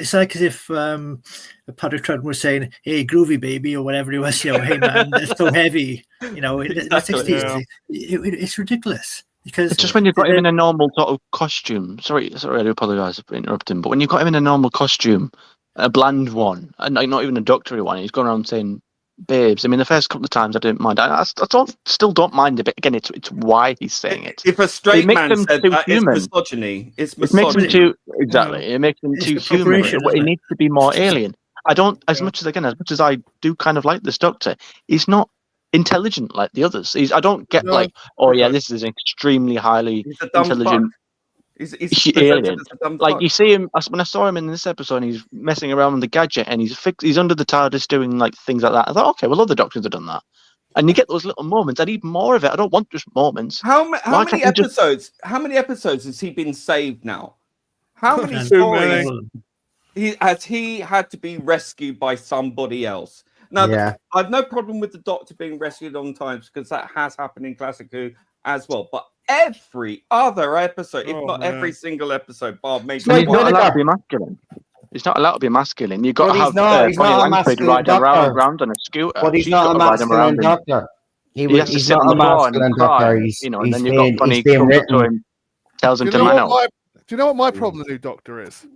Patrick Troughton was saying, "Hey, groovy baby," or whatever he was. Hey man, that's so heavy. In the 60s, it's ridiculous. Because it's just when you've got him in a normal sort of costume. Sorry, I do apologise for interrupting. But when you've got him in a normal costume, a bland one, and not even a doctory one, he's going around saying babes. I mean, the first couple of times I didn't mind. I still don't mind it, but again, it's why he's saying it. If a straight man said that, it's misogyny. It's misogyny. It makes him too It makes him too human. It needs to be more alien. I don't, as much as I do kind of like this Doctor, he's not intelligent like the others. I don't get this is an extremely highly intelligent. He's alien. Like you see him when I saw him in this episode, and he's messing around with the gadget, and he's under the TARDIS doing like things like that. I thought, okay, well, other Doctors have done that, and you get those little moments. I need more of it. I don't want just moments. How many episodes? How many episodes has he been saved now? How many stories has he had to be rescued by somebody else? Now, I've no problem with the Doctor being rescued on times because that has happened in Classic Who as well, but every other episode, if not every single episode, Bob made he's not allowed to be masculine. He's not allowed to be masculine. You've got to have Bonnie Langford riding around on a scooter. But he's not a masculine Doctor. He's not a masculine Doctor. And then you've got Bonnie coming to him tells him Do to you know man what up. do you know what my problem with the new Doctor is?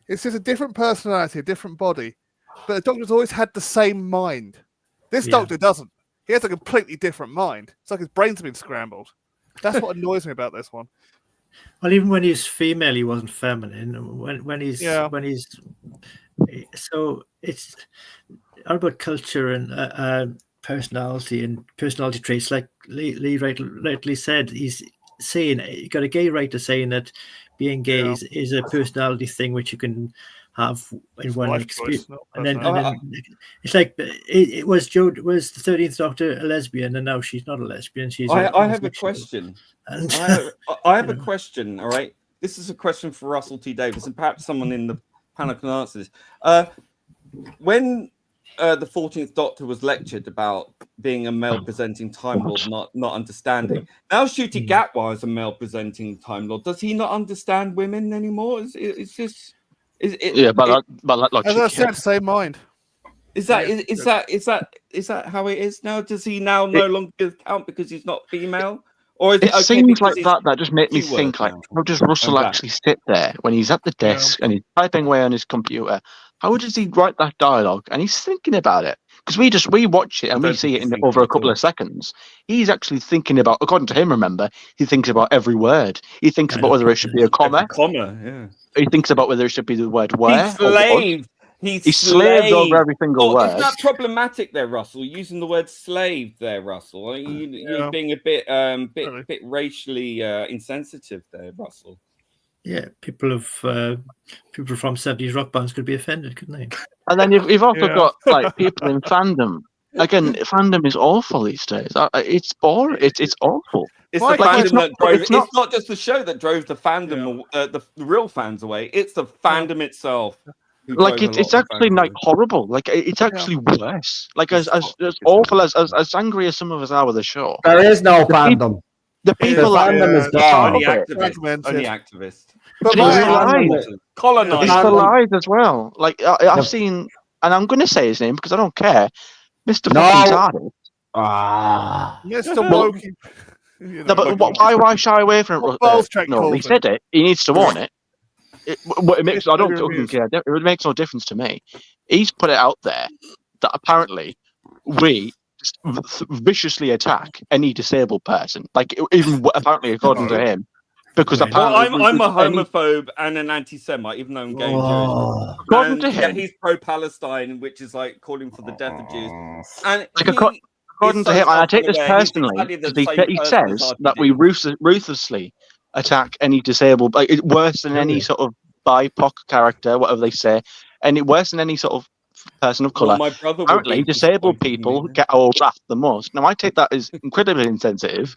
It's just a different personality, a different body, but the Doctor's always had the same mind. This Yeah. Doctor doesn't. He has a completely different mind. It's like his brain's been scrambled. That's what annoys me about this one. Well, even when he's female, he wasn't feminine. When he's Yeah. so it's all about culture and personality and personality traits. Like Lee rightly said, he's saying you got a gay writer saying that being gay Yeah. is a personality thing which you can have in one Life experience. choice, not And then personality. it's like it was the 13th Doctor a lesbian, and now she's not a lesbian. She's I have a homosexual. question. And I have a you know. question. All right, this is a question for Russell T Davis, and perhaps someone in the panel can answer this. When the 14th Doctor was lectured about being a male presenting Time Lord, not understanding. Now Ncuti Gatwa is a male presenting Time Lord. Does he not understand women anymore? Yeah, but like As I said, same mind. Is that how it is now? Does he now no longer count because he's not female? Or is it okay seems because like he's that just made me keyword think, like, now? how does Russell I'm back. actually sit there when he's at the desk and he's typing away on his computer? How does he write that dialogue? And he's thinking about it. Because we watch it and we don't see think it he's in thinking over a at couple all. of seconds. He's actually thinking about, according to him, remember, he thinks about every word. He thinks about whether it should be a comma. Yeah. He thinks about whether it should be the word where. He's slaved. He slaved over every single word. Is that problematic there, Russell? Using the word slave there, Russell. You're being a bit bit racially insensitive there, Russell. Yeah, people from 70s rock bands could be offended, couldn't they? And then you've also got like people in fandom. Again, fandom is awful these days. It's boring. It's awful. It's Like, the fandom it's not- that drove. it's It's not- not just the show that drove the fandom, the real fans away. It's the fandom itself. who Like drove a it's lot of actually fans like away. horrible. Like it's actually worse. Like as awful as angry as some of us are with the show. There is no The fandom. The people The that fandom is are gone. Only part of it, activists. Fragmented. Only activists. But And it's my, the lies. It's Colonized. the fandom- lies as well. Like I've The- seen, and I'm going to say his name because I don't care. Mr. No. Fucking Tardis. Ah. Mr. Wokey. You No, know, but why shy away from What it? Balls Trek No, he calls said it. He needs to own it. It makes. I don't fucking reviews. care. It makes no difference to me. He's put it out there that apparently we just viciously attack any disabled person. Like even apparently according to him, because Right. Well, apparently I'm a any- homophobe and an anti-Semite, even though I'm gay and Oh. Jewish. According And to yet him, he's pro-Palestine, which is like calling for the death of Jews. And Like, he according is to so him, and I take this self-aware, he's personally, exactly the because same he person as says that we RTD. ruthlessly attack any disabled, like worse than any sort of BIPOC character, whatever they say, and worse than any sort of person of Well, colour. my brother would Apparently, be disabled disappointed in people me, yeah. get our wrath the most. Now, I take that as incredibly insensitive,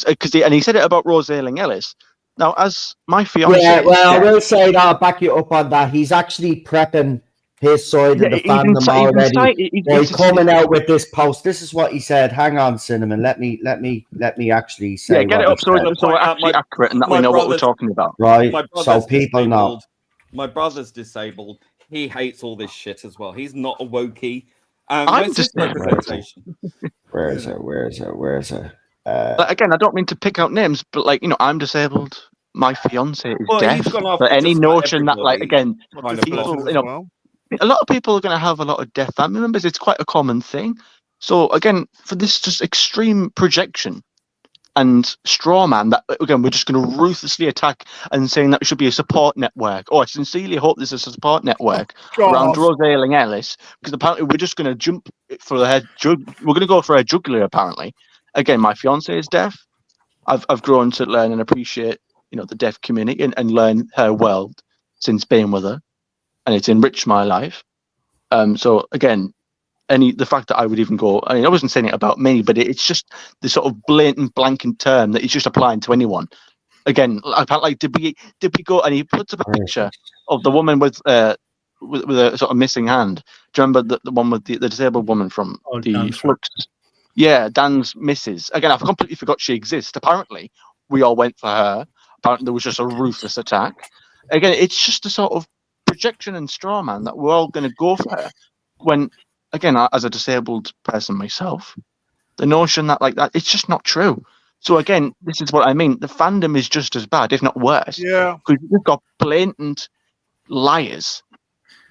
because he said it about Rose Ayling-Ellis. Now, as my fiance, Yeah, well, I will say that. I'll back you up on that. He's actually prepping his side of the fandom already. He's coming out with this post. This is what he said. Hang on, Cinnamon. Let me actually say. Yeah, get it what up he so said, we're actually accurate and that we my know what we're brother's- talking about. right? My So brother's people know. disabled. My brother's disabled. He hates all this shit as well. He's not a wokey. I'm Where's his disabled. representation? Where is it? But again, I don't mean to pick out names, but like I'm disabled. My fiance is Well, deaf. he's gone after But any just about notion that, like, everybody. again, Kind of people, blocked. you know, a lot of people are going to have a lot of deaf family members. It's quite a common thing. So again, for this just extreme projection and straw man that again we're just going to ruthlessly attack and saying that it should be a support network. Oh, I sincerely hope this is a support network around Rose Ayling-Ellis, because apparently we're just going to jump for the head. We're going to go for a jugular. Apparently, again, my fiance is deaf. I've grown to learn and appreciate the deaf community and learn her world since being with her, and it's enriched my life. So again, the fact that I would even go, I wasn't saying it about me, but it's just the sort of blatant blanket term that he's just applying to anyone. Again, like did we go, and he puts up a picture of the woman with a sort of missing hand. Do you remember the one with the disabled woman from the Dan's Flux? Yeah, Dan's missus. Again, I've completely forgot she exists. Apparently, we all went for her. Apparently, there was just a ruthless attack. Again, it's just a sort of projection and straw man that we're all going to go for her. When, again, as a disabled person myself, the notion that like that, it's just not true. So again, this is what I mean. The fandom is just as bad, if not worse. Yeah. Because you've got blatant liars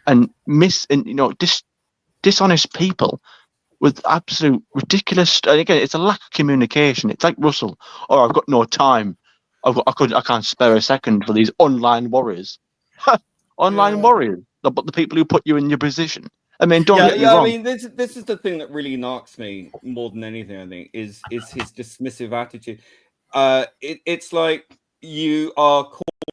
and dishonest people with absolute ridiculous. And again, it's a lack of communication. It's like Russell. Oh, I've got no time. I can't spare a second for these online warriors. Online warriors, but the people who put you in your position. I mean, don't get me wrong. I mean, this is the thing that really knocks me more than anything. I think is his dismissive attitude. It's like you are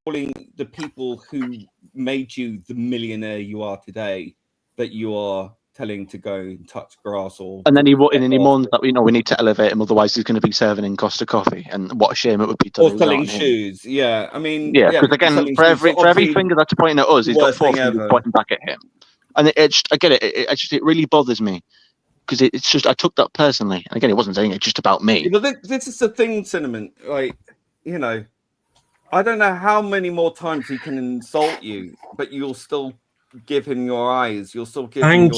calling the people who made you the millionaire you are today that you are telling to go and touch grass, and then he moans that we need to elevate him, otherwise he's going to be serving in Costa Coffee, and what a shame it would be to or lose selling out on him. shoes. Yeah, I mean, because again, for every finger that's pointing at us, he's got 4 fingers pointing back at him, and it really bothers me because it's just I took that personally, and again, it wasn't saying it's just about me. This is the thing, Cinnamon. Like, I don't know how many more times he can insult you, but you'll still give him your eyes. You'll still give him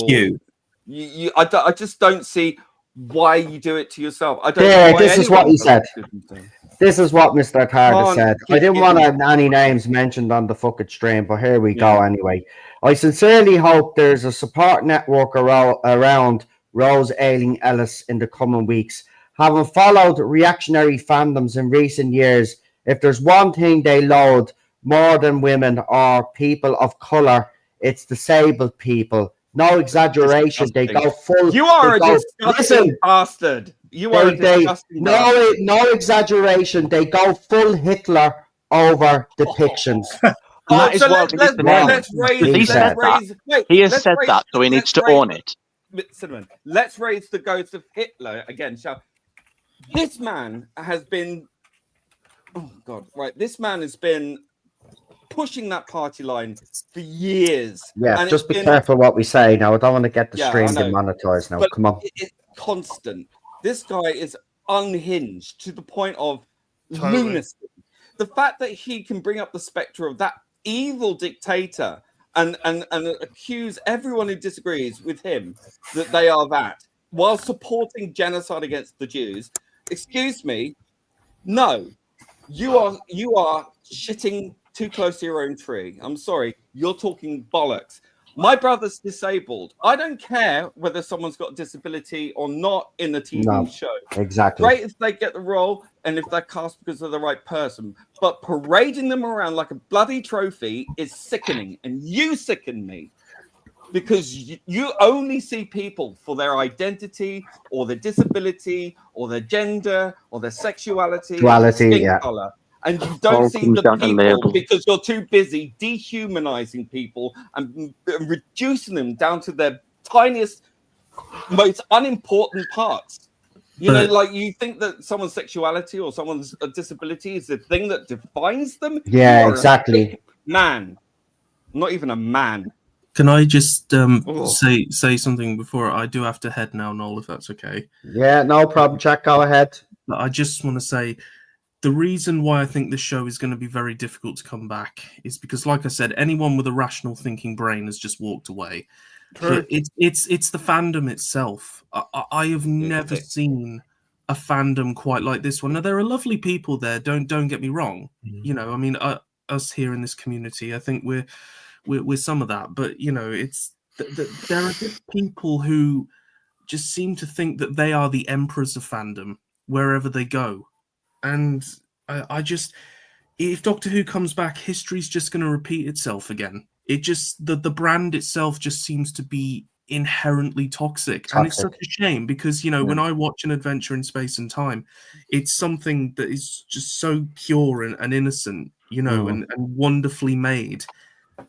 your... I just don't see why you do it to yourself. I don't know why this is what he said. This is what Mr. Carter said. I didn't want any names mentioned on the fucking stream, but here we go anyway. I sincerely hope there's a support network around Rose Ayling-Ellis in the coming weeks. Having followed reactionary fandoms in recent years, if there's one thing they loathe more than women or people of colour, it's disabled people. No exaggeration. They go full. You are a disgusting bastard. You are a disgusting bastard. No exaggeration. They go full Hitler over depictions. Let's raise. He said that. He has said that, so he needs to own it. Cinnamon, let's raise the ghost of Hitler again, shall we? This man has been. Oh God! Right, this man has been pushing that party line for years. Yeah, and just be careful what we say now. I don't want to get the stream demonetized now. Come on. It's constant. This guy is unhinged to the point of lunacy. The fact that he can bring up the specter of that evil dictator and accuse everyone who disagrees with him that they are that, while supporting genocide against the Jews. Excuse me. No, you are shitting too close to your own tree. I'm sorry. You're talking bollocks. My brother's disabled. I don't care whether someone's got a disability or not in the TV show. Exactly. Great if they get the role and if they're cast because they're the right person. But parading them around like a bloody trophy is sickening. And you sicken me. Because you only see people for their identity or their disability or their gender or their sexuality or skin color. And you don't see the people because you're too busy dehumanizing people and reducing them down to their tiniest, most unimportant parts. Like you think that someone's sexuality or someone's disability is the thing that defines them? Yeah, exactly. Man, not even a man. Can I just say something before I do have to head now, Noel, if that's okay? Yeah, no problem, Jack. Go ahead. I just want to say the reason why I think this show is going to be very difficult to come back is because, like I said, anyone with a rational thinking brain has just walked away. But it's the fandom itself. I have never seen a fandom quite like this one. Now there are lovely people there. Don't get me wrong. I mean, us here in this community, I think we're some of that. But it's there are people who just seem to think that they are the emperors of fandom wherever they go. And I just, if Doctor Who comes back, history's just going to repeat itself again. It just, the brand itself just seems to be inherently toxic. And it's such a shame because, when I watch an adventure in space and time, it's something that is just so pure and innocent, and wonderfully made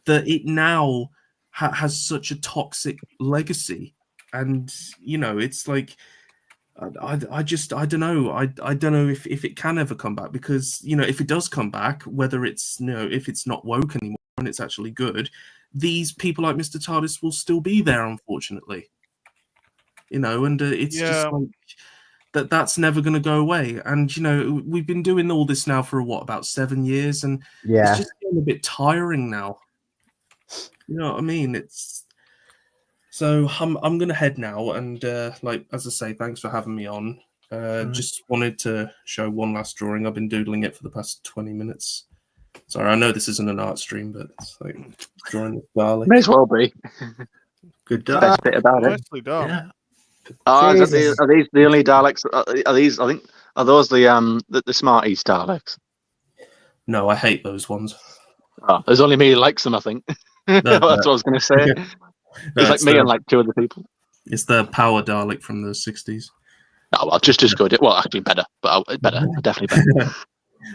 that it now has such a toxic legacy. And, it's like, I don't know. I don't know if it can ever come back because, if it does come back, whether it's, if it's not woke anymore and it's actually good, these people like Mr. TARDIS will still be there, unfortunately. And it's just like that's never going to go away. And, we've been doing all this now for about 7 years and it's just getting a bit tiring now. You know what I mean? So I'm going to head now, and as I say, thanks for having me on. Just wanted to show one last drawing. I've been doodling it for the past 20 minutes. Sorry, I know this isn't an art stream, but it's like drawing the Dalek. May as well be. Good The done. best bit about it. Nicely done. Yeah. Are Jesus. these the only Daleks? Are these? I think are those the Smarties Daleks? No, I hate those ones. Oh, there's only me who likes them. I think that's what I was going to say. No, It's like it's me the- and like two other people. It's the Power Dalek from the 60s. Oh well, just as good. Well, actually better, but better, definitely better.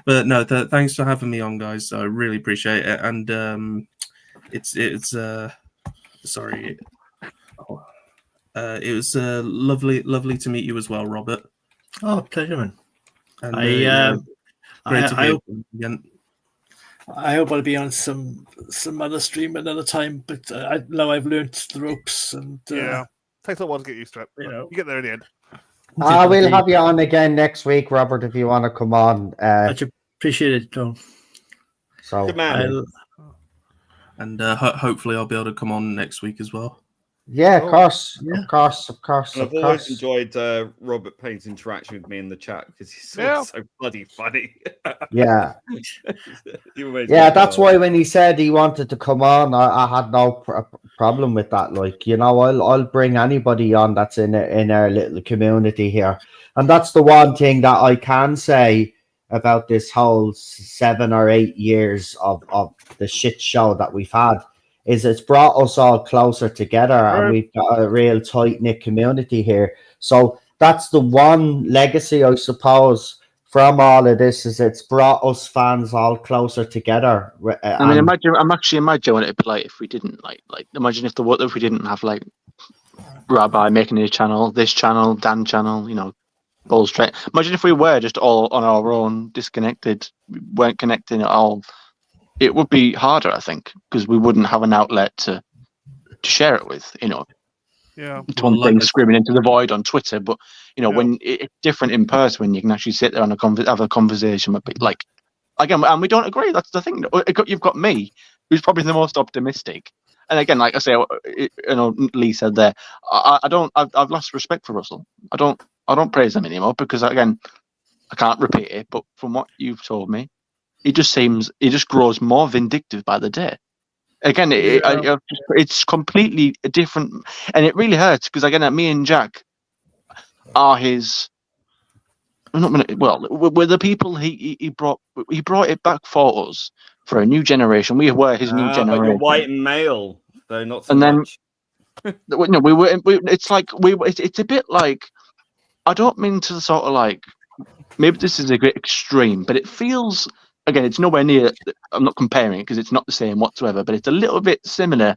But no, thanks for having me on, guys. I really appreciate it. And it's sorry. It was lovely to meet you as well, Robert. Oh, pleasure, man. And, I great to hear hope- from you again. I hope I'll be on some other stream another time, but now I've learned the ropes, and Yeah. Takes a while to get used to it. You know. You get there in the end. We'll have you on again next week, Robert, if you want to come on. much appreciated, John. So Good man. I'll, And hopefully I'll be able to come on next week as well. yeah, of Oh, course, yeah. of course, of course, And of I've always course. enjoyed Robert Payne's interaction with me in the chat because he's Yeah. so bloody funny. Yeah, He always yeah. makes me That's laugh. why when he said he wanted to come on, I had no problem with that. Like, you know, I'll bring anybody on that's in our little community here, and that's the one thing that I can say about this whole 7 or 8 years of the shit show that we've had. Is it's brought us all closer together, and we've got a real tight knit community here. So that's the one legacy, I suppose, from all of this, is it's brought us fans all closer together. I mean, I'm actually imagining what it'd be like if we didn't like imagine if we didn't have like Rabbi making his channel, this channel, Dan channel, you know, Balls Straight. Imagine if we were just all on our own, disconnected, we weren't connecting at all. It would be harder, I think, because we wouldn't have an outlet to share it with. You know, Yeah. it's one Well, thing like- screaming into the void on Twitter, but you know, Yeah. when it's different in person, when you can actually sit there and have a conversation with people, like again, and we don't agree. That's the thing. You've got me, who's probably the most optimistic, and again, like I say, you know, Lee said there, I've lost respect for Russell. I don't praise him anymore because again, I can't repeat it, but from what you've told me, he just grows more vindictive by the day. Again, it's completely different, and it really hurts because again, me and Jack are his. We're the people he brought. He brought it back for us for a new generation. We were his new But you're generation. white and male, so not so And then- much. No, we were. It's like It's a bit like. I don't mean to sort of like. Maybe this is a bit extreme, but it feels. Again, it's nowhere near. I'm not comparing it because it's not the same whatsoever. But it's a little bit similar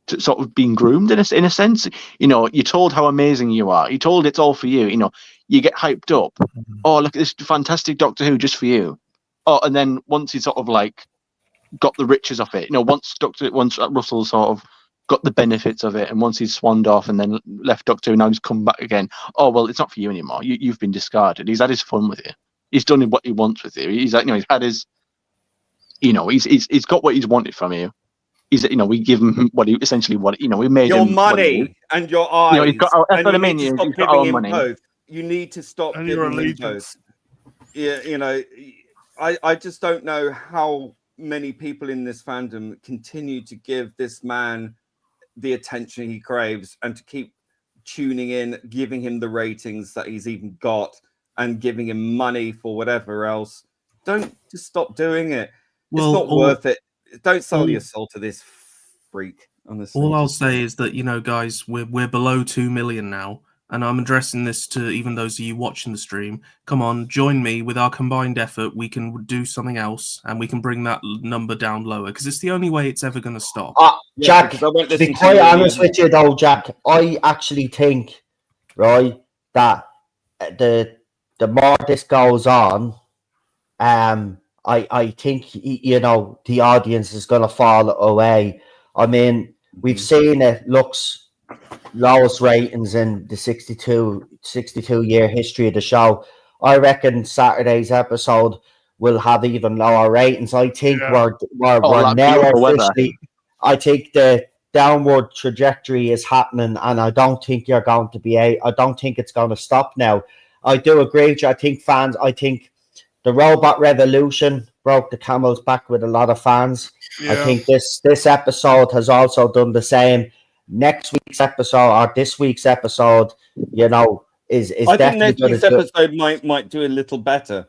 to sort of being groomed in a sense. You know, you're told how amazing you are. You're told it's all for you. You know, you get hyped up. Oh, look at this fantastic Doctor Who just for you. Oh, and then once he's sort of like got the riches of it, you know, once Russell sort of got the benefits of it, and once he's swanned off and then left Doctor Who, now he's come back again. Oh well, it's not for you anymore. You've been discarded. He's had his fun with you. He's done what he wants with you. He's like, you know, he's had his, you know, he's got what he's wanted from you. He's, you know, we give him we made Your him what he is. money and your eyes. You know, he's got. That's and what I you mean. need to He's stop got giving our him money. both. You need to stop And your giving him allegiance. both. Yeah, you know, I just don't know how many people in this fandom continue to give this man the attention he craves and to keep tuning in, giving him the ratings that he's even got, and giving him money for whatever else. Don't just stop doing it. Well, it's not all- worth it. Don't sell all- your soul to this freak. Honestly, All I'll say is that, you know, guys, we're below 2 million now, and I'm addressing this to even those of you watching the stream. Come on, join me. With our combined effort, we can do something else, and we can bring that number down lower, because it's the only way it's ever going to stop. Jack, because I won't to listen be to quite you honest anymore. with you though, Jack, I actually think, right, that the more this goes on, I think, you know, the audience is going to fall away. I mean, we've seen it. Looks lowest ratings in the 62 year history of the show. I reckon Saturday's episode will have even lower ratings. I think Yeah. we're that'd be now awful weather. officially. I think the downward trajectory is happening, and I don't think you're going to be. I don't think it's going to stop now. I do agree with you. I think the Robot Revolution broke the camel's back with a lot of fans. I think this episode has also done the same. Next week's episode or this week's episode, you know, is I think definitely next going week's to do. episode might do a little better.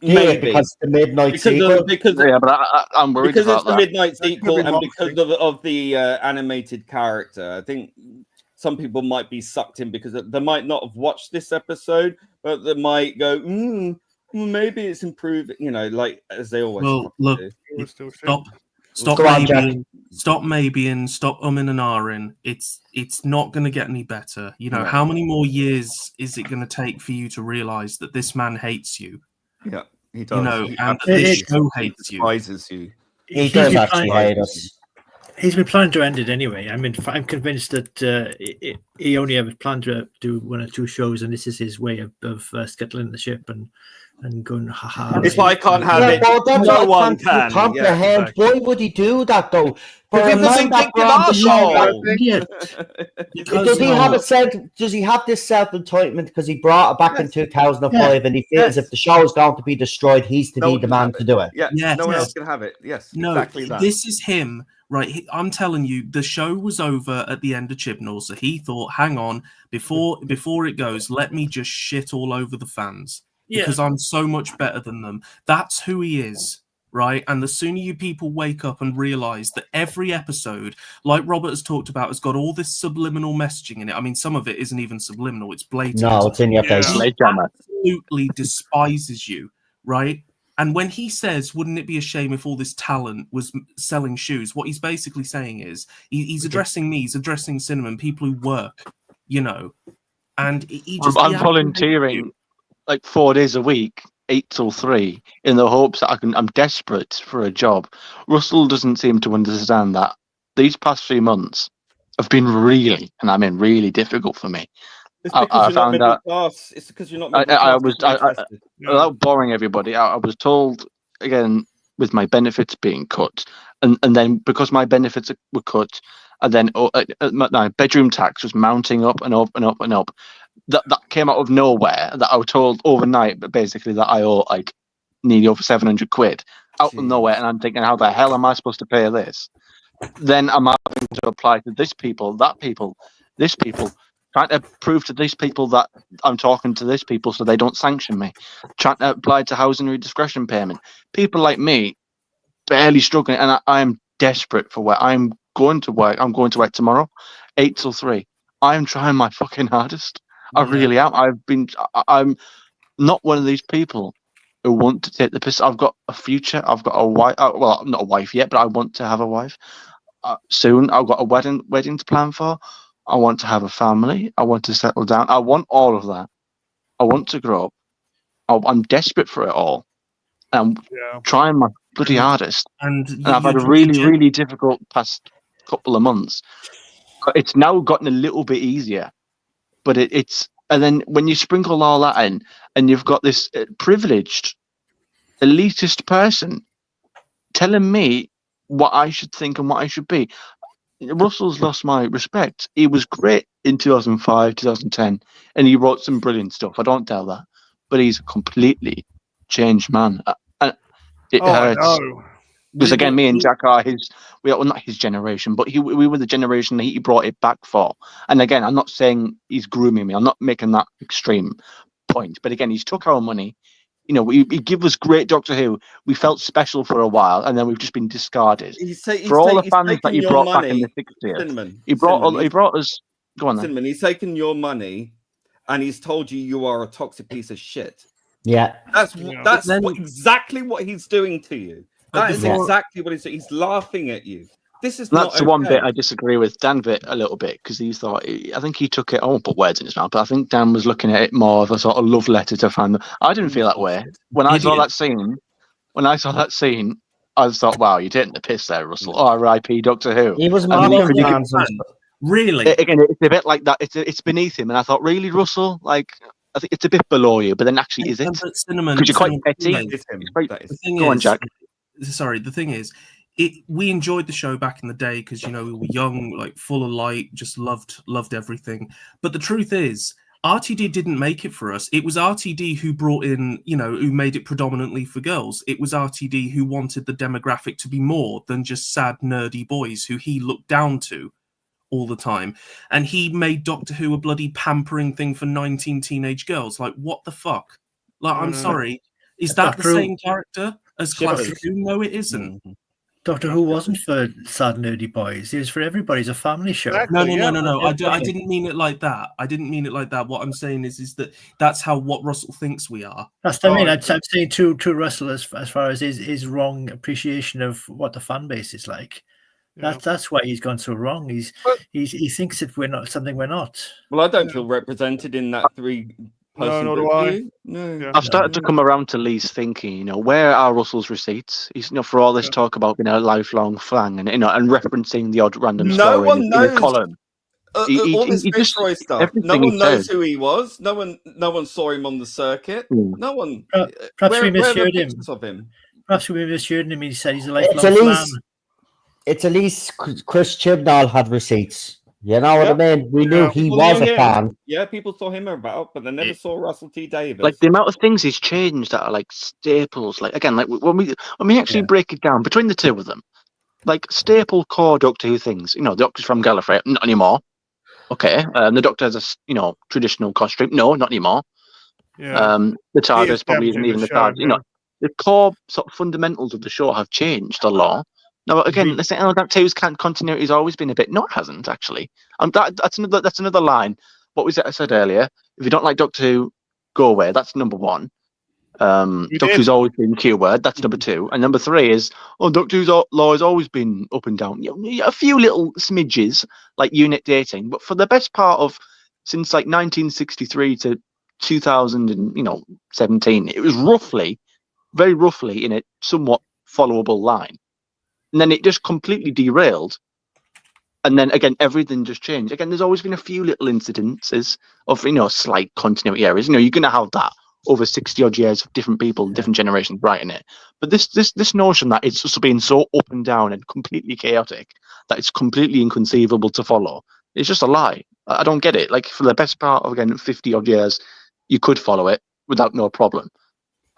Yeah, Maybe because the midnight sequel. Yeah, but I'm worried because about it's the that. midnight That could sequel be and marketing. because of the animated character. I think some people might be sucked in because they might not have watched this episode, but they might go, maybe it's improved, you know, like as they always Well, look, do. We're still shit. Stop Go on, Jack. maybe, stop maybe, and stop umming and ahhing. It's not going to get any better. You know, No. how many more years is it going to take for you to realize that this man hates you? Yeah, he does. You know, He and absolutely this show hates you. despises you. He He's does been actually planning- hate us. He's been planning to end it anyway. I mean, I'm convinced that he only ever planned to do 1 or 2 shows, and this is his way of scuttling the ship and going, haha. It's why I can't have Yeah, it. well, that's No what one I can't can. comprehend. Yeah, exactly. Why would he do that, though? For Because a it's a man that vindictive brought the show back- arsehole. Yeah, Because Does he have no, Does he have this self-entitlement because he brought it back in 2005, and he feels if the show is going to be destroyed, he's to No be one the can man have to it. do it? Yeah, Yes, no one yes. else can have it. Yes, no, exactly that. this is him, right? I'm telling you, the show was over at the end of Chibnall, so he thought, hang on, before it goes, let me just shit all over the fans because I'm so much better than them. That's who he is. Right, and the sooner you people wake up and realize that every episode, like Robert has talked about, has got all this subliminal messaging in it. I mean, some of it isn't even subliminal; it's blatant. No, it's in your Yeah. face. He absolutely despises you, right? And when he says, "Wouldn't it be a shame if all this talent was selling shoes?" What he's basically saying is he's addressing me, he's addressing Cinnamon, people who work, you know, and he just. I'm he absolutely volunteering hates you. like 4 days a week, 8 till 3, in the hopes that I'm desperate for a job. Russell doesn't seem to understand that these past 3 months have been really, and I mean really difficult for me. It's I because you're not found middle that- class. It's because you're not I- middle I class. was- It's not I- tested. Without boring everybody, I was told again with my benefits being cut, and then because my benefits were cut, and then my bedroom tax was mounting up and up and up and up. That came out of nowhere. That I was told overnight, but basically that I owe like nearly over 700 quid out of Jeez. nowhere, and I'm thinking, how the hell am I supposed to pay this? Then I'm having to apply to this people, that people, this people, trying to prove to these people that I'm talking to this people so they don't sanction me. Trying to apply to housing rediscretion payment. People like me barely struggling, and I am desperate for work. I'm going to work. I'm going to work tomorrow, 8 till 3. I'm trying my fucking hardest. I really am. I'm not one of these people who want to take the piss. I've got a future. I've got a wife. Well, I'm not a wife yet, but I want to have a wife soon. I've got a wedding to plan for. I want to have a family. I want to settle down. I want all of that. I want to grow up. I'm desperate for it all. I'm Yeah. trying my bloody hardest. And And I've had a really, really difficult past couple of months. But it's now gotten a little bit easier. But it's and then when you sprinkle all that in, and you've got this privileged, elitist person telling me what I should think and what I should be. Russell's lost my respect. He was great in 2005, 2010, and he wrote some brilliant stuff. I don't doubt that. But he's a completely changed man. And it hurts. No. Because again, me and Jack are not his generation, but we were the generation that he brought it back for. And again, I'm not saying he's grooming me. I'm not making that extreme point. But again, he's took our money. You know, he gave us great Doctor Who. We felt special for a while, and then we've just been discarded. For all the fans that he brought back in the 60s, Cinnamon, he brought us. Go on then. Cinnamon, he's taken your money, and he's told you are a toxic piece of shit. Yeah. That's Yeah. that's Then- exactly what he's doing to you. But That is before- exactly what he's doing. He's laughing at you. This is That's not the one okay. bit I disagree with Dan bit a little bit because he thought I think he took it. I won't put words in his mouth, but I think Dan was looking at it more of a sort of love letter to fan. I didn't feel that way when I saw Idiot. that scene. When I saw that scene, I just thought, "Wow, you're taking the piss there, Russell." R.I.P. Doctor Who. He was And then mocking you could- fans and stuff. Really? Again, it's a bit like that. It's beneath him, and I thought, really, Russell? Like, I think it's a bit below you, but then actually, is it? But Cinnamon, Because you're quite Cinnamon, petty. Cinnamon, It's him. It's very- That the is. thing Go on, is, Jack. Sorry, the thing is, we enjoyed the show back in the day because we were young, like full of light, just loved everything. But the truth is, RTD didn't make it for us. It was RTD who brought in, who made it predominantly for girls. It was RTD who wanted the demographic to be more than just sad, nerdy boys who he looked down to all the time. And he made Doctor Who a bloody pampering thing for 19 teenage girls. Like, what the fuck? Like, I'm sorry. Is that the same character as Classic Who? No, it isn't. Doctor Who wasn't for sad nerdy boys. It was for everybody. It's a family show. Exactly, No. I didn't mean it like that. What I'm saying is that that's how what Russell thinks we are. That's what I mean. I'm saying to Russell as far as his wrong appreciation of what the fan base is like. Yeah. That's why he's gone so wrong. He thinks that we're not something we're not. Well, I don't feel represented in that three. No, nor do I. No. Yeah. I've started to come around to Lee's thinking, where are Russell's receipts? He's, for all this talk about being a lifelong fan and and referencing the odd random story in a column. All this Fitzroy stuff. No one knows who he was. No one saw him on the circuit. No one. Perhaps we misheard him. Of him. Perhaps we misheard him. He said he's a lifelong fan. It's at least Chris Chibnall had receipts. You know what I mean? We knew he was a fan. Yeah, people saw him about, but they never saw Russell T Davies. Like the amount of things he's changed that are like staples. Like again, like when we actually break it down between the two of them, like staple core Doctor Who things. The Doctor's from Gallifrey, not anymore. Okay, the Doctor has a traditional costume. No, not anymore. Yeah. The TARDIS probably isn't even the TARDIS. The core sort of fundamentals of the show have changed a lot. Now again, let's say Doctor Who's continuity has always been a bit. No, it hasn't actually. That's another line. What was it I said earlier? If you don't like Doctor Who, go away. That's number one. Doctor Who's always been Q-word. That's number two. And number three is, Doctor Who's law has always been up and down. A few little smidges like unit dating, but for the best part of since like 1963 to 2017, it was very roughly in a somewhat followable line. And then it just completely derailed. And then again, everything just changed. Again, there's always been a few little incidences of, slight continuity errors. You're going to have that over 60 odd years of different people, different generations writing it. But this notion that it's just been so up and down and completely chaotic that it's completely inconceivable to follow, it's just a lie. I don't get it. Like for the best part of, again, 50 odd years, you could follow it without no problem.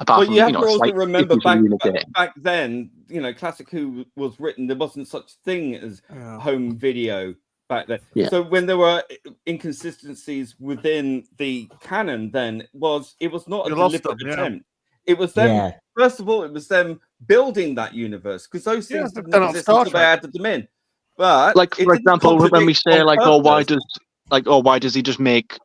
But you have to also remember back then, Classic Who was written, there wasn't such thing as home video back then. Yeah. So when there were inconsistencies within the canon, then it was not a deliberate attempt. It was them. First of all, it was them building that universe because those things didn't exist until they added them in. But like for example, when we say like, why does he just make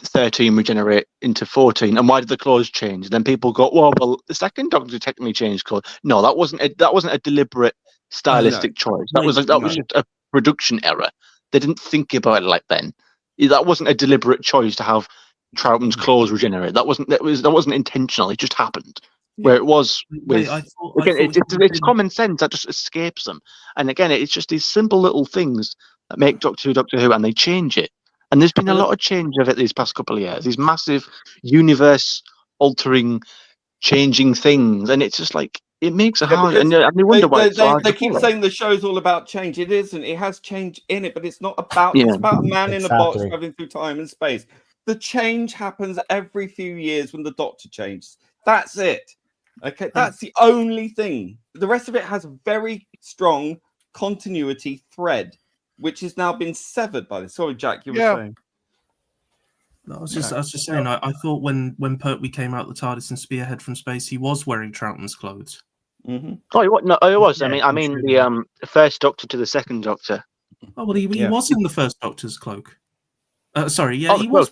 13 regenerate into 14, and why did the clause change? And then people go, well, the second Doctor technically changed clause. No, that wasn't a deliberate stylistic choice. That was just a production error. They didn't think about it like then. That wasn't a deliberate choice to have Troughton's clause regenerate. That wasn't intentional. It just happened. Where it was with it's common sense that just escapes them. And again, it's just these simple little things that make Doctor Who, and they change it. And there's been a lot of change of it these past couple of years. These massive universe-altering, changing things, and it's just like it makes it hard. And they wonder why they keep saying the show's all about change. It isn't. It has change in it, but it's not about. It's about a man in a box traveling through time and space. The change happens every few years when the Doctor changes. That's it. Okay, that's the only thing. The rest of it has a very strong continuity thread, which has now been severed by this. Sorry, Jack, you were saying. No, I was just saying. I thought when Pertwee came out the TARDIS and Spearhead from space, he was wearing Troughton's clothes. Mm-hmm. Oh, no, it was. I mean, the first Doctor to the second Doctor. Oh well, he was in the first Doctor's cloak. He was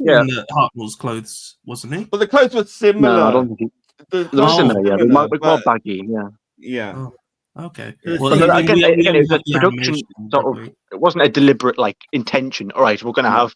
wearing the Hartnell's clothes, wasn't he? But the clothes were similar. No, I don't think they were similar. Yeah, more baggy. Yeah. Yeah. Oh, okay. Well, again, it was a production sort of. It wasn't a deliberate intention. All right, we're going to have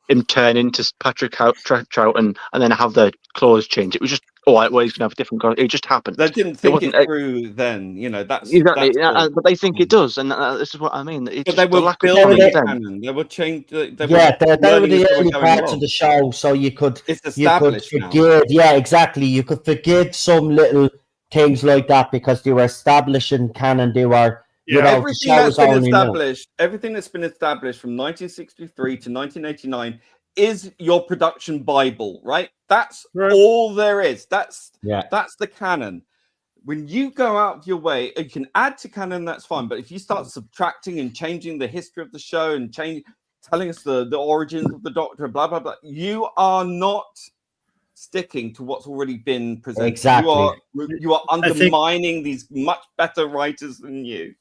him turn into Patrick Troughton and then have the clause change. It was just he's going to have a different clause. It just happened. They didn't think it through then. That's exactly. But they think it does, and this is what I mean. It's but they were building canon. They were changed. They were the early parts of the show, so you could forgive. Yeah, exactly. You could forgive some little things like that because they were establishing canon. They were. Everything that's been established from 1963 to 1989 is your production Bible, right? That's Right. all there is. That's Yeah. the canon. When you go out of your way, you can add to canon, that's fine. But if you start subtracting and changing the history of the show and telling us the origins of the Doctor, blah blah blah, you are not sticking to what's already been presented. Exactly. You are I think- undermining these much better writers than you.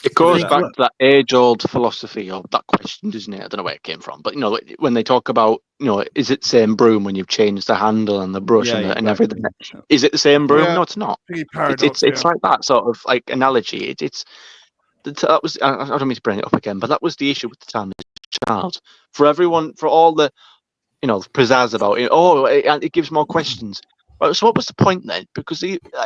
It goes Yeah. back to that age-old philosophy of that question, doesn't it? I don't know where it came from, but when they talk about, is it the same broom when you've changed the handle and the brush Yeah, and exactly. everything? Is it the same broom? Yeah. No, it's not. Thingy It's paradox. it's like that sort of like analogy. That was, I don't mean to bring it up again, but that was the issue with the time as a child. For everyone, for all the pizzazz about it. Oh, it gives more questions. Well, so what was the point then? Because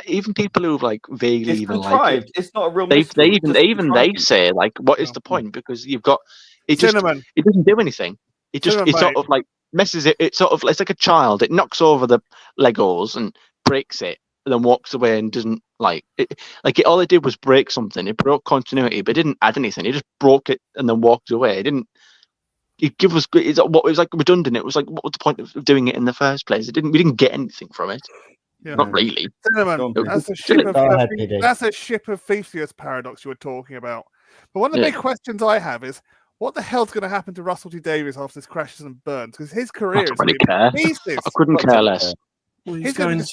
even people who've like vaguely It's even like contrived. It's not a real they mystery. It's just even they contrived. say like, what is Yeah. the point? Because you've got it Cinnamon. it doesn't do anything. It Cinnamon, sort mate. of like messes it. It's like a child. It knocks over the Legos and breaks it, and then walks away and doesn't all it did was break something. It broke continuity, but it didn't add anything. It just broke it and then walked away. It didn't. It was like redundant. It was like, what was the point of doing it in the first place? We didn't get anything from it. Yeah. Not really. Cinnamon. Go on, That's please. a ship of Go ahead, PD. that's a ship of Theseus paradox you were talking about. But one of the Yeah. big questions I have is, what the hell's going to happen to Russell T Davies after this crashes and burns? Because his I career don't is really in care. pieces. I couldn't care less. Well, He's gonna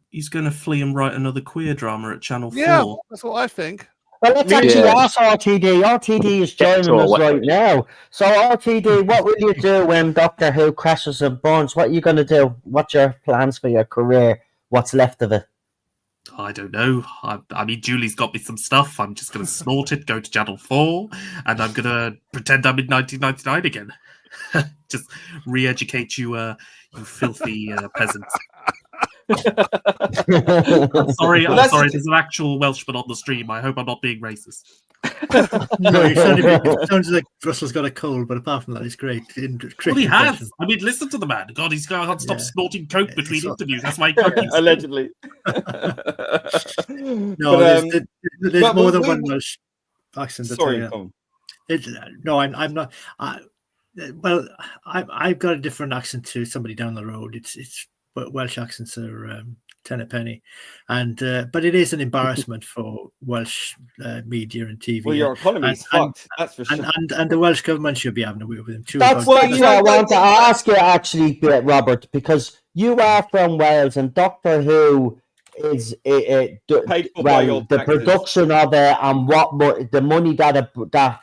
he's going to flee and write another queer drama at Channel 4. Yeah, that's what I think. Well, let's Yeah. actually ask RTD. RTD is Yeah, joining so us what- right now. So, RTD, what will you do when Doctor Who crashes and burns? What are you going to do? What's your plans for your career? What's left of it? I don't know. I mean, Julie's got me some stuff. I'm just going to snort it, go to Channel 4, and I'm going to pretend I'm in 1999 again. Just re-educate you, you filthy peasants. I'm sorry. Well, that's I'm sorry. the- There's an actual Welshman on the stream. I hope I'm not being racist. No, it sounds like Russell's got a cold, but apart from that, it's great. Well, he has. I mean, listen to the man. God, he's can't stop Yeah. snorting coke between It's not- interviews. That's why he can't keep Allegedly. No, there's but more than we- one Welsh accent. I'll Sorry, tell you. Tom. No, I'm not. Well, I've got a different accent to somebody down the road. It's Welsh accents are ten a penny, and but it is an embarrassment for Welsh media and TV. Well, your economy is and- fucked. That's for sure. and the Welsh government should be having a word with him too. That's about what that. I want to ask you, actually, Robert, because you are from Wales and Doctor Who is Paid for by your the taxes. production of it and the money that that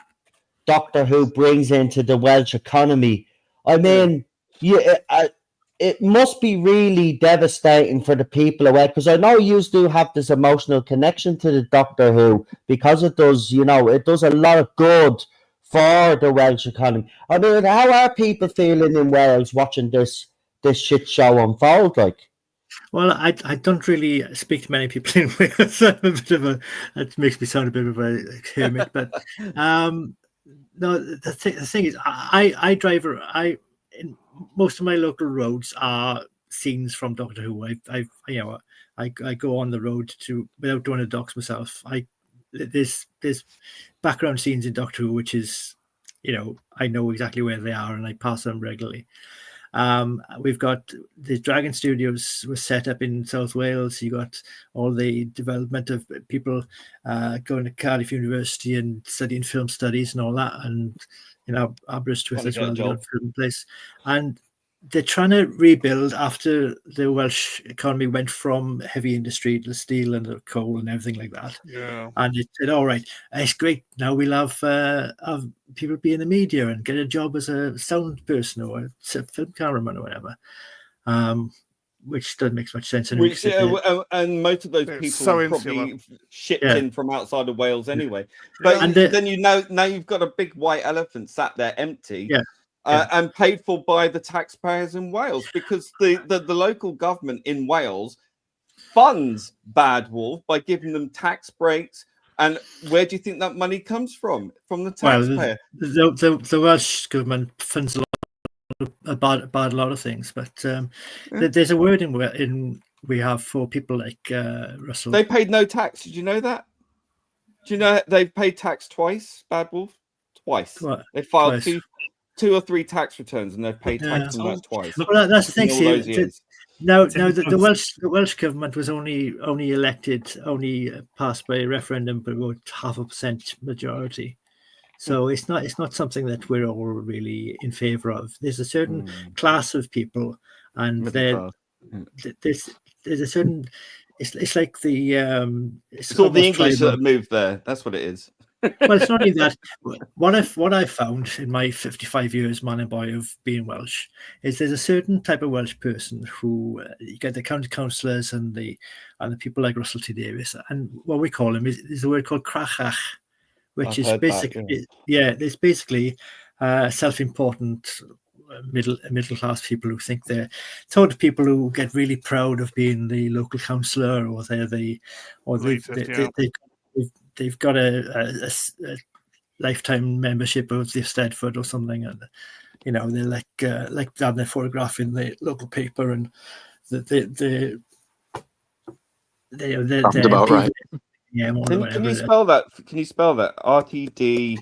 Doctor Who brings into the Welsh economy. I mean, it must be really devastating for the people away, because I know you do have this emotional connection to the Doctor Who, because it does, it does a lot of good for the Welsh economy. I mean, how are people feeling in Wales watching this shit show unfold? Like, Well, I don't really speak to many people in Wales. I'm a bit of that makes me sound a bit of a hermit, but no, the thing is, I drive. In most of my local roads are scenes from Doctor Who. I go on the road without doing the docs myself. There's background scenes in Doctor Who, which is, I know exactly where they are and I pass them regularly. We've got the Dragon Studios was set up in South Wales. You got all the development of people going to Cardiff University and studying film studies and all that, and Aberystwyth as well, the old film place. And they're trying to rebuild after the Welsh economy went from heavy industry to steel and coal and everything like that. Yeah. And it said, all right, it's great. Now we'll have people be in the media and get a job as a sound person or a film cameraman or whatever, which doesn't make much sense. Which, and most of those It's people so were insular. probably shipped Yeah. in from outside of Wales anyway. But And then now you've got a big white elephant sat there empty. Yeah. And paid for by the taxpayers in Wales, because the local government in Wales funds Bad Wolf by giving them tax breaks. And where do you think that money comes from? From the taxpayer. The Welsh government funds a lot of things, but there's a word in we have for people like Russell. They paid no tax. Did you know that? Do you know they've paid tax twice, Bad Wolf? Twice. What? They filed Twice. 2 or 3 tax returns, and they've paid tax Yeah. on that twice. Well, that's the thing. In all See, those years. now It's every the post. Welsh government was only passed by a referendum, but about 0.5% majority. So it's not something that we're all really in favour of. There's a certain class of people, and Middle class. there's a certain. It's like the It's all the almost English that tribal. have moved there. That's what it is. Well, it's not only that. What I've found in my 55 years, man and boy, of being Welsh, is there's a certain type of Welsh person who you get the county councillors and the people like Russell T Davies, and what we call him is a word called crachach, which I've is heard that, basically it's basically self-important middle class people who think they're sort of people who get really proud of being the local councillor, or they've got a lifetime membership of the Eisteddfod or something, and you know they're like having their photograph in the local paper, and they're Sounds about right. Yeah, more Can you spell that? Can you spell that? RTD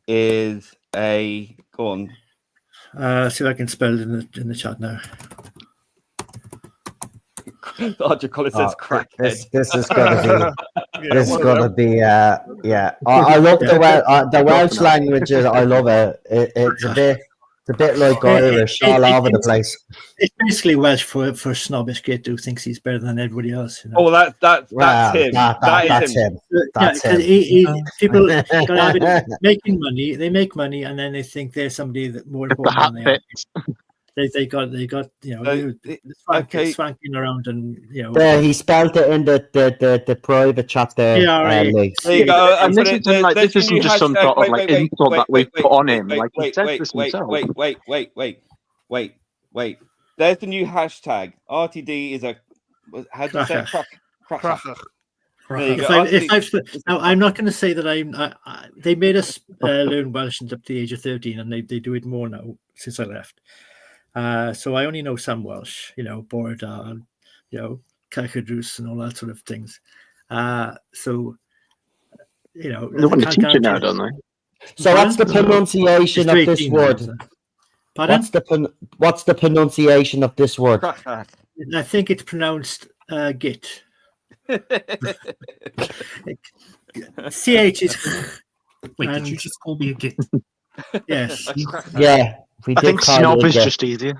is a go on. See if I can spell it in the chat now. Roger Collins says crackhead. This is gonna be. Yeah, This is one of gonna them. be. Yeah. I love the Welsh languages. I love it. It's a bit like Irish all over the place. It's basically Welsh for snobbish git who thinks he's better than everybody else. You know? Oh, that's Wow, him. that's him. That's Yeah, 'cause him. people gotta have it, making money. They make money, and then they think they're somebody that more The important than they are. habit. They got you know okay. swanking around, and you know. There, he spelled it in the private chat there. Yeah, Lee. There you go. And this isn't like this isn't just some sort of like insult that we put on him. Like he said this himself. Wait. There's the new hashtag. RTD is a. How do you say it? Cracker. There you go. Now, I'm not going to say that they made us learn Welsh up to the age of 13, and they do it more now since I left. So I only know some Welsh, you know, Borda, and, you know, Cacadrus and all that sort of things. So, you know, They want to I teach can't you now, guarantee- don't they? So what's the pronunciation of It's this 18 word? now, so. Pardon? What's the pronunciation of this word? Cracker. I think it's pronounced git. CH is Wait, And- did you just call me a git? yes. Yeah, we I did think call snob it is a- just easier.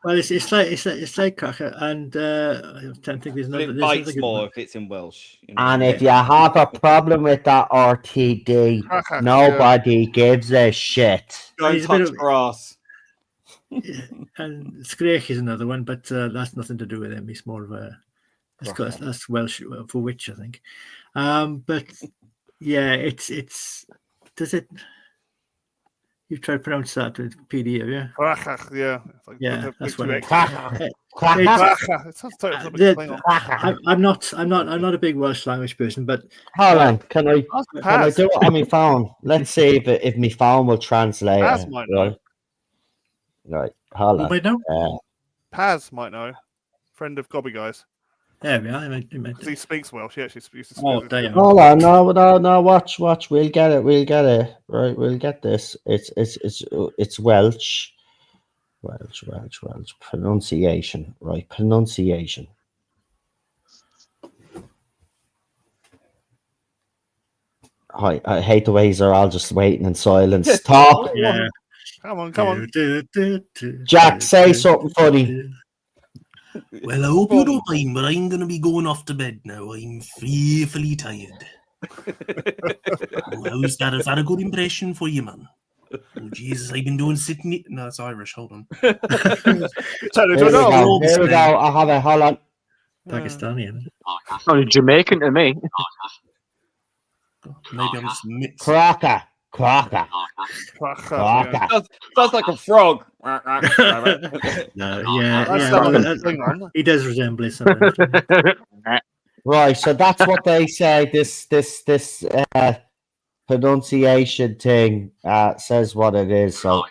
Well, it's like cracker, and I don't think there's But another. it There's bites another good more one. if it's in Welsh. You know? And if you have a problem with that RTD, Cracker, nobody gives a shit. Don't He's a bit touch of- grass. And Screch is another one, but that's nothing to do with him. He's more of a that's Welsh for witch, I think. But yeah, it's does it? You try to pronounce that with PD, have you? Cracker, yeah. It's like Yeah, with that's two what it- X's. Cracker. It's- Cracker. It sounds totally the- Klingon. I'm not a big Welsh language person, but Hold on, can I Paz. do it on my phone? Let's see if my phone will translate Paz it. might know. Right. Right. Hold you on. might know. Paz might know. Friend of Gobby Guys. There we are. I might. 'Cause he speaks Welsh. He actually used to speak. Oh, there you are. Hold on, no, watch. We'll get it. Right, we'll get this. It's Welsh. Welsh. Pronunciation. Right, pronunciation. I hate the ways they're all just waiting in silence. Stop. Yeah. Come on. Jack, say something funny. Well, I hope you don't mind, but I'm going to be going off to bed now. I'm fearfully tired. How's that? Is that a good impression for you, man? Oh, Jesus, I've been doing Sydney. No, it's Irish. Hold on. Turn it Here to we an go. old. Here we go. I have it. Hold on. Pakistani. Isn't it? Oh, Jamaican to me. Maybe I'm just mixed. Cracker. Cracker, yeah. Sounds like a frog. No, That yeah. sounds well, like Klingon. he does resemble it. sometimes. Right, so that's what they say. This pronunciation thing says what it is. So,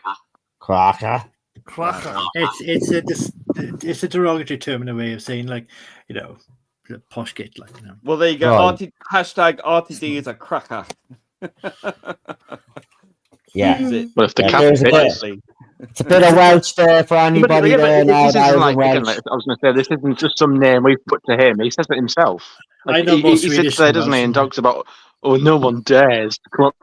cracker. Cracker. It's a derogatory term in a way of saying, like, you know, the posh git, like, you know. Well, there you go. Right. Hashtag RTD is a cracker. Yeah. Use it But if the Yeah, cat there's a fits, bit. wisely. It's a bit of Welsh there for anybody there now. This That isn't is like, again, Welsh. like I was going to say, this isn't just some name we've put to him. He says it himself. I know more he sits Swedish there, than doesn't he, Welsh, and yeah. talks about, oh, no one dares to come up.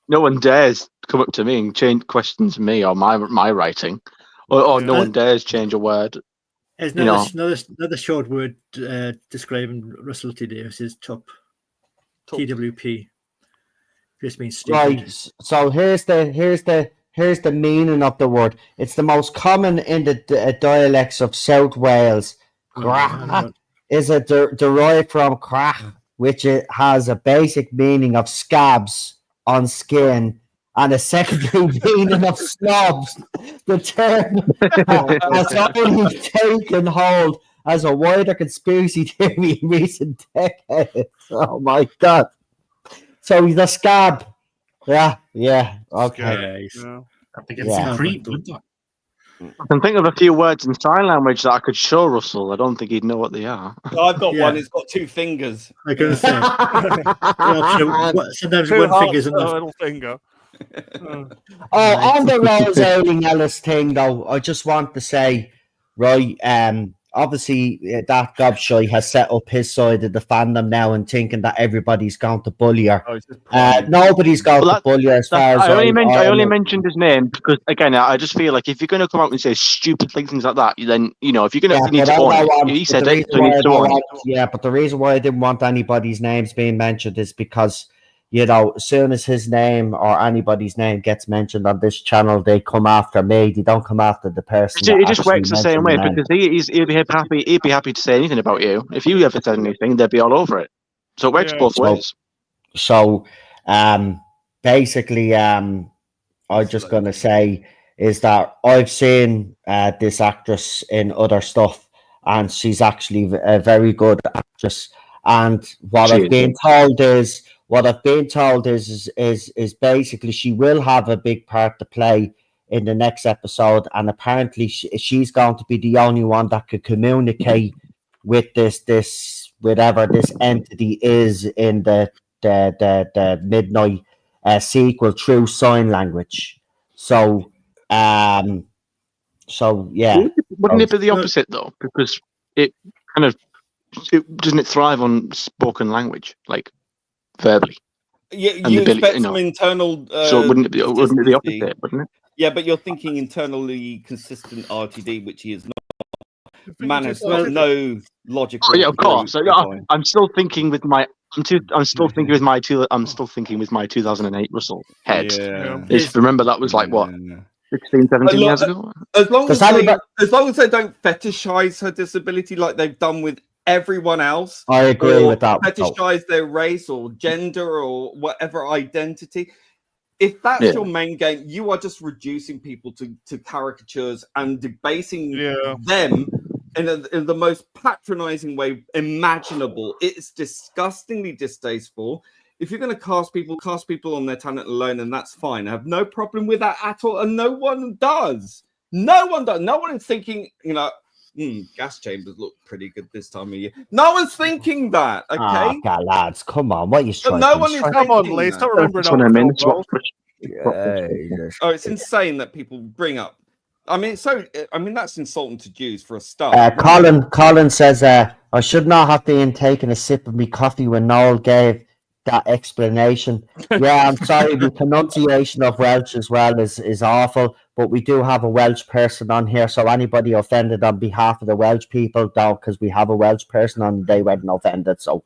No one dares to come up to me and change questions me or my writing, or no Yeah. one dares change a word. There's You know. another short word describing Russell today. It says top. TWP. Just means stupid. Right. So here's the meaning of the word. It's the most common in the dialects of South Wales. Grach is derived from crach, which it has a basic meaning of scabs on skin and a secondary meaning of snobs. The term has only taken hold as a wider conspiracy theory in recent decades. Oh my God. So he's a scab. Yeah, okay. Yeah. I think it's Yeah. in Creed, wouldn't I? I can think of a few words in sign language that I could show Russell. I don't think he'd know what they are. I've got Yeah. one. It's got 2 fingers. I can say. Sometimes 2 one hearts finger's and a enough. little finger. On the Rose Ailing Ellis thing, though, I just want to say, right, obviously that gobshite has set up his side of the fandom now and thinking that everybody's going to bully her. Oh, it's just pride. Nobody's going Well, to bully her as far as I only know. mentioned his name because, again, I just feel like if you're going to come out and say stupid things like that, then, you know, if you're going to, you need but to I own don't it. want- He but said the it, reason so he why needs I to don't own it. want- Yeah, but the reason why I didn't want anybody's names being mentioned is because, you know, as soon as his name or anybody's name gets mentioned on this channel, they come after me. They don't come after the person. He that just actually works the same way mentioned the name. because he'd be happy to say anything about you. If you ever said anything, they'd be all over it. So it works Yeah. both So- ways. So, basically, I'm just going to say is that I've seen this actress in other stuff, and she's actually a very good actress. And what She I've is, been told is basically she will have a big part to play in the next episode, and apparently she's going to be the only one that could communicate with this whatever this entity is in the midnight sequel through sign language. So yeah. Wouldn't it be the opposite though? Because it kind of doesn't it thrive on spoken language, like verbally? Yeah, and you the ability, expect you some know. internal. So wouldn't it be the consistency. opposite? Wouldn't it? Yeah, but you're thinking internally consistent RTD, which he is not. Man has Well, no logical. Oh yeah, of course. clue behind. I'm still thinking with my. I'm still thinking with my 2008 Russell head. Yeah. If you remember, that was like what Yeah. 16, 17 years ago. As long Does as anybody- as long as they don't fetishize her disability like they've done with everyone else, I agree or with that. fetishize their race or gender or whatever identity. If that's Yeah. your main game, you are just reducing people to caricatures and debasing Yeah. them in the most patronizing way imaginable. It's disgustingly distasteful. If you're going to cast people on their talent alone, and that's fine. I have no problem with that at all. And no one does. No one does. No one is thinking, you know, gas chambers look pretty good this time of year. No one's thinking that, okay? Oh, God, lads, come on. What are you But trying no to one is Come on, thinking Lee. that. Stop remembering That's what I old mean. film It's what- roles. Oh, it's insane that people bring up. I mean, that's insulting to Jews for a start. Colin says, I should not have been taking a sip of me coffee when Noel gave that explanation. Yeah, I'm sorry, the pronunciation of Welsh as well is awful, but we do have a Welsh person on here, so anybody offended on behalf of the Welsh people, don't, because we have a Welsh person on, they weren't offended, so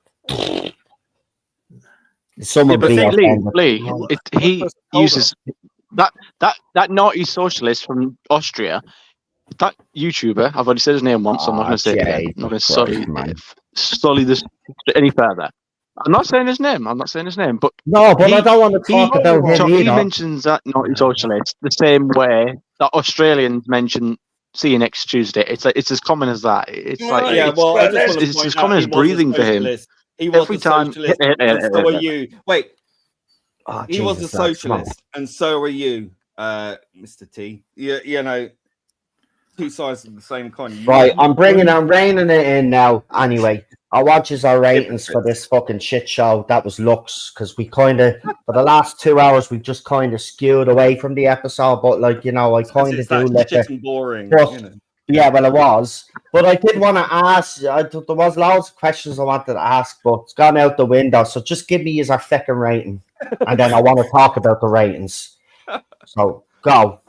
someone But be see, offended. Lee, he uses that naughty socialist from Austria. That YouTuber, I've already said his name once, so I'm not going to say it again. I'm not going to sully this any further. I'm not saying his name. But No, but I don't want to talk about him so he either. mentions that naughty socialist the same way that Australians mention "see you next Tuesday." It's like it's as common as that. It's like yeah, well, I just want to it's point as out common he as was a breathing for him. socialist. He was Every a time- socialist, and so are you. Wait, Oh, he was a Jesus, lads, come on. socialist, and so are you, Mr. T. You know, two sides of the same coin. Right, I'm reining it in now. Anyway, I watches our ratings for this fucking shit show. That was Lux, because we kind of, for the last 2 hours, we just kind of skewed away from the episode. But like, you know, I kind of It's do that let shit the, and boring. but- You know. yeah, well, it was. But I did want to ask. There was loads of questions I wanted to ask, but it's gone out the window. So just give me our fucking rating, and then I want to talk about the ratings. So go.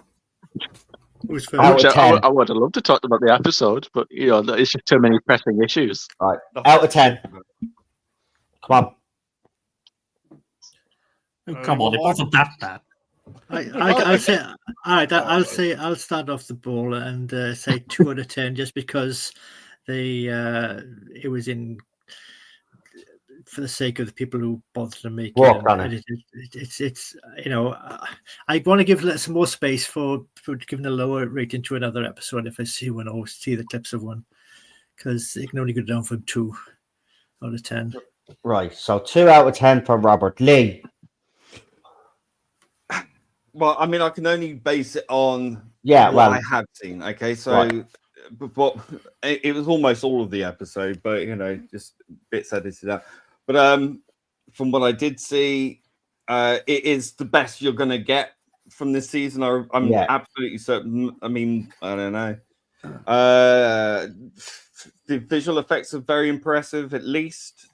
Who's Out first? of 10. I would have loved to talk about the episode, but you know, it's just too many pressing issues. Out of 10. Come on. Oh, come on, it wasn't that bad. I'll say, all right. I'll start off the ball and say 2 out of 10, just because it was in for the sake of the people who bothered to make Work it. on And it's you know, I want to give some more space for giving a lower rating to another episode if I see one or see the clips of one, because it can only go down from 2 out of 10. Right. So 2 out of 10 for Robert Lee. Well, I mean, I can only base it on Yeah. what Well. I have seen. Okay, so Right. but it was almost all of the episode, but you know, just bits edited out. But from what I did see, it is the best you're gonna get from this season. I'm Yeah. absolutely certain. I mean, I don't know. The visual effects are very impressive, at least.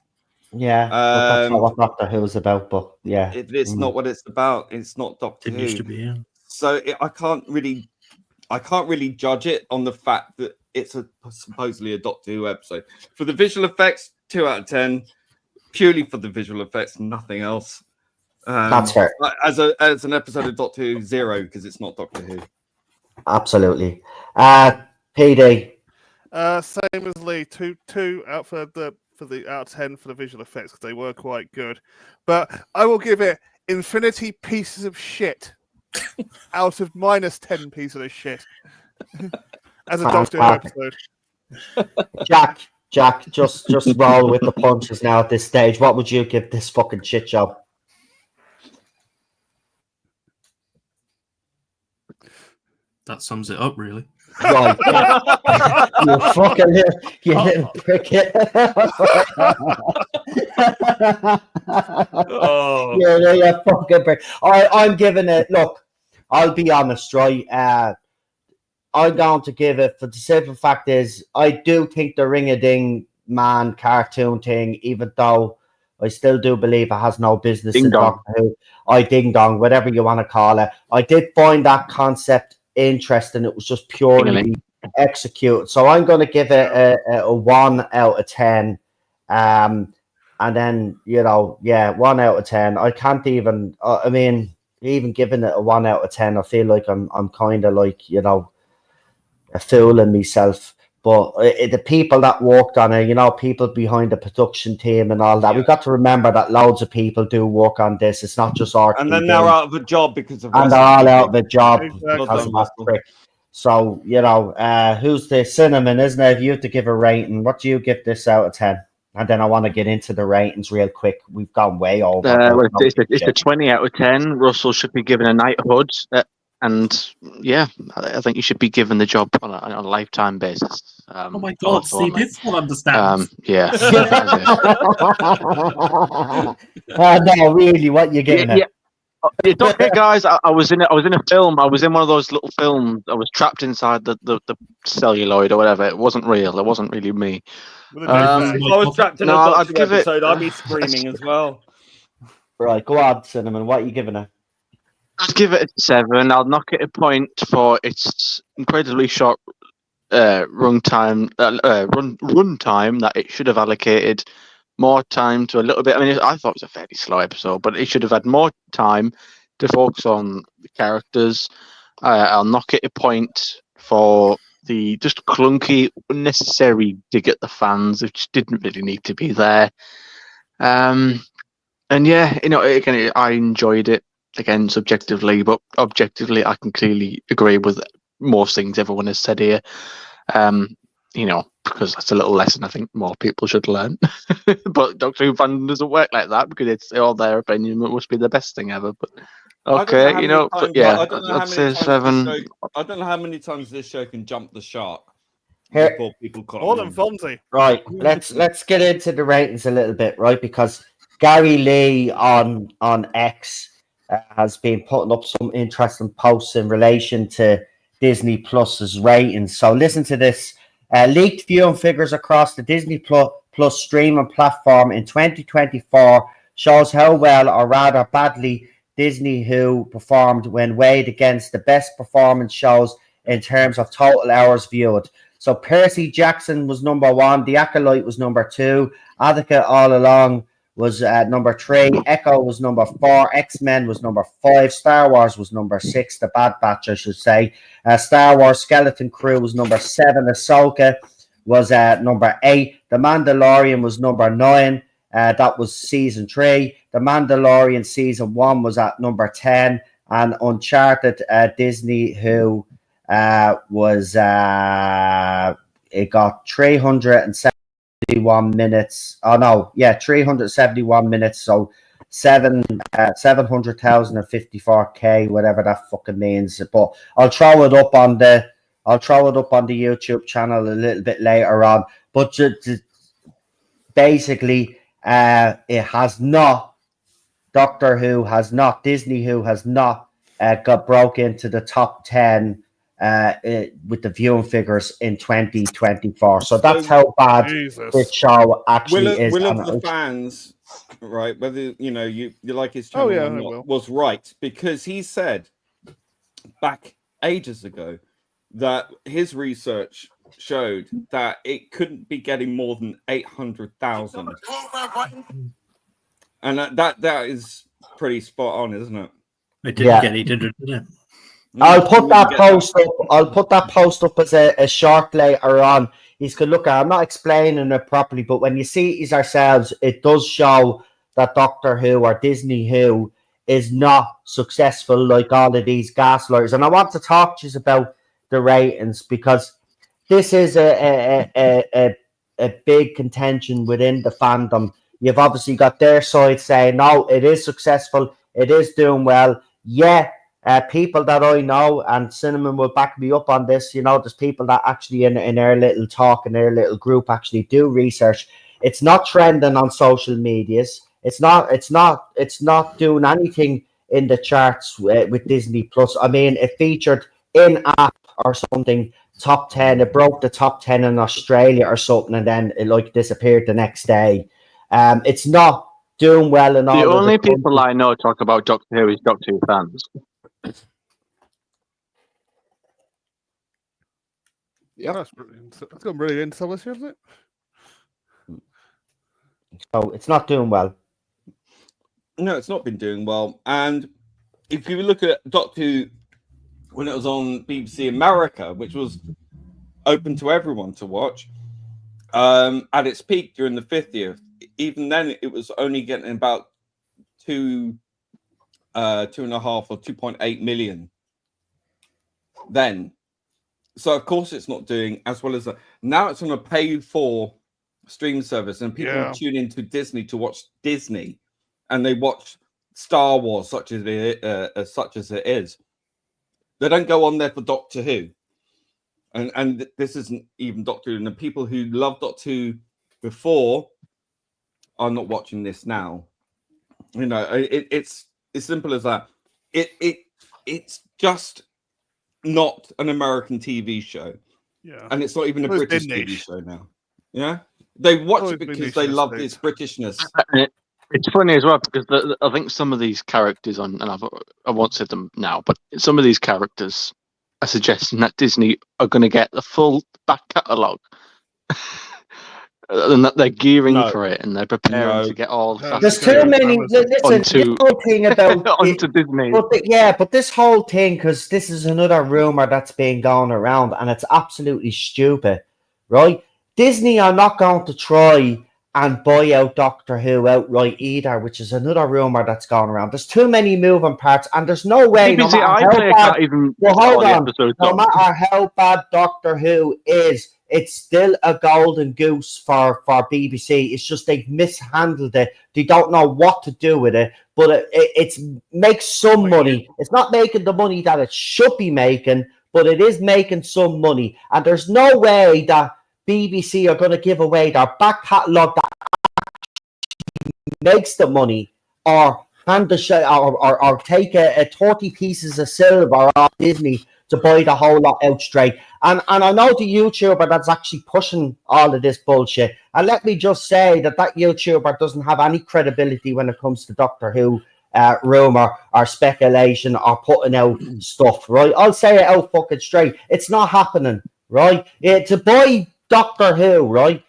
Yeah. But that's not what Doctor Who's about. But yeah. It's not what it's about. It's not Doctor It Who. used to be, yeah. So I can't really judge it on the fact that it's supposedly a Doctor Who episode. For the visual effects, 2 out of 10, purely for the visual effects, nothing else. That's fair. As an episode of Doctor Who, 0, because it's not Doctor Who. Absolutely. PD. Same as Lee. Two out for the out of 10 for the visual effects, because they were quite good. But I will give it infinity pieces of shit out of -10 pieces of shit as a Doctor Who episode. Jack, just roll with the punches now at this stage. What would you give this fucking shit show? That sums it up, really. Right. You fucking little pricket. Oh, Yeah, you fucking prick. I'm giving it. Look, I'll be honest, right? I'm going to give it, for the simple fact is, I do think the Ring-a-Ding Man cartoon thing, even though I still do believe it has no business Ding in dong. Doctor Who. Ding dong, whatever you want to call it. I did find that concept interesting. It was just purely Ding-a-ling. executed. So I'm going to give it a 1 out of 10. And then, 1 out of 10. I can't even, I mean, even giving it a 1 out of 10, I feel like I'm kind of like, a fool in myself. But the people that worked on it, people behind the production team and all that, we've got to remember that loads of people do work on this. It's not just our and then they're out of a job because of and they're all out of a job Exactly. because Well of done, that Russell. prick. So, who's the Cinnamon, isn't it? If you have to give a rating, what do you give this out of 10? And then I want to get into the ratings real quick. We've gone way over. Well, it's a 20 out of 10. Russell should be given a knighthood. And yeah, I think you should be given the job on a lifetime basis. Oh my god, also on, see, like, this one understands. yeah. No, really, what you getting Yeah, at? It's okay, guys. I was in a film. I was in one of those little films. I was trapped inside the celluloid or whatever. It wasn't real. It wasn't really me. With a Um, nose If I was trapped in a No, I'd Doctor Who give it- episode, I'd be screaming as well. Right, go on, Cinnamon. What are you giving it? I'd give it a 7. I'll knock it a point for its incredibly short run time that it should have allocated more time to a little bit. I mean, I thought it was a fairly slow episode, but it should have had more time to focus on the characters. I'll knock it a point for the just clunky, unnecessary dig at the fans, which didn't really need to be there. And yeah, again, I enjoyed it. Again, subjectively, but objectively, I can clearly agree with most things everyone has said here. Because that's a little lesson I think more people should learn. But Doctor Who fandom doesn't work like that, because it's all their opinion. It must be the best thing ever. But okay, I don't know how but yeah, many I'd say times 7. I don't know how many times this show can jump the shark. Here- before people caught More than on. Fonzie. Right, let's get into the ratings a little bit, right? Because Gary Lee on X has been putting up some interesting posts in relation to Disney Plus's ratings. So listen to this. Leaked viewing figures across the Disney Plus streaming platform in 2024 shows how well, or rather badly, Disney Who performed when weighed against the best performance shows in terms of total hours viewed. So Percy Jackson was number 1, The Acolyte was number 2, Attica All Along was number 3, Echo was number 4, X-Men was number 5, Star Wars was number 6, The Bad Batch, I should say. Star Wars Skeleton Crew was number 7, Ahsoka was number 8, The Mandalorian was number 9, that was season 3, The Mandalorian season 1 was at number 10, and Uncharted Disney Who was it got 371 minutes. 371 minutes. So 700,054K, whatever that fucking means. But I'll throw it up on the YouTube channel a little bit later on. But basically, it has not. Doctor Who has not. Disney Who has not got broke into the top 10. With the viewing figures in 2024, so that's how bad Jesus. this show actually is. Will And of the fans, right? Whether you like his channel yeah, or I not, will. was right, because he said back ages ago that his research showed that it couldn't be getting more than 800,000, and that is pretty spot on, isn't it? I didn't Yeah. get it, did it? I'll put that Get post up. I'll put that post up as a short later on. He's good. Look, I'm not explaining it properly, but when you see it ourselves, it does show that Doctor Who or Disney Who is not successful like all of these gaslighters. And I want to talk to you about the ratings, because this is a big contention within the fandom. You've obviously got their side saying, no, it is successful, it is doing well. Yeah. People that I know, and Cinnamon will back me up on this, there's people that actually in our little talk, in our little group, actually do research. It's not trending on social medias. It's not doing anything in the charts with Disney Plus. I mean, it featured in app or something, top 10. It broke the top 10 in Australia or something, and then it disappeared the next day. It's not doing well in all. The only countries. people I know talk about Doctor Who is Doctor Who fans. Yep. That's gone really into this year, isn't it? So it's not doing well. No, it's not been doing well. And if you look at Doctor Who when it was on BBC America, which was open to everyone to watch, at its peak during the 50th, even then it was only getting about 2.5 or 2.8 million then. So of course it's not doing as well as that. Now it's on a pay-for stream service, and people tune into Disney to watch Disney, and they watch Star Wars such as it is. They don't go on there for Doctor Who, and this isn't even Doctor Who. And the people who loved Doctor Who before are not watching this now. It's as simple as that. It's just not an American TV show, and it's not even a British TV show now. Yeah, they watch it because they love its Britishness. It's funny as well, because I think some of these characters and I won't say them now, but some of these characters are suggesting that Disney are going to get the full back catalogue. And that they're gearing for it, and they're preparing to get all. There's too many. Listen, the whole thing about onto Disney. But this whole thing, because this is another rumor that's been going around, and it's absolutely stupid, right? Disney are not going to try and buy out Doctor Who outright either, which is another rumor that's going around. There's too many moving parts, and there's no way. No matter how bad Doctor Who is, it's still a golden goose for BBC. It's just they've mishandled it. They don't know what to do with it, but it makes some money. It's not making the money that it should be making, but it is making some money. And there's no way that BBC are going to give away their back catalogue that makes the money, or hand the or take a 30 pieces of silver off Disney to buy the whole lot out straight. And I know the YouTuber that's actually pushing all of this bullshit. And let me just say that YouTuber doesn't have any credibility when it comes to Doctor Who rumor or speculation or putting out stuff, right? I'll say it out fucking straight. It's not happening, right? To buy Doctor Who, right?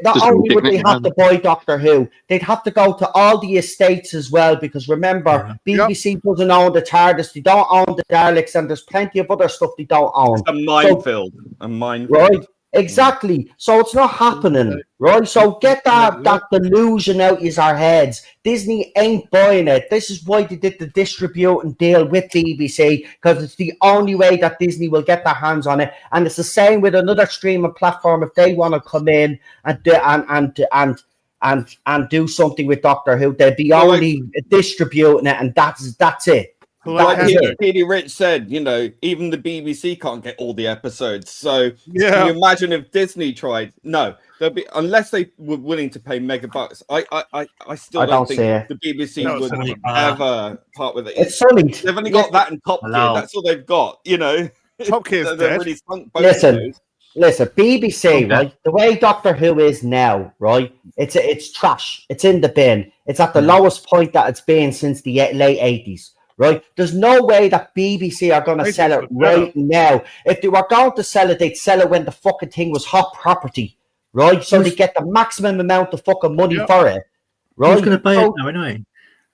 Not Just only would they ridiculous, have to buy Doctor Who, they'd have to go to all the estates as well, because remember, BBC doesn't own the TARDIS, they don't own the Daleks, and there's plenty of other stuff they don't own. It's a minefield. A minefield. Right? Exactly. So it's not happening, right? So get that delusion out of our heads. Disney ain't buying it. This is why they did the distributing deal with BBC, because it's the only way that Disney will get their hands on it. And it's the same with another streaming platform. If they want to come in and do something with Doctor Who, they'll be only distributing it, and that's it. Like That is it. Petey Rich said, you know, even the BBC can't get all the episodes. So Yeah. can you imagine if Disney tried? No, there'll be, unless they were willing to pay mega bucks. I still I don't don't think see it. the BBC No, would sorry. ever part with it. It's funny. They've only got that and Top Gear. Hello. That's all they've got. You know, Top Gear's They've dead. really sunk both Listen. of those. Listen, BBC, Okay. right? The way Doctor Who is now, right? It's trash. It's in the bin. It's at the lowest point that it's been since the late 80s, right? There's no way that BBC are going to sell it right now. If they were going to sell it, they'd sell it when the fucking thing was hot property, right? So they get the maximum amount of fucking money for it, right? Who's going to buy So- it now anyway?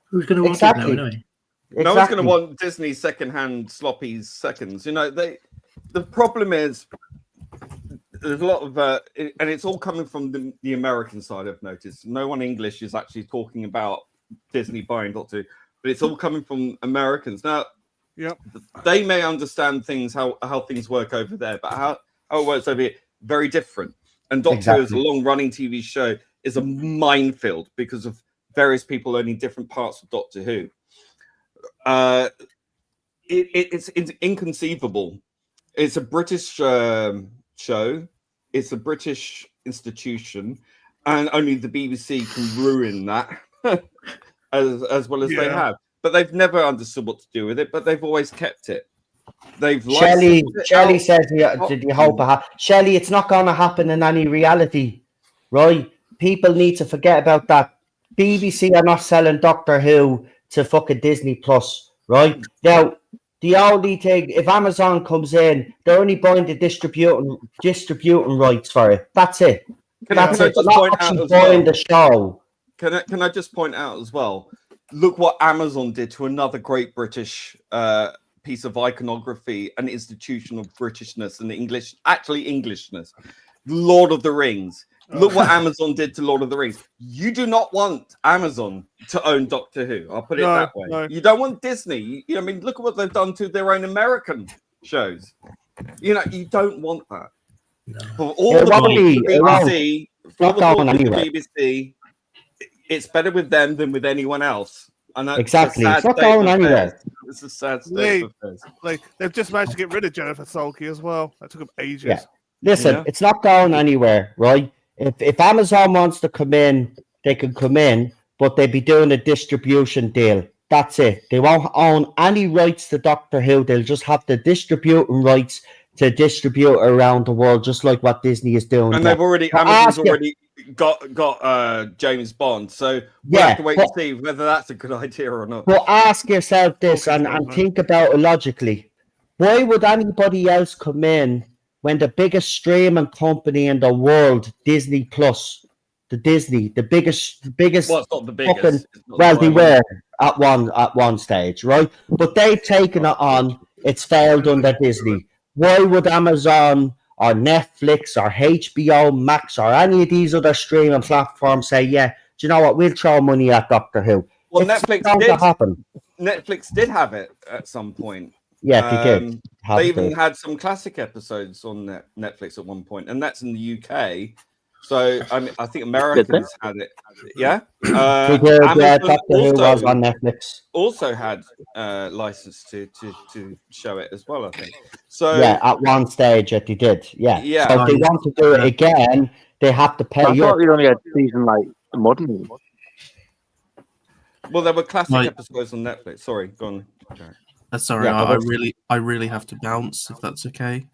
Who's going to want Exactly. it now anyway? No one's going Exactly. to want Disney secondhand sloppy seconds. You know, the problem is there's a lot of, and it's all coming from the American side. I've noticed no one English is actually talking about Disney buying Doctor Who, but it's all coming from Americans. Now, Yep. they may understand things how things work over there, but how it works over here very different. And Doctor Who, as a Exactly. long-running TV show, is a minefield because of various people owning different parts of Doctor Who. It's inconceivable. It's a British show. It's a British institution, and only the BBC can ruin that as well as they Yeah. have. But they've never understood what to do with it. But they've always kept it. They've Shelley licensed it out. says, did you hope it Shelley, it's not going to happen in any reality, right? People need to forget about that. BBC are not selling Doctor Who to fucking Disney Plus, right? Now, the only thing, if Amazon comes in, they're only buying the distributing rights for it. That's it. Can I That's just it. They're not point out actually as well? buying the show. Can I just point out as well? Look what Amazon did to another great British piece of iconography and institution of Britishness and Englishness. Lord of the Rings. Look what Amazon did to Lord of the Rings. You do not want Amazon to own Doctor Who. I'll put it No, that way. no. You don't want Disney. I mean, look at what they've done to their own American shows. You know, you don't want that. For all It the won't fault of be. the It won't. BBC, for Not all the fault going of the anywhere. BBC, it's better with them than with anyone else. And that's Exactly. a sad It's not state of going anywhere. affairs. It's a sad state Lee. of affairs. They've just managed to get rid of Jennifer Sulky as well. That took them ages. Yeah. Listen, Yeah. it's not going anywhere, right? If Amazon wants to come in, they can come in, but they'd be doing a distribution deal. That's it. They won't own any rights to Doctor Who. They'll just have the distributing rights to distribute around the world, just like what Disney is doing. And now. they've already, But Amazon's ask it- already got James Bond. So we'll Yeah, have to wait but- and see whether that's a good idea or not. But ask yourself this Okay, and fine. think about it logically. Why would anybody else come in when the biggest streaming company in the world, Disney Plus, the biggest Well, it's not the biggest. fucking- It's not well, the they primary. were at one stage, right? But they've taken it on. It's failed under Disney. Why would Amazon or Netflix or HBO Max or any of these other streaming platforms say, yeah, do you know what? We'll throw money at Doctor Who. Well, It's Netflix bound to did. happen. Netflix did have it at some point. Yeah, they did. Um, Have They even to. had some classic episodes on Netflix at one point, and that's in the UK. So I mean, I think Americans had it. Yeah. We did, Amazon Doctor Who was on Netflix. also had license to show it as well. I think. So Yeah, at one stage that they did. Yeah. Yeah. So if they want to do it again, they have to pay I you. thought we only had season like modern. well, there were classic Right. episodes on Netflix. Sorry, go on. Jared. Sorry, Yeah, but I really have to bounce if that's okay.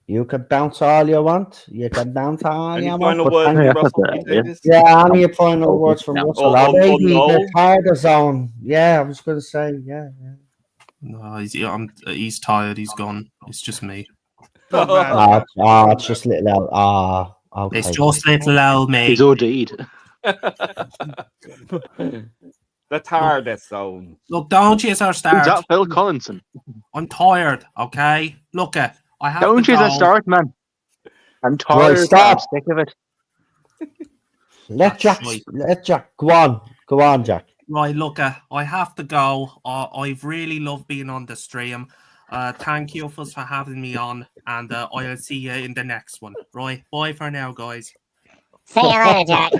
You can bounce all you want. You can bounce all Any you want. final but words, thank- Yeah, Russell? that's You it, Davis? Yeah, any final words from Yeah. Russell? Or Maybe the Noel? Tarda Zone. Yeah, I was going to say, yeah. No, he's tired. He's gone. It's just me. Oh, man. It's just little. Okay. It's just little old me. He's OD'd. The TARDIS zone. Look, don't you Who's start. that? Phil Collinson. I'm tired. Okay. Look, I have Don't to you go. start, man. I'm tired. stop. I'm sick of it. Let Jack. Right. Let Jack. Go on, Jack. Right, look, I have to go. I've really loved being on the stream. Thank you for having me on, and I'll see you in the next one. Right, bye for now, guys. See you later, Jack.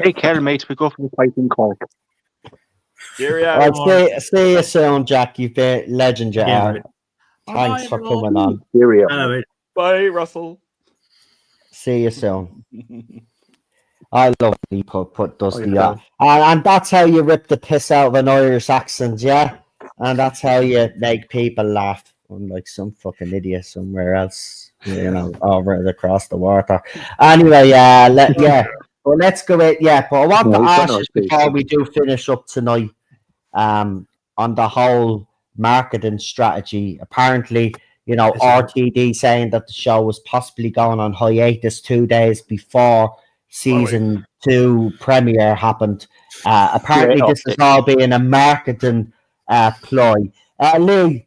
Take care, mate. We go for the fight in Cork. Cheerio. All right, see you soon, Jack. You've been legend, you Yeah, are. right. Thanks Bye, for everyone. coming on. Cheerio. Hello, mate. Bye, Russell. See you soon. I love people put Dusty yeah. on. And that's how you rip the piss out of an Irish accent, yeah? And that's how you make people laugh. Unlike some fucking idiot somewhere else, you know, over across the water. Anyway, well, let's go with, but I want No, to we've got ask no you space. before we do finish up tonight on the whole marketing strategy. Apparently, you know, Yes, sir. RTD saying that the show was possibly going on hiatus 2 days before season 2 premiere happened. Apparently, Straight this up. is all being a marketing ploy. Lee,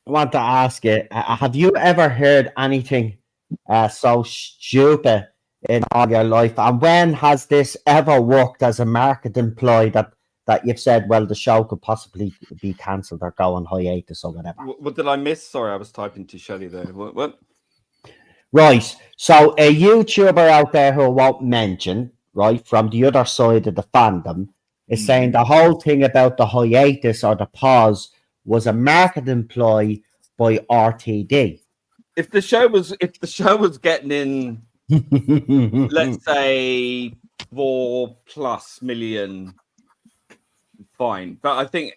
I want to ask you: have you ever heard anything so stupid in all your life? And when has this ever worked as a marketing ploy that you've said, well, the show could possibly be cancelled or go on hiatus or whatever? What did I miss? Sorry, I was typing to Shelley there. What? Right. So a YouTuber out there who I won't mention, right, from the other side of the fandom, is saying the whole thing about the hiatus or the pause was a marketing ploy by RTD. If the show was getting in, let's say 4+ million, fine. But I think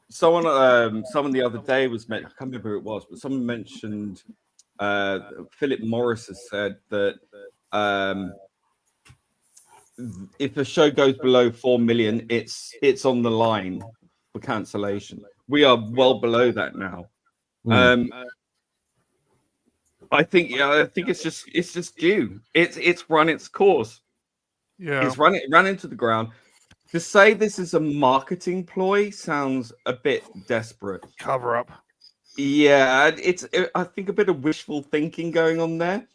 someone the other day was I can't remember who it was, but someone mentioned Philip Morris has said that if a show goes below 4 million, it's on the line for cancellation. We are well below that now. I think it's just due. It's run its course. Yeah. It's run into the ground. To say this is a marketing ploy sounds a bit desperate. Cover up. Yeah, I think a bit of wishful thinking going on there.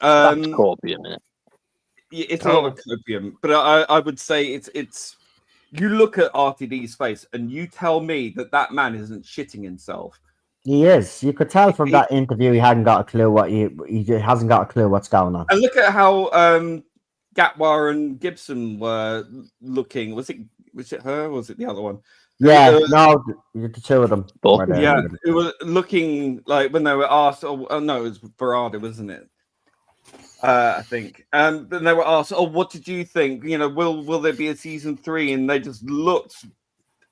That's copium, isn't it? It's a lot of copium, but I would say it's. You look at RTD's face and you tell me that man isn't shitting himself. He is. You could tell from that interview he hadn't got a clue he hasn't got a clue what's going on. And look at how Gatwa and Gibson were looking. Was it her? Or was it the other one? Yeah, no, the two of them. Both. were there. Yeah, it was looking like when they were asked. Oh no, it was Barada, wasn't it? I think. Then they were asked, "Oh, what did you think? You know, will there be a season 3?" And they just looked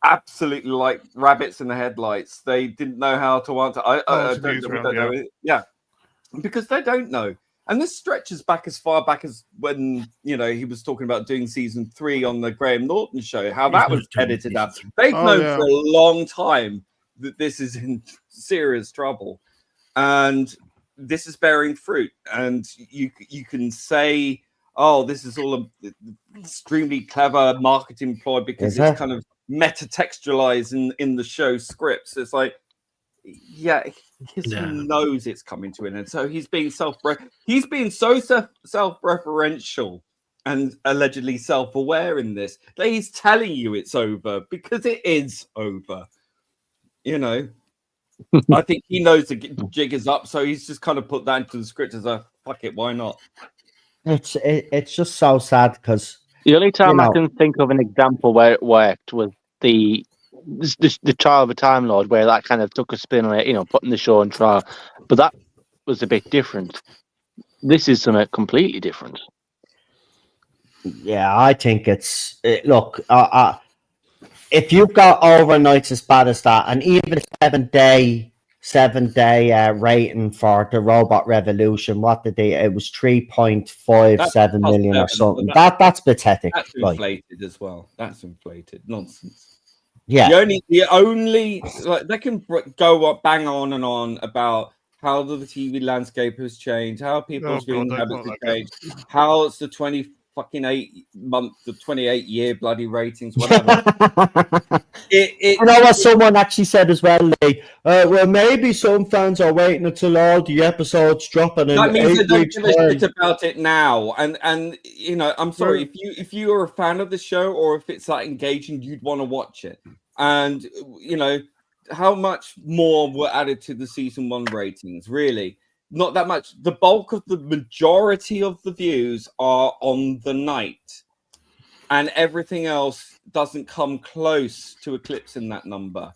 absolutely like rabbits in the headlights. They didn't know how to answer. I don't know. Yeah, because they don't know. And this stretches back as far back as when, you know, he was talking about doing season 3 on the Graham Norton show, how that was edited out. They've known for a long time that this is in serious trouble. And this is bearing fruit. And you can say, oh, this is all an extremely clever marketing ploy because it's kind of meta-textualized in the show scripts. It's like, yeah, he knows it's coming to an end. So he's being so self-referential and allegedly self-aware in this that he's telling you it's over because it is over. You know. I think he knows the jig is up, so he's just kind of put that into the script as a fuck it, why not? It's just so sad because The only time You I know. can think of an example where it worked was the Trial of a Time Lord, where that kind of took a spin on it, putting the show on trial. But that was a bit different. This is something completely different. yeah, I think look. If you've got overnights as bad as that, and even a 7-day rating for the Robot Revolution, what did they? It was 3.57 million or That's something. seven, That's pathetic. That's Like, inflated as well. That's inflated the yeah, only like they can go up, bang on and on about how the TV landscape has changed, how people's Oh, God, viewing don't habits quote have that again. changed, how it's the 28-year bloody ratings, whatever. You know what someone actually said as well, Lee? Well, maybe some fans are waiting until all the episodes drop in That means they 8 don't weeks' give a time. shit about it now. And I'm sorry, if you are a fan of the show, or if it's that engaging, you'd want to watch it. And how much more were added to the season 1 ratings? Really, not that much. The bulk of the majority of the views are on the night, and everything else doesn't come close to eclipsing that number.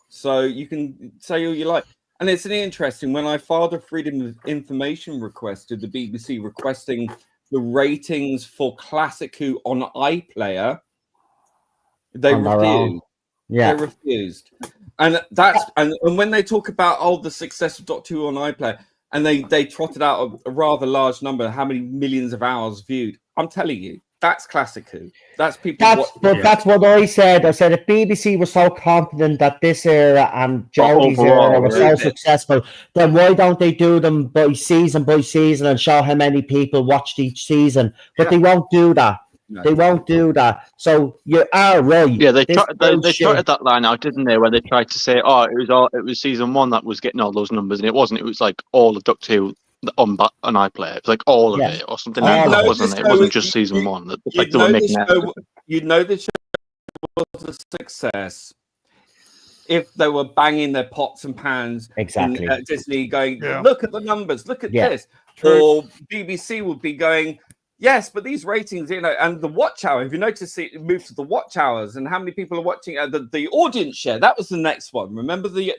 So you can say all you like. And it's interesting, when I filed a Freedom of Information request to the BBC requesting the ratings for Classic Who on iPlayer, they On their own. refused. Yeah. They refused. And that's and when they talk about the success of Doctor Who on iPlayer, and they trotted out a rather large number, how many millions of hours viewed. I'm telling you, that's Classic Who. That's people. That's what I said. I said if BBC was so confident that this era and Jodie's era were so successful, then why don't they do them by season and show how many people watched each season? But they won't do that. No. They won't do that. So you are right. Yeah, they trotted that line out, didn't they? Where they tried to say, "Oh, it was season 1 that was getting all those numbers," and it wasn't. It was like all of Doctor Who on iPlayer. It's like all of it or something like that, wasn't it? It wasn't just season 1. Like they were making you'd know the show was a success if they were banging their pots and pans. Exactly. In, Disney going, look at the numbers, look at this. True. Or BBC would be going, yes, but these ratings, and the watch hour. If you notice, it moved to the watch hours and how many people are watching. The audience share. That was the next one. Remember it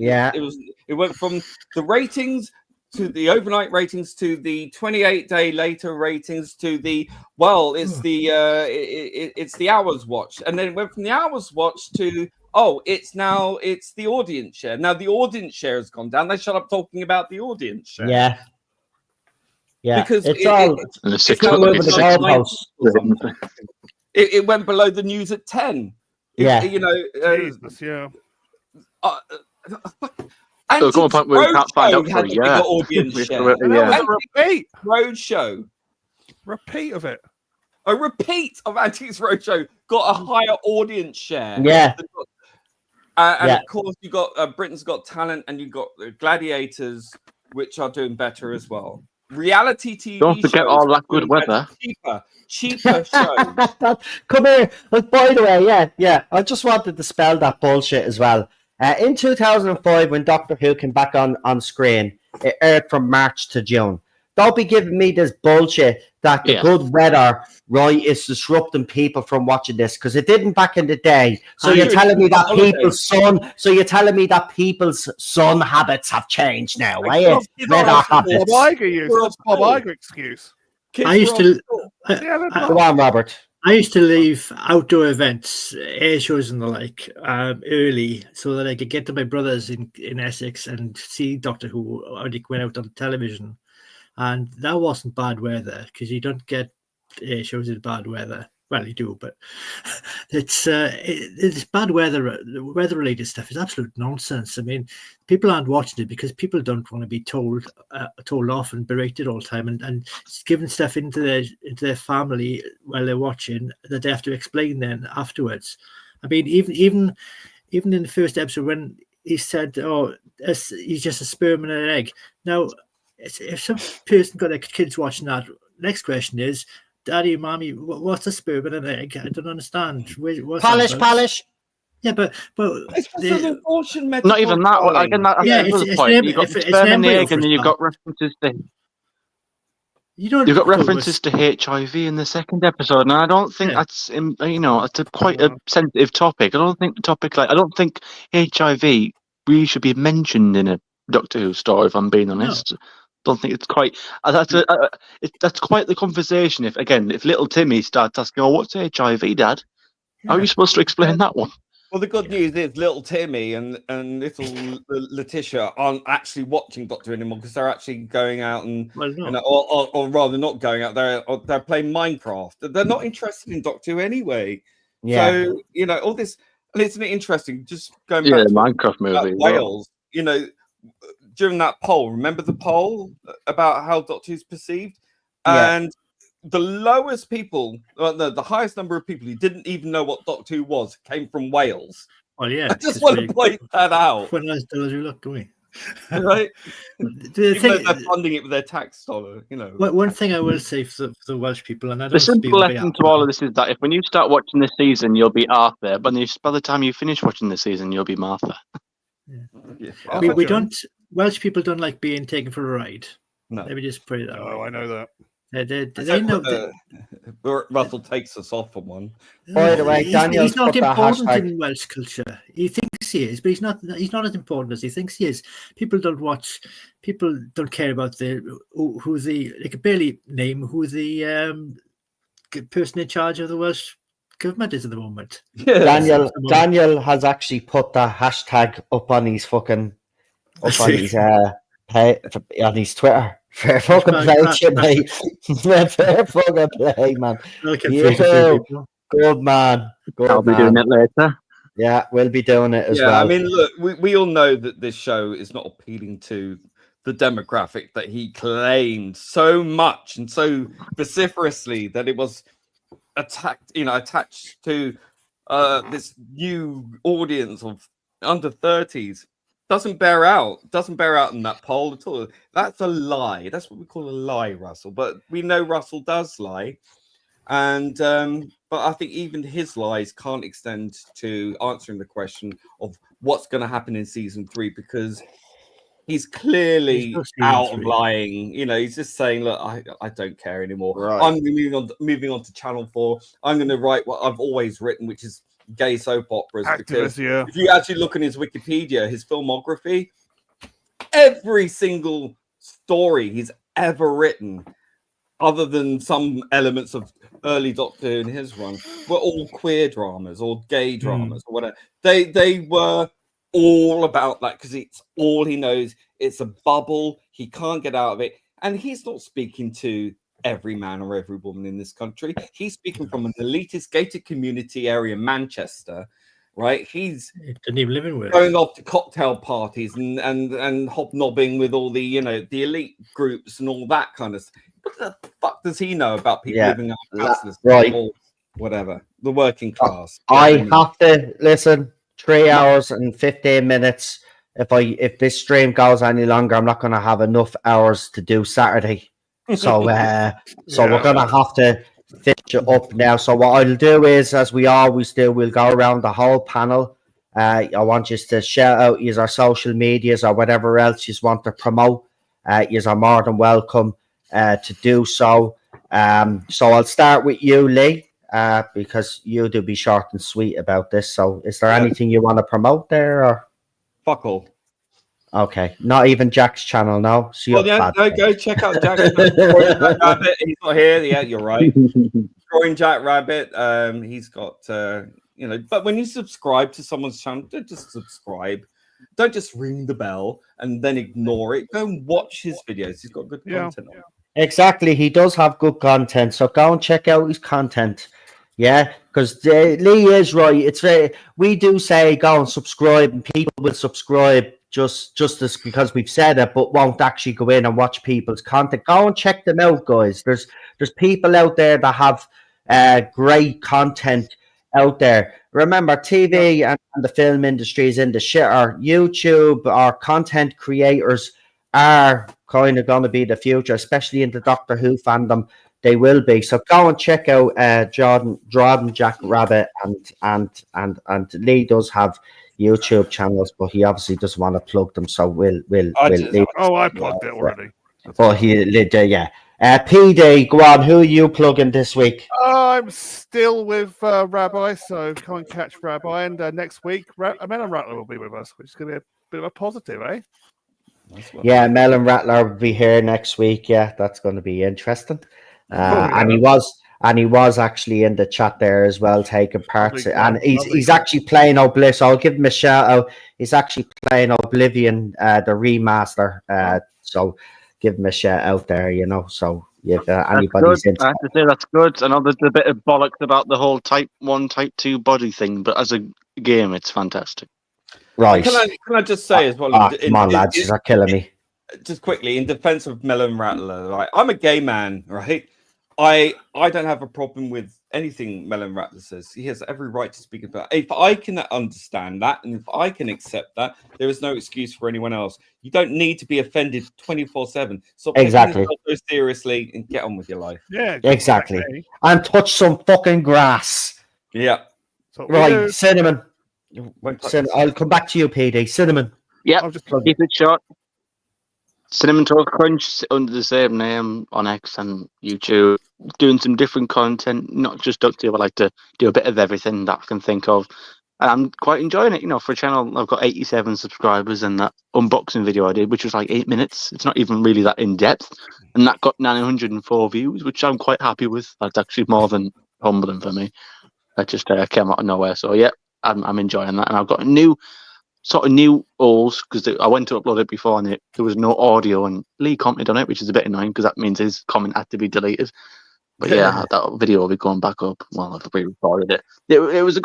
went from the ratings to the overnight ratings to the 28-day later ratings to the it's the hours watched, and then it went from the hours watched to it's the audience share. Now the audience share has gone down. They shut up talking about the audience share. Yeah. Because it's it went below the news at 10. Jesus, yeah. So come on, point where we can't find out for a year. Audience share. Repeat. Roadshow. Repeat of it. A repeat of Antiques Roadshow got a higher audience share. Yeah. Of course, you got Britain's Got Talent, and you got Gladiators, which are doing better as well. Reality TV. Don't forget all that good weather. Cheaper shows. Come here. By the way, I just wanted to spell that bullshit as well. In 2005, when Doctor Who came back on screen, it aired from March to June. Don't be giving me this bullshit that the good weather, is disrupting people from watching this, because it didn't back in the day. So you're telling me that people's sun habits have changed now, right? Weather habits. Bob Iger excuse. I used to. Go on, Robert. I used to leave outdoor events, air shows and the like, early so that I could get to my brothers in Essex and see Doctor Who already went out on television. And that wasn't bad weather, because you don't get air shows in bad weather. Well, you do, but it's bad weather. Weather-related stuff is absolute nonsense. I mean, people aren't watching it because people don't want to be told off and berated all the time, and giving stuff into their family while they're watching that they have to explain then afterwards. I mean, even in the first episode when he said, "Oh, he's just a sperm and an egg." Now, if some person got their kids watching that, next question is, Daddy, Mommy, what's a sperm and an egg? I don't understand. Polish. Yeah, but It's just an abortion metaphor. Not even that. darling. Again, that's Yeah, another it's point. an You've got it's the an sperm and the embryo egg, for and a then you've start. got references to You don't. You've got go with- references to HIV in the second episode, and I don't think Yeah. that's it's quite a sensitive topic. I don't think the topic I don't think HIV really should be mentioned in a Doctor Who story. If I'm being honest, don't think it's quite. That's quite the conversation. If little Timmy starts asking, "Oh, what's HIV, Dad?" How are you supposed to explain that one? Well, the good news is little Timmy and little Letitia aren't actually watching Doctor anymore because they're actually going out and Well, no. or rather not going out. They're playing Minecraft. They're not interested in Doctor Who anyway. Yeah. So all this, and isn't it interesting? Just going Yeah, back the to Minecraft movie. about as well. Wales. During that poll, remember the poll about how Doctor Who's perceived, Yeah. and the lowest people, the highest number of people who didn't even know what Doctor Who was came from Wales. Well, yeah. I just want to point that out, When I tell you, look away. right? The Even though thing, they're funding it with their tax dollar, one thing I will say for the Welsh people, and I don't The speak simple on lesson behalf to of all them. of this is that if when you start watching this season, you'll be Arthur, but by the time you finish watching the season, you'll be Martha. Yeah. We don't. Welsh people don't like being taken for a ride. No. Let me just put it that Oh, way. I know that. They know. Russell takes us off on one. By the way, Daniel's he's not put the important hashtag- in Welsh culture. He thinks he is, but he's not. He's not as important as he thinks he is. People don't watch. People don't care about who the. They could barely name who the person in charge of the Welsh government is at the moment. Daniel has actually put the hashtag up on his fucking on his Twitter. Fair fucking play, mate. Fair fucking play, man. Good man. Good I'll be man. doing it later. Yeah, we'll be doing it as well. I mean, look, we all know that this show is not appealing to the demographic that he claimed so much and so vociferously that it was attached to this new audience of under 30s. Doesn't bear out in that poll at all. That's a lie. That's what we call a lie, Russell. But we know Russell does lie. And but I think even his lies can't extend to answering the question of what's going to happen in season 3, because he's clearly out of lying. He's just saying, look, I don't care anymore. Right. I'm moving on to Channel 4. I'm going to write what I've always written, which is gay soap operas. Because if you actually look in his Wikipedia, his filmography, every single story he's ever written, other than some elements of early Doctor Who in his run, were all queer dramas or gay dramas or whatever. They were all about that because it's all he knows. It's a bubble. He can't get out of it. And he's not speaking to every man or every woman in this country. He's speaking from an elitist gated community area, Manchester, right? He's didn't even live in Wales. Going off to cocktail parties and hobnobbing with all the the elite groups and all that kind of stuff. What the fuck does he know about people living out houses, right? Or whatever, the working class. I have to listen 3 hours and 15 minutes. If this stream goes any longer, I'm not going to have enough hours to do Saturday. So we're going to have to finish it up now. So what I'll do is, as we always do, we'll go around the whole panel. I want you to shout out use our social medias or whatever else you want to promote. You are more than welcome to do so. So I'll start with you, Lee, because you do be short and sweet about this. So is there anything you want to promote there? Or? Fuck all. Okay, not even Jack's channel, no. So go check out Jack's channel. Rabbit. He's not here. Yeah, you're right. Drawing Jack Rabbit. He's got But when you subscribe to someone's channel, don't just subscribe. Don't just ring the bell and then ignore it. Go and watch his videos. He's got good content. Exactly, he does have good content. So go and check out his content. Yeah, because Lee is right. It's we do say go and subscribe, and people will subscribe just as because we've said it, but won't actually go in and watch people's content. Go and check them out, guys. There's people out there that have great content out there. Remember, TV and the film industry is in the shitter. YouTube or content creators are kind of going to be the future, especially in the Doctor Who fandom. They will be. So go and check out Jordan Jack Rabbit, and Lee does have YouTube channels, but he obviously doesn't want to plug them. So we'll leave. I plugged it already. But yeah. PD, go on. Who are you plugging this week? I'm still with Rabbi, so come and catch Rabbi. And next week, Melon Rattler will be with us, which is going to be a bit of a positive, eh? Yeah, Melon Rattler will be here next week. Yeah, that's going to be interesting. Yeah. And he was actually in the chat there as well, taking part. And he's actually playing Oblivion. So I'll give him a shout out. He's actually playing Oblivion, the remaster. So give him a shout out there, So if anybody's I have to say that's good. I know there's a bit of bollocks about the whole Type 1, Type 2 body thing, but as a game, it's fantastic. Right. Can I just say as well? Come on, lads, you're killing me. Just quickly, in defense of Melon Rattler, right? I'm a gay man, right? I don't have a problem with anything Melon Rattler says. He has every right to speak about it. If I can understand that, and if I can accept that, there is no excuse for anyone else. You don't need to be offended 24/7. So Exactly. Take yourself so seriously and get on with your life. Yeah, Exactly. And touch some fucking grass. Yeah. Right, Cinnamon. Won't touch I'll come back to you, PD. Cinnamon. Yeah, I'll just keep it short. Cinnamon Talk Crunch under the same name on X and YouTube, doing some different content, not just Ducty. I like to do a bit of everything that I can think of. And I'm quite enjoying it, for a channel. I've got 87 subscribers, and that unboxing video I did, which was like 8 minutes. It's not even really that in depth, and that got 904 views, which I'm quite happy with. That's actually more than humbling for me. That just came out of nowhere. So yeah, I'm enjoying that, and I've got a new alls because I went to upload it before and there was no audio, and Lee commented on it, which is a bit annoying because that means his comment had to be deleted. But yeah, that video will be going back up. Well, I've re-recorded it. It was a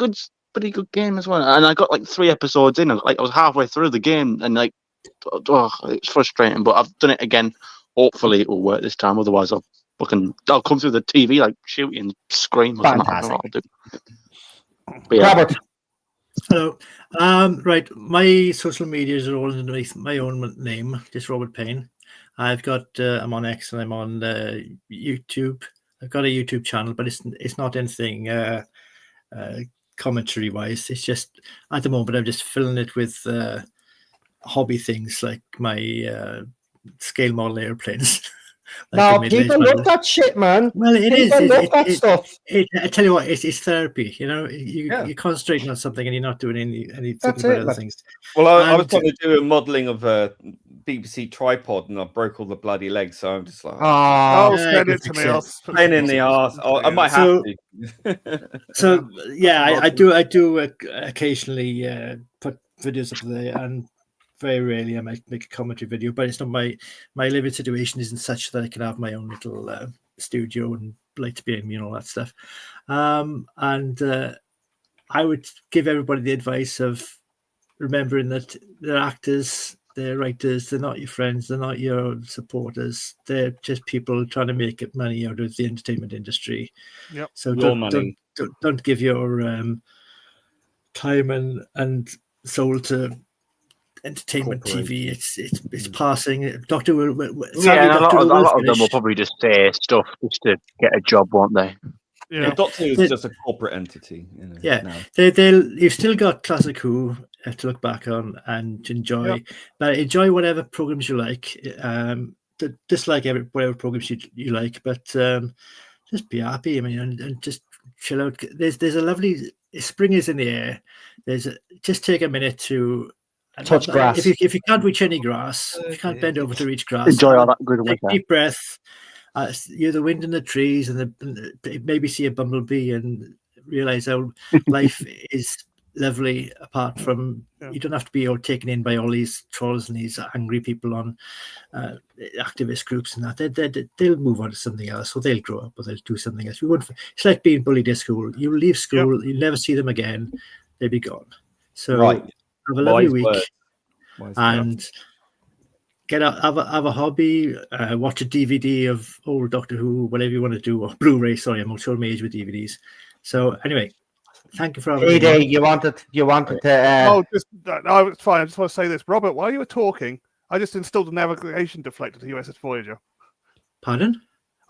pretty good game as well, and I got like 3 episodes in. I was halfway through the game, and it's frustrating. But I've done it again. Hopefully, it will work this time. Otherwise, I'll come through the TV like shooting and scream. Fantastic. But yeah. Robert. Hello. Right, my social medias are all underneath my own name, just Robert Payne. I've got I'm on X and I'm on YouTube. I've got a YouTube channel, but it's not anything commentary wise. It's just at the moment I'm just filling it with hobby things like my scale model airplanes. No, people love that shit, man. Well, it is. People love that stuff. I tell you what, it's therapy. You're concentrating on something and you're not doing any other things. Well, I was trying to do a modelling of a BBC tripod, and I broke all the bloody legs. So I'm just like, send it to me. Pain in the arse. I might have to. So yeah, I do occasionally put videos up there, and very rarely I might make a commentary video, but it's not my living situation isn't such that I can have my own little studio and lights behind me and all that stuff. And I would give everybody the advice of remembering that they're actors, they're writers, they're not your friends, they're not your supporters. They're just people trying to make money out of the entertainment industry. Yep. So don't give your time and soul to entertainment TV. It's passing. Doctor will. Yeah, a lot of them will probably just say stuff just to get a job, won't they? Yeah, the Doctor is just a corporate entity. You've still got Classic Who to look back on and enjoy. Yep. But enjoy whatever programs you like. Dislike whatever programs you like, but just be happy. I mean, and just chill out. There's a lovely spring is in the air. Just take a minute to touch grass. If you can't reach any grass, if you can't bend over to reach grass, enjoy all that good weather. Take a deep breath. You're the wind in the trees, and maybe see a bumblebee and realize how life is lovely. Apart from you don't have to be all taken in by all these trolls and these angry people on activist groups and that. They'll move on to something else, or they'll grow up, or they'll do something else. It's like being bullied at school. You leave school, you'll never see them again. They'll be gone. So have a lovely week and get out, have a hobby, watch a DVD of old Doctor Who, whatever you want to do, or Blu-ray. Sorry, I'm showing my age with DVDs. So anyway, thank you for having me. You wanted to no, it's fine. I just want to say this, Robert. While you were talking, I just installed a navigation deflector to USS Voyager. Pardon?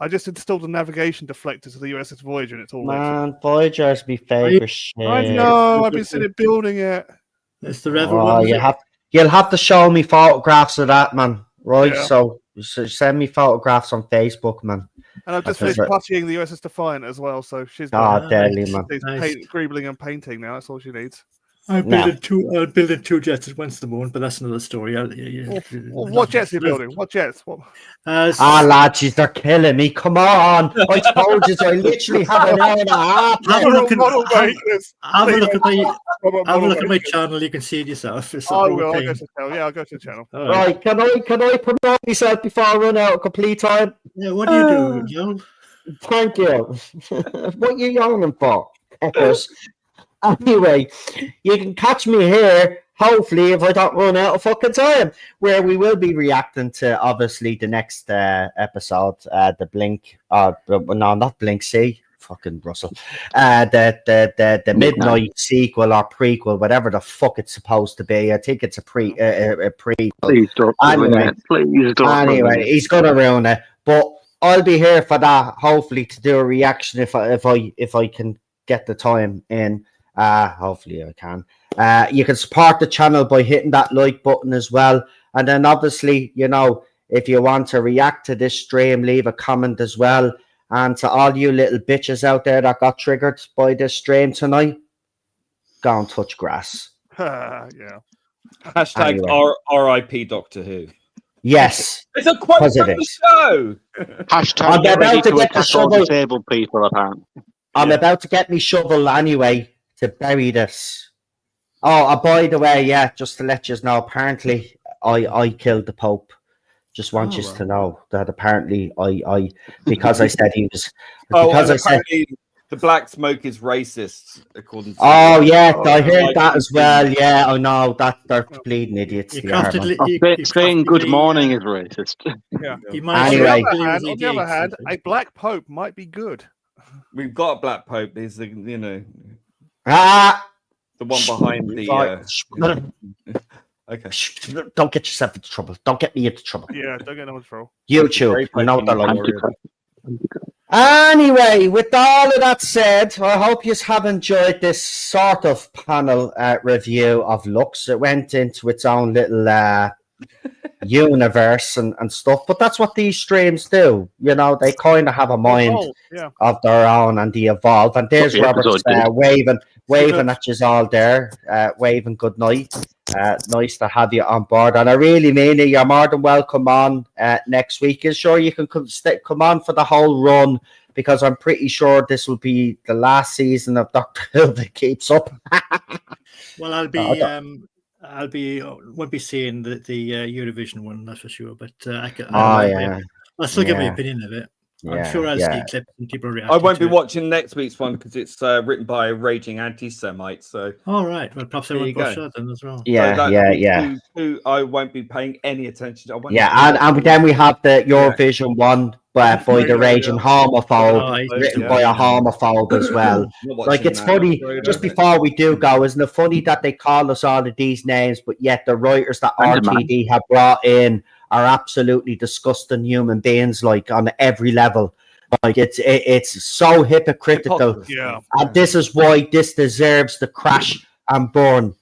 I just installed a navigation deflector to the USS Voyager, and it's all working. Man, Voyager's my favourite shit. I know. I've been sitting building it. It's the Rebel Oh, one. you'll have to show me photographs of that, man. Right? Yeah. So send me photographs on Facebook, man. And I've just That's finished it. puttying the USS Defiant as well, so she's God, deadly, man. she's Nice. greebling and painting now. That's all she needs. I'm No. building two jets at once to the moon, but that's another story. Well, what jets are you building? What jets? What? Lads, they're killing me. Come on. I told you, I literally have an hour and a half. Have a look at Model makers. have a look at my Model have a look at my makers. channel. You can see it yourself. It's I all will. I'll pain. go to the channel. Yeah, I'll go to the channel. All right. Right, can I promote myself before I run out of complete time? Yeah, what do you do, Joe? Thank you. What you yawning for? Peckers? Anyway, you can catch me here, hopefully, if I don't run out of fucking time, where we will be reacting to, obviously, the next episode, the Blink, no, not Blink C, fucking Russell, the Midnight sequel or prequel, whatever the fuck it's supposed to be. I think it's a prequel. Please don't ruin Anyway. it. Please don't ruin Anyway, it. he's gonna ruin it, but I'll be here for that. Hopefully, to do a reaction if I can get the time in. Hopefully, I can. You can support the channel by hitting that like button as well, and then obviously, you know, if you want to react to this stream, leave a comment as well. And to all you little bitches out there that got triggered by this stream tonight, go and touch grass. Yeah. Hashtag Anyway. RIP Doctor Who. Yes, It's a quote Because from it the is. show. Hashtag I'm get ready about to to get the attack all shovel. disabled people apparently. I'm about to get me shovel anyway to bury this. Oh, by the way, yeah, just to let you know, apparently I killed the Pope. Just want you to know that apparently I because I said he was because and I said apparently the black smoke is racist, according to. oh yeah, Oh, I heard like that it's as well. Yeah, I know that they're bleeding idiots. You They are, crafted man. Saying good morning is racist. Yeah. You might Anyway. On the other hand, a black pope might be good. We've got a black pope. Is the the one Shh, behind the. Okay. Don't get yourself into trouble. Don't get me into trouble. Yeah, don't get no one's trouble. YouTube, you know what they're like. Antichrist. Anyway, with all of that said, I hope you have enjoyed this sort of panel review of Lux. It went into its own little universe and stuff, but that's what these streams do. You know, they kind of have a mind Yeah. of their own and they evolve. And there's What the Robert's episode did. waving at you all there, waving good night. Nice to have you on board, and I really mean it. You're more than welcome on next week. And sure, you can come on for the whole run because I'm pretty sure this will be the last season of Doctor Who that keeps up. Well, won't be seeing the Eurovision one, that's for sure. But I'll still give my Yeah. opinion of it. Yeah, I'm sure I'll yeah. see clips and people react. I won't be watching next week's one because it's written by a raging anti-Semite. So All right. Well, perhaps I There you won't watch go. that then as well. Yeah, so yeah. Who I won't be paying any attention to. I won't Yeah, and then we have the Eurovision one by the Yeah, raging yeah. homophobe, Oh, written yeah. by a homophobe as well. Not Like, watching it's that. funny, Sorry, just no. before we do go, isn't it funny that they call us all of these names, but yet the writers that Thank you, man. RTD have brought in are absolutely disgusting human beings, like, on every level. Like, it's so hypocritical. Yeah. And this is why this deserves to crash and burn.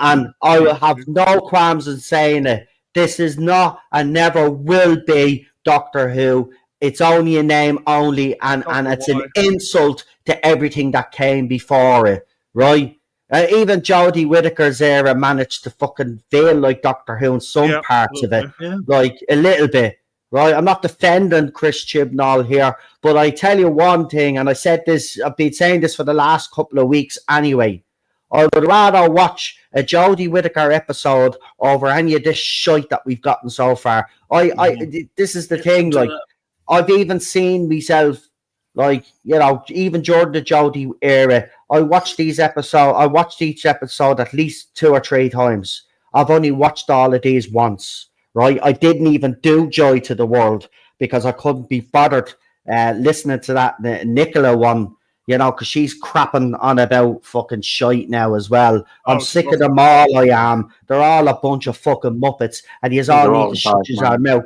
And I will have no qualms in saying it. This is not and never will be Doctor Who. It's only a name only, and it's an insult to everything that came before it, right? Even Jodie Whittaker's era managed to fucking feel like Doctor Who in some Yeah, parts of it, Yeah. like a little bit. Right, I'm not defending Chris Chibnall here, but I tell you one thing, and I said this, I've been saying this for the last couple of weeks anyway. I would rather watch a Jodie Whittaker episode over any of this shite that we've gotten so far. This is the thing, like, I've even seen myself, like, you know, even during the Jodie era, I watched each episode at least 2 or 3 times. I've only watched all of these once. Right, I didn't even do Joy to the World because I couldn't be bothered listening to that Nicola one, you know, because she's crapping on about fucking shite now as well. I'm Oh, sick of them all. I am. They're all a bunch of fucking muppets, and you all They're need all to shut bad, your mouth.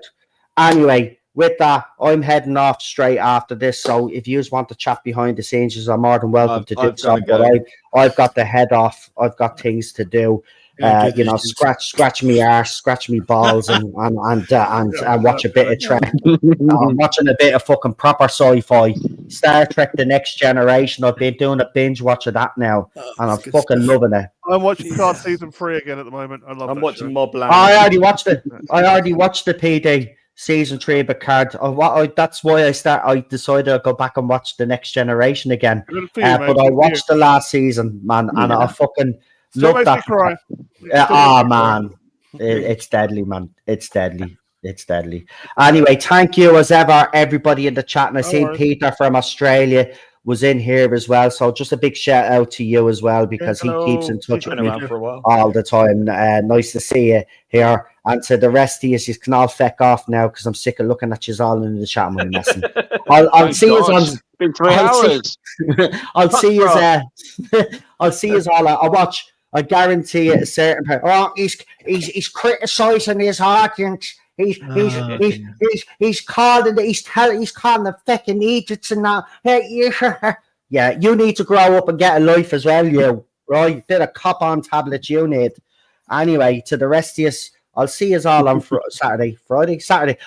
Anyway, with that, I'm heading off straight after this. So if you want to chat behind the scenes, you're more than welcome to do I've so. gotta go. But I've got to head off. I've got things to do. You know, scratch me arse, scratch me balls, and watch a bit of Trek. I'm watching a bit of fucking proper sci-fi. Star Trek: The Next Generation. I've been doing a binge watch of that now, and I'm fucking loving it. I'm watching Card Season 3 again at the moment. I love I'm that watching show. Mobland. I already watched it. I already watched the PD season 3 of Picard. That's why I decided I'd go back and watch The Next Generation again. Good for you, mate. But I watched the last season, man, and I fucking Still loved makes me that. cry. Man, it's deadly, man. It's deadly. It's deadly. Anyway, thank you as ever, everybody in the chat. And I seen worries. Peter from Australia was in here as well. So just a big shout out to you as well, because he keeps in touch He's with been me around for a while. all the time. Nice to see you here. And to the rest of you can all feck off now, because I'm sick of looking at you all in the chat room messing. I'll see you on. It's been 3 I'll see- hours. I'll see you. I'll see you all. I watch. I guarantee you a certain part. Oh, he's criticising his audience. He's calling the fucking idiots and that. Yeah, you need to grow up and get a life as well, you. Right? Bit of cop on tablets you need. Anyway, to the rest of us, I'll see you all on Saturday. Oh,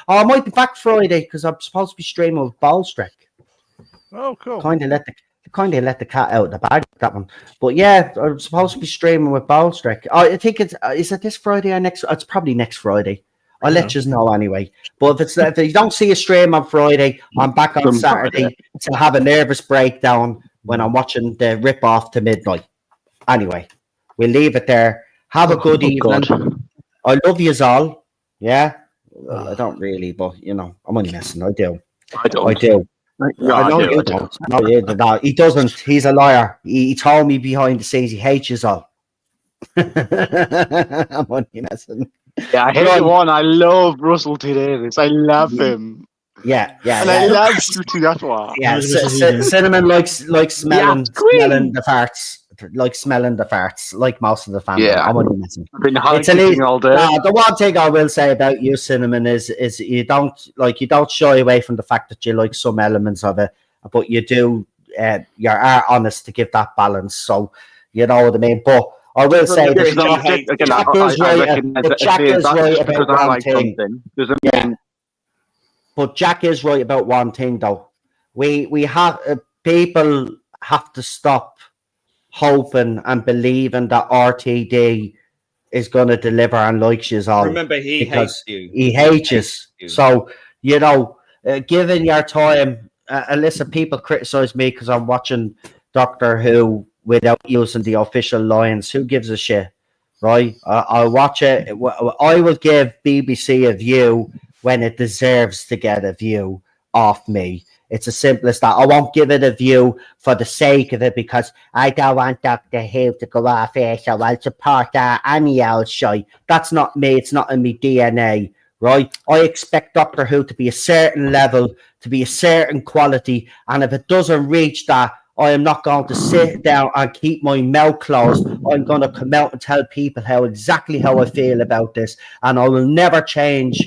I might be back Friday because I'm supposed to be streaming with Ballstrek. Oh, cool. Kind of let the cat out of the bag, that one. But yeah, I'm supposed to be streaming with Ballstrek. I think is it this Friday or next? It's probably next Friday. I'll let you know anyway. But if you don't see a stream on Friday, I'm back on Saturday to have a nervous breakdown when I'm watching the rip off to midnight. Anyway, we'll leave it there. Have a good evening. God. I love you all. Yeah. Well, I don't really, but you know, I'm only messing. I do. I don't. I do. I know you don't. No, he doesn't. He's a liar. He told me behind the scenes he hates you all. I'm only messing. Yeah, I hate one. I love Russell T Davies. I love him. Yeah. And I love Shooty Gatwa. Yeah, Cinnamon likes smelling the farts. Like smelling the farts, like most of the family. Yeah. I'm only messing. I've been It's hiking all day. the one thing I will say about you, Cinnamon, is you don't shy away from the fact that you like some elements of it, but you do. You are honest to give that balance. So you know what I mean. But I will say that Jack is right about one thing. But Jack is right about one thing, though. We have people have to stop hoping and believing that RTD is going to deliver and likes you all. Remember, he hates you. He hates you. So, you know, given your time, listen, people criticize me because I'm watching Doctor Who without using the official lines. Who gives a shit, right? I'll watch it. I will give BBC a view when it deserves to get a view off me. It's as simple as that. I won't give it a view for the sake of it because I don't want Doctor Who to go off air, so I'll support any old shite. That's not me. It's not in my DNA, right? I expect Doctor Who to be a certain level, to be a certain quality, and if it doesn't reach that, I am not going to sit down and keep my mouth closed. I'm going to come out and tell people exactly how I feel about this, and I will never change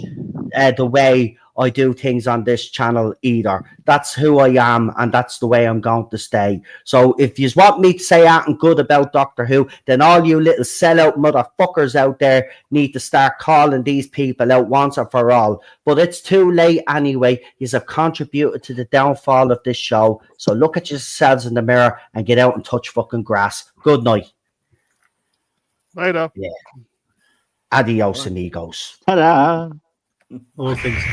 the way I do things on this channel either. That's who I am, and that's the way I'm going to stay. So if you want me to say anything good about Doctor Who, then all you little sellout motherfuckers out there need to start calling these people out once and for all. But it's too late anyway. You have contributed to the downfall of this show. So look at yourselves in the mirror and get out and touch fucking grass. Good night. Later. Yeah. Adios, amigos. Ta-da. All things.